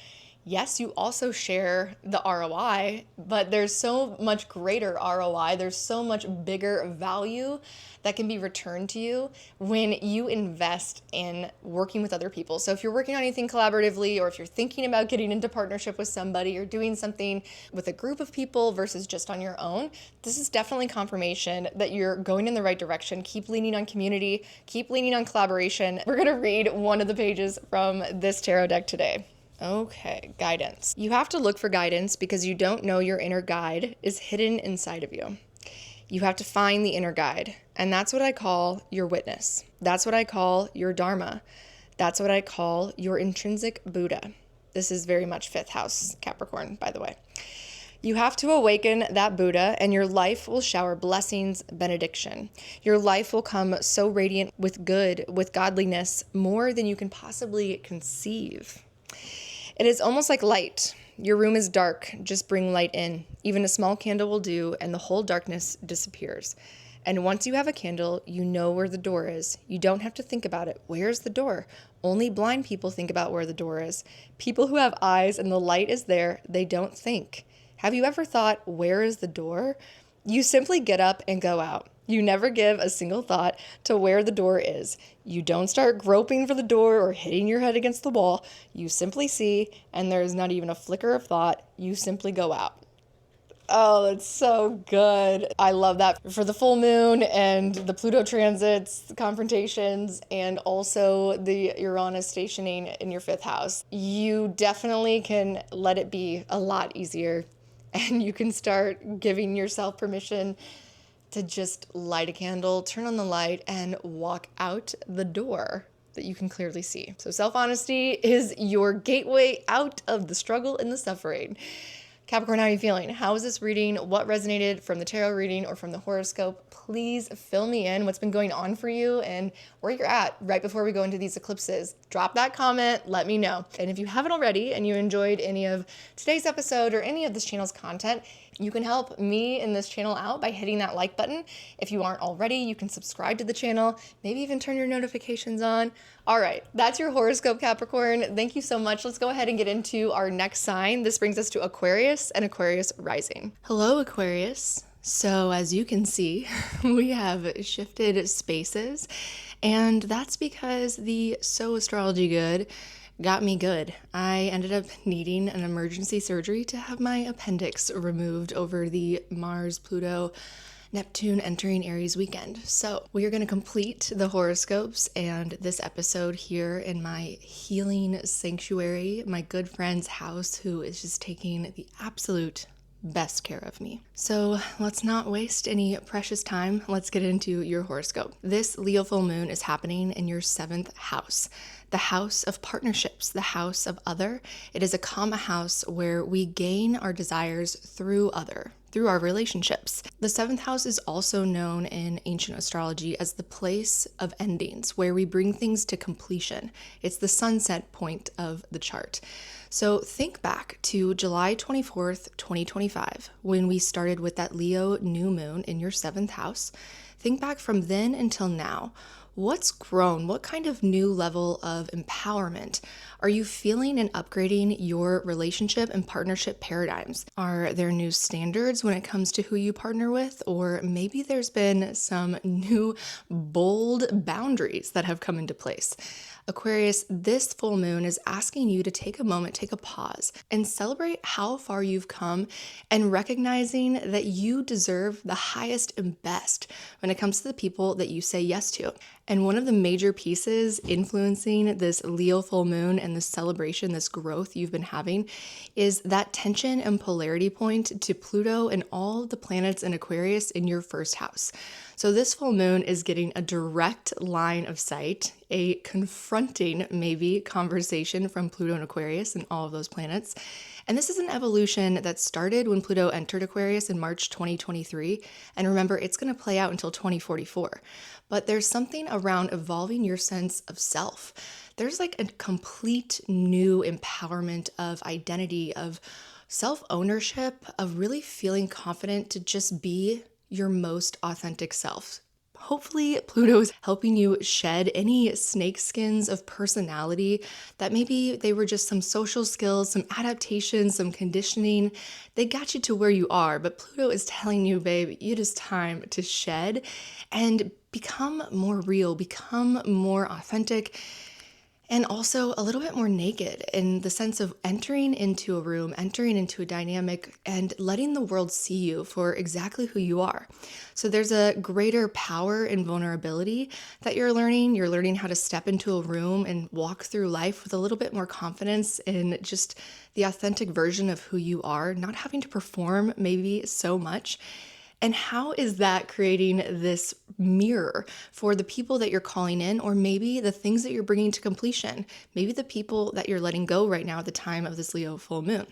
Yes, you also share the ROI, but there's so much greater ROI. There's so much bigger value that can be returned to you when you invest in working with other people. So if you're working on anything collaboratively, or if you're thinking about getting into partnership with somebody, or doing something with a group of people versus just on your own, this is definitely confirmation that you're going in the right direction. Keep leaning on community, keep leaning on collaboration. We're gonna read one of the pages from this tarot deck today. Okay, guidance. You have to look for guidance because you don't know your inner guide is hidden inside of you. You have to find the inner guide, and that's what I call your witness. That's what I call your Dharma. That's what I call your intrinsic Buddha. This is very much 5th house Capricorn, by the way. You have to awaken that Buddha, and your life will shower blessings, benediction. Your life will come so radiant with good, with godliness, more than you can possibly conceive. It is almost like light. Your room is dark. Just bring light in. Even a small candle will do, and the whole darkness disappears. And once you have a candle, you know where the door is. You don't have to think about it. Where's the door? Only blind people think about where the door is. People who have eyes and the light is there, they don't think. Have you ever thought, where is the door? You simply get up and go out. You never give a single thought to where the door is. You don't start groping for the door or hitting your head against the wall. You simply see, and there is not even a flicker of thought. You simply go out. Oh, that's so good. I love that for the full moon and the Pluto transits, confrontations, and also the Uranus stationing in your 5th house. You definitely can let it be a lot easier, and you can start giving yourself permission to just light a candle, turn on the light, and walk out the door that you can clearly see. So self-honesty is your gateway out of the struggle and the suffering. Capricorn, how are you feeling? How is this reading? What resonated from the tarot reading or from the horoscope? Please fill me in what's been going on for you and where you're at right before we go into these eclipses. Drop that comment, let me know. And if you haven't already and you enjoyed any of today's episode or any of this channel's content, you can help me and this channel out by hitting that like button. If you aren't already, you can subscribe to the channel, maybe even turn your notifications on. All right, that's your horoscope, Capricorn. Thank you so much. Let's go ahead and get into our next sign. This brings us to Aquarius and Aquarius rising. Hello, Aquarius. So as you can see, we have shifted spaces, and that's because the So Astrology Good got me good. I ended up needing an emergency surgery to have my appendix removed over the Mars, Pluto, Neptune entering Aries weekend. So we are going to complete the horoscopes and this episode here in my healing sanctuary, my good friend's house, who is just taking the absolute best care of me. So let's not waste any precious time. Let's get into your horoscope. This Leo full moon is happening in your 7th house, the house of partnerships, the house of other. It is a comma house where we gain our desires through our relationships. The 7th house is also known in ancient astrology as the place of endings, where we bring things to completion. It's the sunset point of the chart. So think back to July 24th, 2025, when we started with that Leo new moon in your 7th house. Think back from then until now. What's grown? What kind of new level of empowerment are you feeling in upgrading your relationship and partnership paradigms? Are there new standards when it comes to who you partner with? Or maybe there's been some new bold boundaries that have come into place. Aquarius, this full moon is asking you to take a moment, take a pause, and celebrate how far you've come and recognizing that you deserve the highest and best when it comes to the people that you say yes to. And one of the major pieces influencing this Leo full moon and this celebration, this growth you've been having, is that tension and polarity point to Pluto and all the planets in Aquarius in your first house. So this full moon is getting a direct line of sight, a confronting maybe conversation from Pluto and Aquarius and all of those planets. And this is an evolution that started when Pluto entered Aquarius in March 2023. And remember, it's going to play out until 2044. But there's something around evolving your sense of self. There's like a complete new empowerment of identity, of self-ownership, of really feeling confident to just be your most authentic self. Hopefully, Pluto's helping you shed any snake skins of personality that maybe they were just some social skills, some adaptations, some conditioning. They got you to where you are, but Pluto is telling you, babe, it is time to shed and become more real, become more authentic, and also a little bit more naked in the sense of entering into a room, entering into a dynamic, and letting the world see you for exactly who you are. So there's a greater power in vulnerability that you're learning. You're learning how to step into a room and walk through life with a little bit more confidence in just the authentic version of who you are, not having to perform maybe so much. And how is that creating this mirror for the people that you're calling in, or maybe the things that you're bringing to completion, maybe the people that you're letting go right now at the time of this Leo full moon?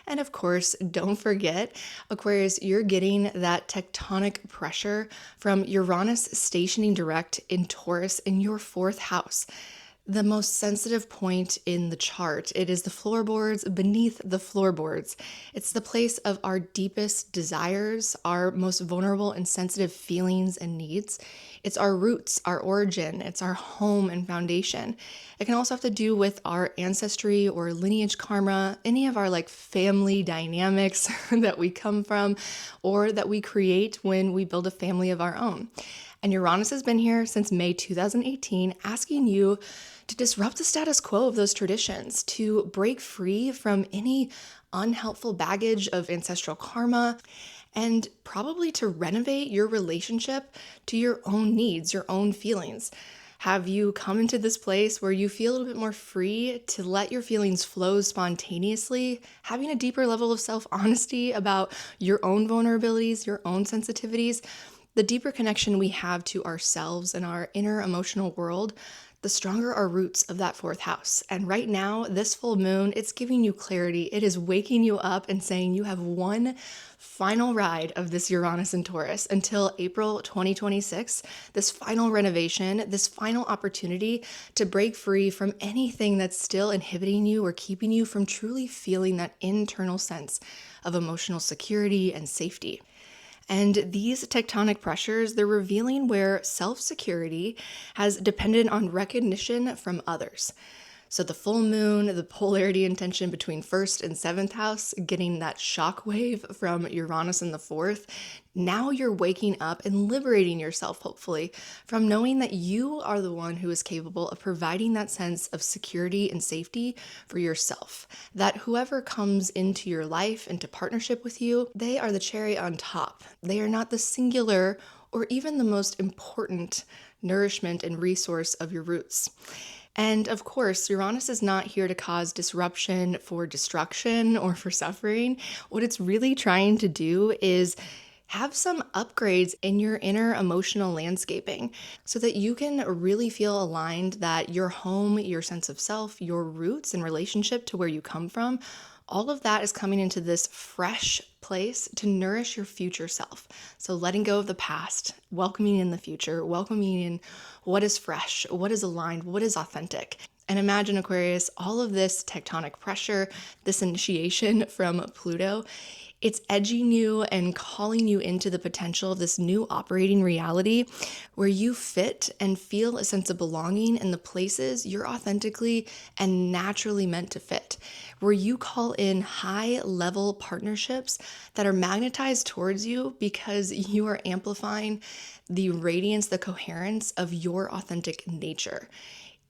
And of course, don't forget, Aquarius, you're getting that tectonic pressure from Uranus stationing direct in Taurus in your fourth house. The most sensitive point in the chart. It is the floorboards beneath the floorboards. It's the place of our deepest desires, our most vulnerable and sensitive feelings and needs. It's our roots, our origin. It's our home and foundation. It can also have to do with our ancestry or lineage karma, any of our like family dynamics that we come from or that we create when we build a family of our own. And Uranus has been here since May 2018, asking you to disrupt the status quo of those traditions, to break free from any unhelpful baggage of ancestral karma, and probably to renovate your relationship to your own needs, your own feelings. Have you come into this place where you feel a little bit more free to let your feelings flow spontaneously, having a deeper level of self-honesty about your own vulnerabilities, your own sensitivities? The deeper connection we have to ourselves and our inner emotional world, the stronger our roots of that fourth house. And right now, this full moon, it's giving you clarity. It is waking you up and saying you have one final ride of this Uranus and Taurus until April 2026, this final renovation, this final opportunity to break free from anything that's still inhibiting you or keeping you from truly feeling that internal sense of emotional security and safety. And these tectonic pressures, they're revealing where self-security has depended on recognition from others. So the full moon, the polarity and tension between first and seventh house, getting that shockwave from Uranus in the fourth. Now you're waking up and liberating yourself, hopefully, from knowing that you are the one who is capable of providing that sense of security and safety for yourself. That whoever comes into your life, into partnership with you, they are the cherry on top. They are not the singular or even the most important nourishment and resource of your roots. And of course, Uranus is not here to cause disruption for destruction or for suffering. What it's really trying to do is have some upgrades in your inner emotional landscaping so that you can really feel aligned that your home, your sense of self, your roots and relationship to where you come from, all of that is coming into this fresh place to nourish your future self. So letting go of the past, welcoming in the future, welcoming in what is fresh, what is aligned, what is authentic. And imagine, Aquarius, all of this tectonic pressure, this initiation from Pluto, it's edging you and calling you into the potential of this new operating reality where you fit and feel a sense of belonging in the places you're authentically and naturally meant to fit, where you call in high-level partnerships that are magnetized towards you because you are amplifying the radiance, the coherence of your authentic nature.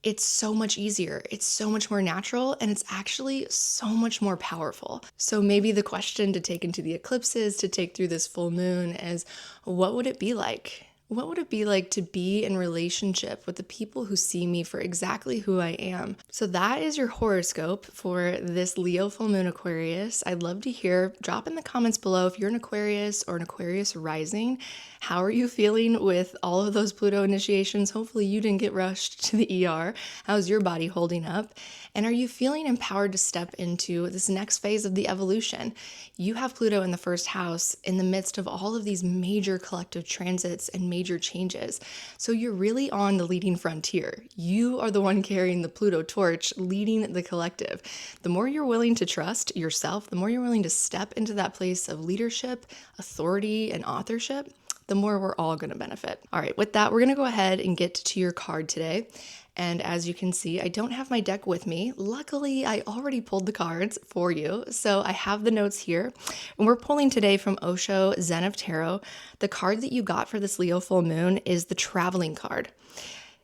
It's so much easier, it's so much more natural, and it's actually so much more powerful. So maybe the question to take into the eclipses, to take through this full moon is, what would it be like? What would it be like to be in relationship with the people who see me for exactly who I am? So that is your horoscope for this Leo full moon Aquarius. I'd love to hear. Drop in the comments below if you're an Aquarius or an Aquarius rising. How are you feeling with all of those Pluto initiations? Hopefully you didn't get rushed to the ER. How's your body holding up? And are you feeling empowered to step into this next phase of the evolution? You have Pluto in the first house in the midst of all of these major collective transits and major changes. So you're really on the leading frontier. You are the one carrying the Pluto torch, leading the collective. The more you're willing to trust yourself, the more you're willing to step into that place of leadership, authority, and authorship, the more we're all going to benefit. All right, with that, we're going to go ahead and get to your card today. And as you can see, I don't have my deck with me. Luckily, I already pulled the cards for you. So I have the notes here. And we're pulling today from Osho Zen of Tarot. The card that you got for this Leo full moon is the traveling card.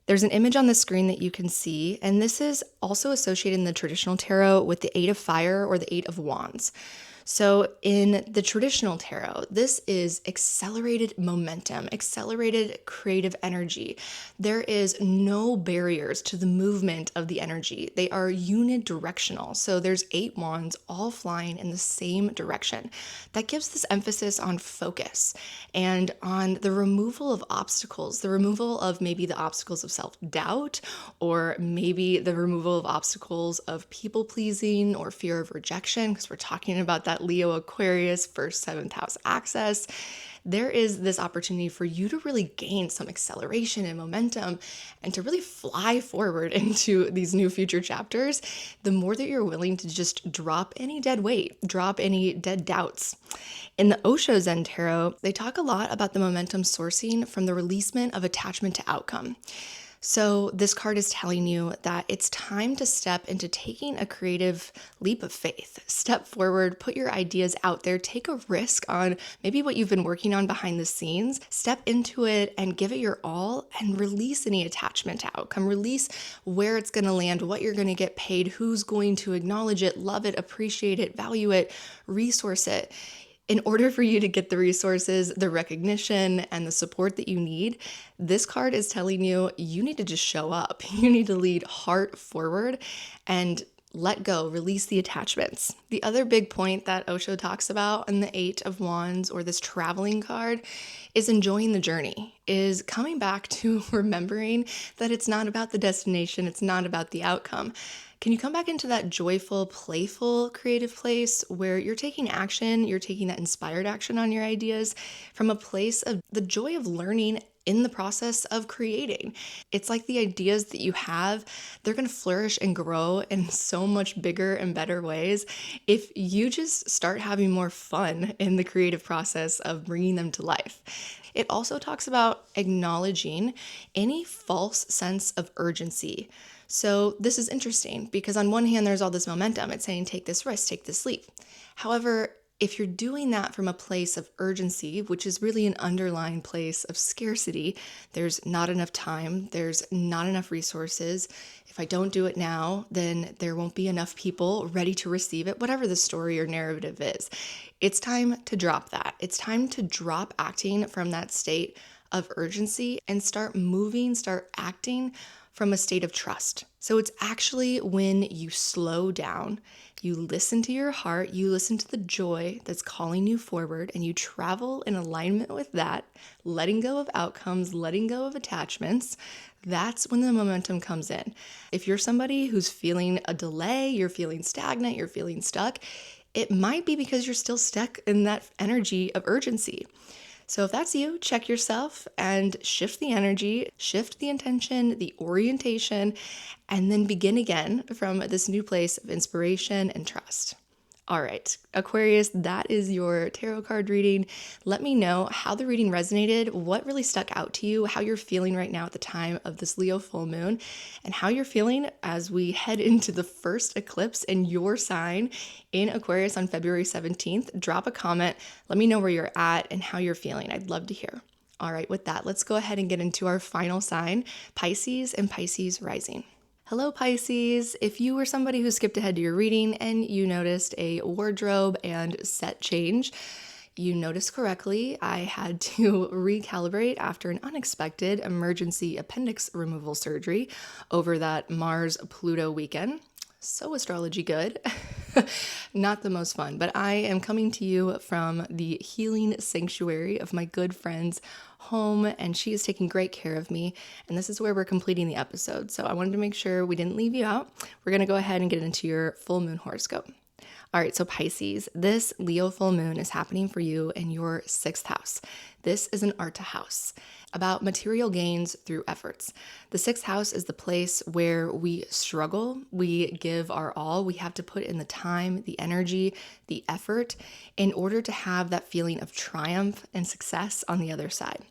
There's an image on the screen that you can see, and this is also associated in the traditional tarot with the Eight of Fire or the Eight of Wands. So in the traditional tarot, this is accelerated momentum, accelerated creative energy. There is no barriers to the movement of the energy. They are unidirectional. So there's 8 wands all flying in the same direction. That gives this emphasis on focus and on the removal of obstacles, the removal of maybe the obstacles of self-doubt, or maybe the removal of obstacles of people-pleasing or fear of rejection, because we're talking about that Leo Aquarius 1st, 7th house access. There is this opportunity for you to really gain some acceleration and momentum and to really fly forward into these new future chapters. The more that you're willing to just drop any dead weight, drop any dead doubts. In the Osho Zen Tarot, they talk a lot about the momentum sourcing from the releasement of attachment to outcome. So this card is telling you that it's time to step into taking a creative leap of faith. Step forward, put your ideas out there, take a risk on maybe what you've been working on behind the scenes, step into it and give it your all and release any attachment to outcome. Release where it's going to land, what you're going to get paid, who's going to acknowledge it, love it, appreciate it, value it, resource it. In order for you to get the resources, the recognition, and the support that you need, this card is telling you you need to just show up. You need to lead heart forward and let go, release the attachments. The other big point that Osho talks about in the 8 of Wands or this traveling card is enjoying the journey, is coming back to remembering that it's not about the destination, it's not about the outcome. Can you come back into that joyful, playful, creative place where you're taking action, you're taking that inspired action on your ideas from a place of the joy of learning in the process of creating? It's like the ideas that you have, they're going to flourish and grow in so much bigger and better ways if you just start having more fun in the creative process of bringing them to life. It also talks about acknowledging any false sense of urgency. So this is interesting because on one hand, there's all this momentum. It's saying, take this risk, take this leap. However, if you're doing that from a place of urgency, which is really an underlying place of scarcity, there's not enough time, there's not enough resources. If I don't do it now, then there won't be enough people ready to receive it, whatever the story or narrative is. It's time to drop that. It's time to drop acting from that state of urgency and start moving, start acting from a state of trust. So it's actually when you slow down, you listen to your heart, you listen to the joy that's calling you forward, and you travel in alignment with that, letting go of outcomes, letting go of attachments. That's when the momentum comes in. If you're somebody who's feeling a delay, you're feeling stagnant, you're feeling stuck, it might be because you're still stuck in that energy of urgency. So if that's you, check yourself and shift the energy, shift the intention, the orientation, and then begin again from this new place of inspiration and trust. All right, Aquarius, that is your tarot card reading. Let me know how the reading resonated, what really stuck out to you, how you're feeling right now at the time of this Leo full moon, and how you're feeling as we head into the first eclipse in your sign in Aquarius on February 17th. Drop a comment. Let me know where you're at and how you're feeling. I'd love to hear. All right, with that, let's go ahead and get into our final sign, Pisces and Pisces rising. Hello, Pisces. If you were somebody who skipped ahead to your reading and you noticed a wardrobe and set change, you noticed correctly. I had to recalibrate after an unexpected emergency appendix removal surgery over that Mars-Pluto weekend. So astrology good. Not the most fun, but I am coming to you from the healing sanctuary of my good friend's home, and she is taking great care of me. And this is where we're completing the episode. So I wanted to make sure we didn't leave you out. We're going to go ahead and get into your full moon horoscope. All right, so Pisces, this Leo full moon is happening for you in your 6th house. This is an Arta house about material gains through efforts. The 6th house is the place where we struggle, we give our all, we have to put in the time, the energy, the effort in order to have that feeling of triumph and success on the other side.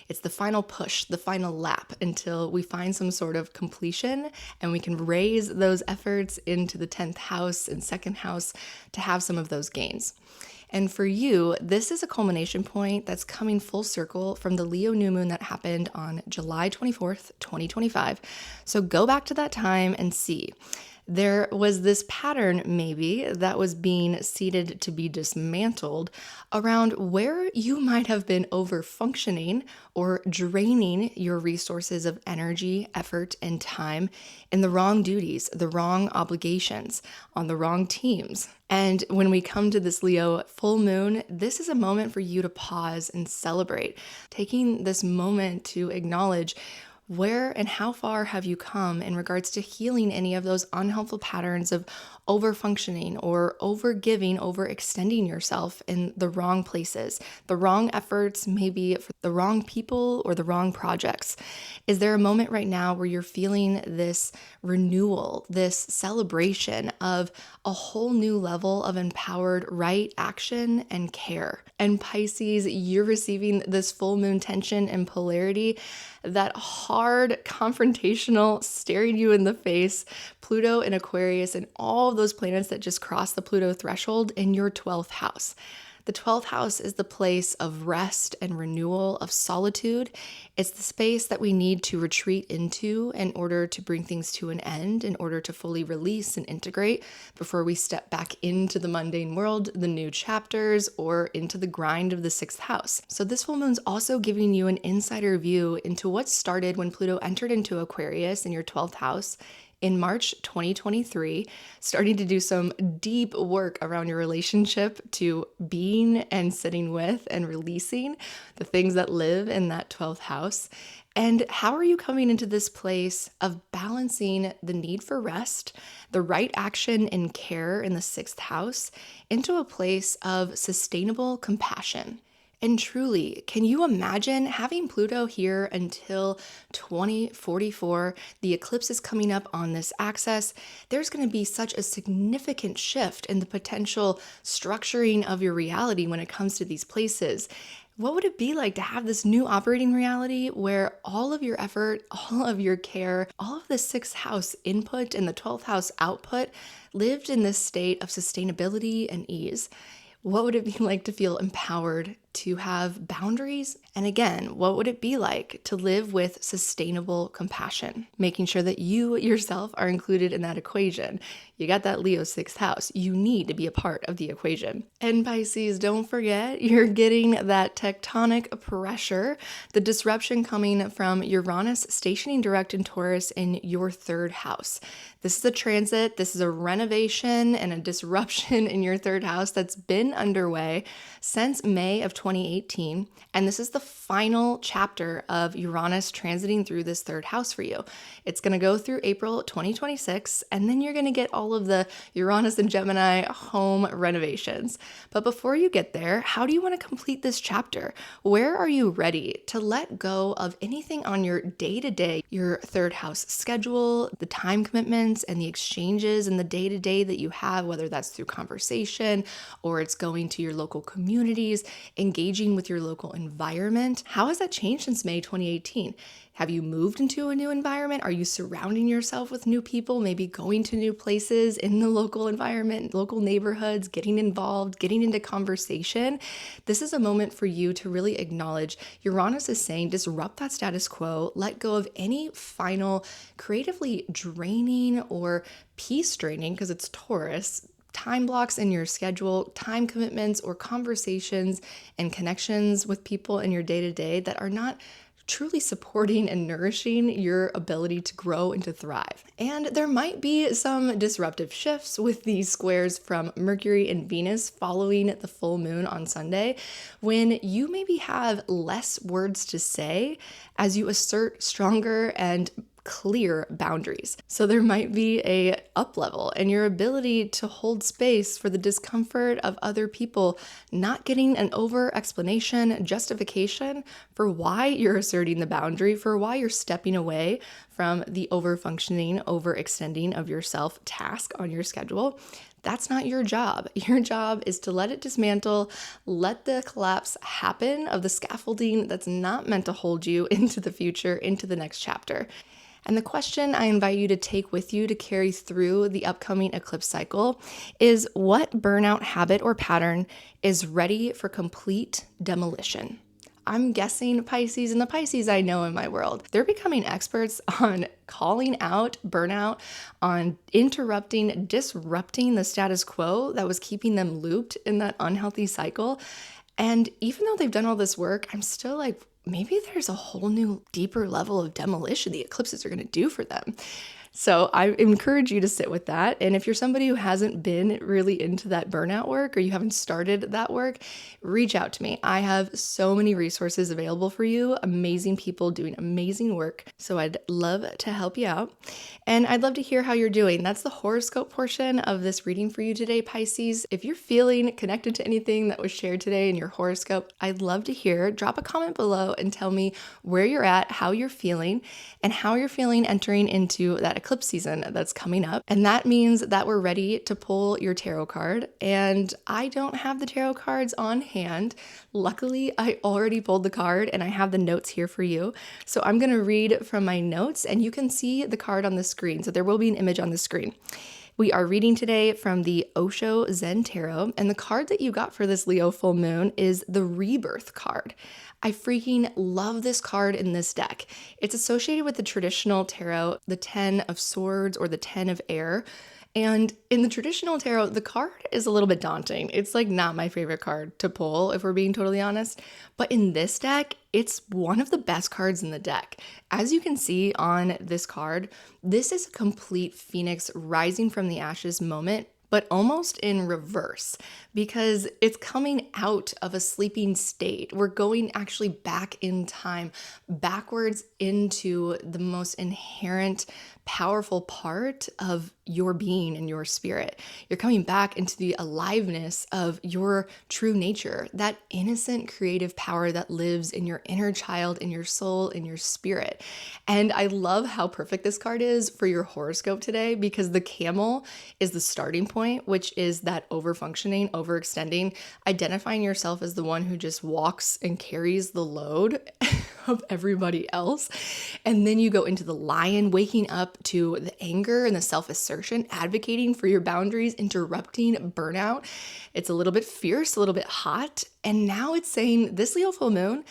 It's the final push, the final lap until we find some sort of completion and we can raise those efforts into the 10th house and 2nd house to have some of those gains. And for you, this is a culmination point that's coming full circle from the Leo new moon that happened on July 24th, 2025. So go back to that time and see. There was this pattern maybe that was being seeded to be dismantled around where you might have been over functioning or draining your resources of energy, effort, and time in the wrong duties, the wrong obligations, on the wrong teams. And when we come to this Leo full moon, this is a moment for you to pause and celebrate, taking this moment to acknowledge where and how far have you come in regards to healing any of those unhelpful patterns of over-functioning or over-giving, overextending yourself in the wrong places, the wrong efforts, maybe for the wrong people or the wrong projects? Is there a moment right now where you're feeling this renewal, this celebration of a whole new level of empowered right action and care? And Pisces, you're receiving this full moon tension and polarity, that hard, confrontational, staring you in the face, Pluto and Aquarius and all of those planets that just cross the Pluto threshold in your 12th house. The 12th house is the place of rest and renewal, of solitude. It's the space that we need to retreat into in order to bring things to an end, in order to fully release and integrate before we step back into the mundane world, the new chapters, or into the grind of the 6th house. So this full moon's also giving you an insider view into what started when Pluto entered into Aquarius in your 12th house in March 2023, starting to do some deep work around your relationship to being and sitting with and releasing the things that live in that 12th house. And how are you coming into this place of balancing the need for rest, the right action and care in the 6th house, into a place of sustainable compassion? And truly, can you imagine having Pluto here until 2044? The eclipse is coming up on this axis. There's going to be such a significant shift in the potential structuring of your reality when it comes to these places. What would it be like to have this new operating reality where all of your effort, all of your care, all of the 6th house input and the 12th house output lived in this state of sustainability and ease? What would it be like to feel empowered, to have boundaries? And again, what would it be like to live with sustainable compassion, making sure that you yourself are included in that equation? You got that Leo 6th house. You need to be a part of the equation. And Pisces, don't forget, you're getting that tectonic pressure, the disruption coming from Uranus stationing direct in Taurus in your 3rd house. This is a transit, this is a renovation and a disruption in your 3rd house that's been underway since May of 2023. 2018, and this is the final chapter of Uranus transiting through this third house for you. It's going to go through April 2026, and then you're going to get all of the Uranus and Gemini home renovations. But before you get there, how do you want to complete this chapter? Where are you ready to let go of anything on your day-to-day, your third house schedule, the time commitments and the exchanges in the day-to-day that you have, whether that's through conversation or it's going to your local communities, engaging with your local environment? How has that changed since May 2018? Have you moved into a new environment? Are you surrounding yourself with new people, maybe going to new places in the local environment, local neighborhoods, getting involved, getting into conversation? This is a moment for you to really acknowledge Uranus is saying disrupt that status quo, let go of any final creatively draining or peace draining, because it's Taurus, time blocks in your schedule, time commitments or conversations and connections with people in your day-to-day that are not truly supporting and nourishing your ability to grow and to thrive. And there might be some disruptive shifts with these squares from Mercury and Venus following the full moon on Sunday, when you maybe have less words to say as you assert stronger and clear boundaries. So there might be a up level in your ability to hold space for the discomfort of other people, not getting an over explanation, justification for why you're asserting the boundary, for why you're stepping away from the over functioning, overextending of yourself task on your schedule. That's not your job. Your job is to let it dismantle, let the collapse happen of the scaffolding that's not meant to hold you into the future, into the next chapter. And the question I invite you to take with you to carry through the upcoming eclipse cycle is, what burnout habit or pattern is ready for complete demolition? I'm guessing Pisces, and the Pisces I know in my world, they're becoming experts on calling out burnout, on interrupting, disrupting the status quo that was keeping them looped in that unhealthy cycle. And even though they've done all this work, I'm still like, maybe there's a whole new, deeper level of demolition the eclipses are going to do for them. So I encourage you to sit with that. And if you're somebody who hasn't been really into that burnout work, or you haven't started that work, reach out to me. I have so many resources available for you, amazing people doing amazing work. So I'd love to help you out. And I'd love to hear how you're doing. That's the horoscope portion of this reading for you today, Pisces. If you're feeling connected to anything that was shared today in your horoscope, I'd love to hear. Drop a comment below and tell me where you're at, how you're feeling, and how you're feeling entering into that eclipse season that's coming up. And that means that we're ready to pull your tarot card. And I don't have the tarot cards on hand. Luckily, I already pulled the card and I have the notes here for you. So I'm going to read from my notes and you can see the card on the screen. So there will be an image on the screen. We are reading today from the Osho Zen Tarot, and the card that you got for this Leo full moon is the Rebirth card. I freaking love this card in this deck. It's associated with the traditional tarot, the 10 of Swords or the 10 of Air. And in the traditional tarot, the card is a little bit daunting. It's like not my favorite card to pull, if we're being totally honest. But in this deck, it's one of the best cards in the deck. As you can see on this card, this is a complete phoenix rising from the ashes moment, but almost in reverse, because it's coming out of a sleeping state. We're going actually back in time, backwards into the most inherent, powerful part of your being and your spirit. You're coming back into the aliveness of your true nature, that innocent creative power that lives in your inner child, in your soul, in your spirit. And I love how perfect this card is for your horoscope today, because the camel is the starting point, which is that overfunctioning, overextending, identifying yourself as the one who just walks and carries the load of everybody else. And then you go into the lion, waking up to the anger and the self-assertion, advocating for your boundaries, interrupting burnout. It's a little bit fierce, a little bit hot. And now it's saying this Leo full moon,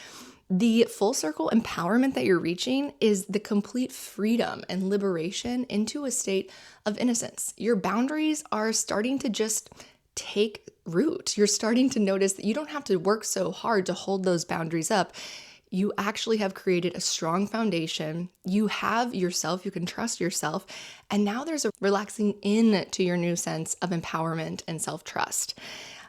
the full circle empowerment that you're reaching is the complete freedom and liberation into a state of innocence. Your boundaries are starting to just take root. You're starting to notice that you don't have to work so hard to hold those boundaries up. You actually have created a strong foundation. You have yourself, you can trust yourself. And now there's a relaxing in to your new sense of empowerment and self-trust.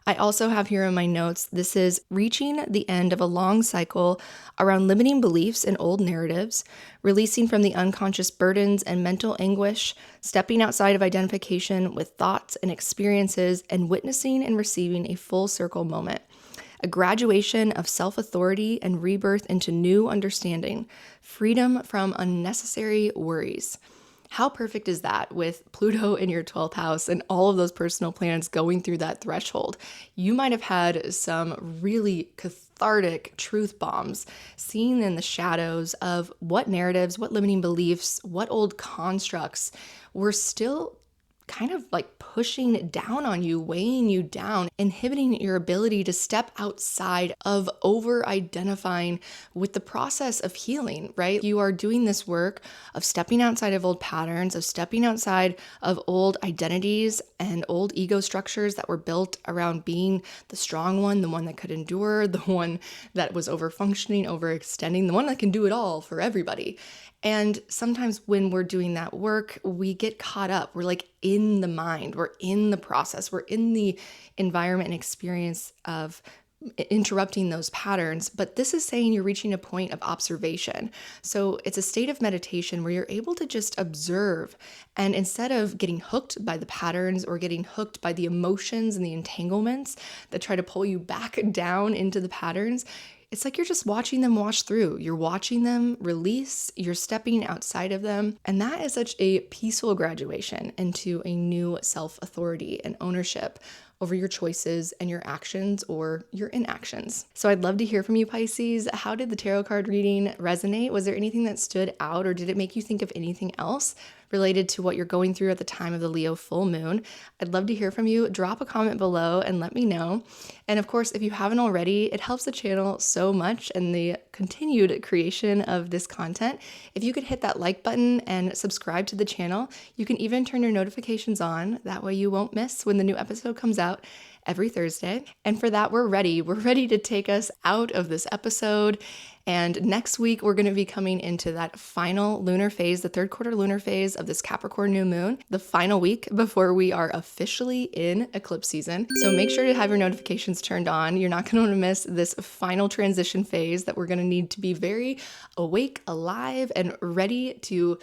I also have here in my notes, this is reaching the end of a long cycle around limiting beliefs and old narratives, releasing from the unconscious burdens and mental anguish, stepping outside of identification with thoughts and experiences, and witnessing and receiving a full circle moment. A graduation of self-authority and rebirth into new understanding, freedom from unnecessary worries. How perfect is that with Pluto in your 12th house and all of those personal planets going through that threshold? You might have had some really cathartic truth bombs, seen in the shadows of what narratives, what limiting beliefs, what old constructs were still kind of like pushing down on you, weighing you down, inhibiting your ability to step outside of over-identifying with the process of healing, right? You are doing this work of stepping outside of old patterns, of stepping outside of old identities and old ego structures that were built around being the strong one, the one that could endure, the one that was over-functioning, overextending, the one that can do it all for everybody. And sometimes when we're doing that work, we get caught up. We're like in the mind, we're in the process, we're in the environment and experience of interrupting those patterns. But this is saying you're reaching a point of observation. So it's a state of meditation where you're able to just observe. And instead of getting hooked by the patterns or getting hooked by the emotions and the entanglements that try to pull you back down into the patterns, it's like you're just watching them wash through. You're watching them release, you're stepping outside of them. And that is such a peaceful graduation into a new self-authority and ownership over your choices and your actions or your inactions. So I'd love to hear from you, Pisces. How did the tarot card reading resonate? Was there anything that stood out, or did it make you think of anything else related to what you're going through at the time of the Leo full moon? I'd love to hear from you. Drop a comment below and let me know. And of course, if you haven't already, it helps the channel so much and the continued creation of this content. If you could hit that like button and subscribe to the channel, you can even turn your notifications on. That way you won't miss when the new episode comes out every Thursday. And for that, we're ready. We're ready to take us out of this episode. And next week, we're going to be coming into that final lunar phase, the third quarter lunar phase of this Capricorn new moon, the final week before we are officially in eclipse season. So make sure to have your notifications turned on. You're not going to want to miss this final transition phase that we're going to need to be very awake, alive, and ready to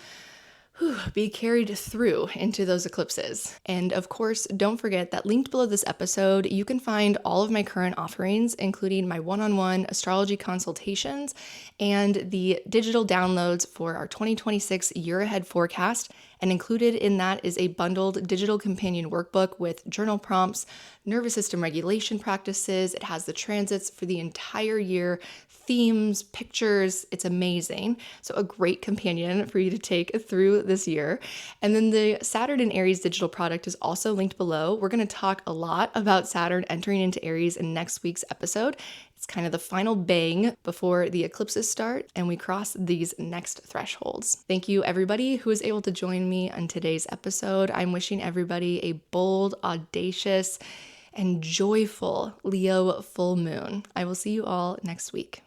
be carried through into those eclipses. And of course, don't forget that linked below this episode, you can find all of my current offerings, including my one-on-one astrology consultations and the digital downloads for our 2026 year ahead forecast. And included in that is a bundled digital companion workbook with journal prompts, nervous system regulation practices. It has the transits for the entire year, themes, pictures. It's amazing. So a great companion for you to take through this year. And then the Saturn and Aries digital product is also linked below. We're going to talk a lot about Saturn entering into Aries in next week's episode. It's kind of the final bang before the eclipses start and we cross these next thresholds. Thank you, everybody who was able to join me on today's episode. I'm wishing everybody a bold, audacious, and joyful Leo full moon. I will see you all next week.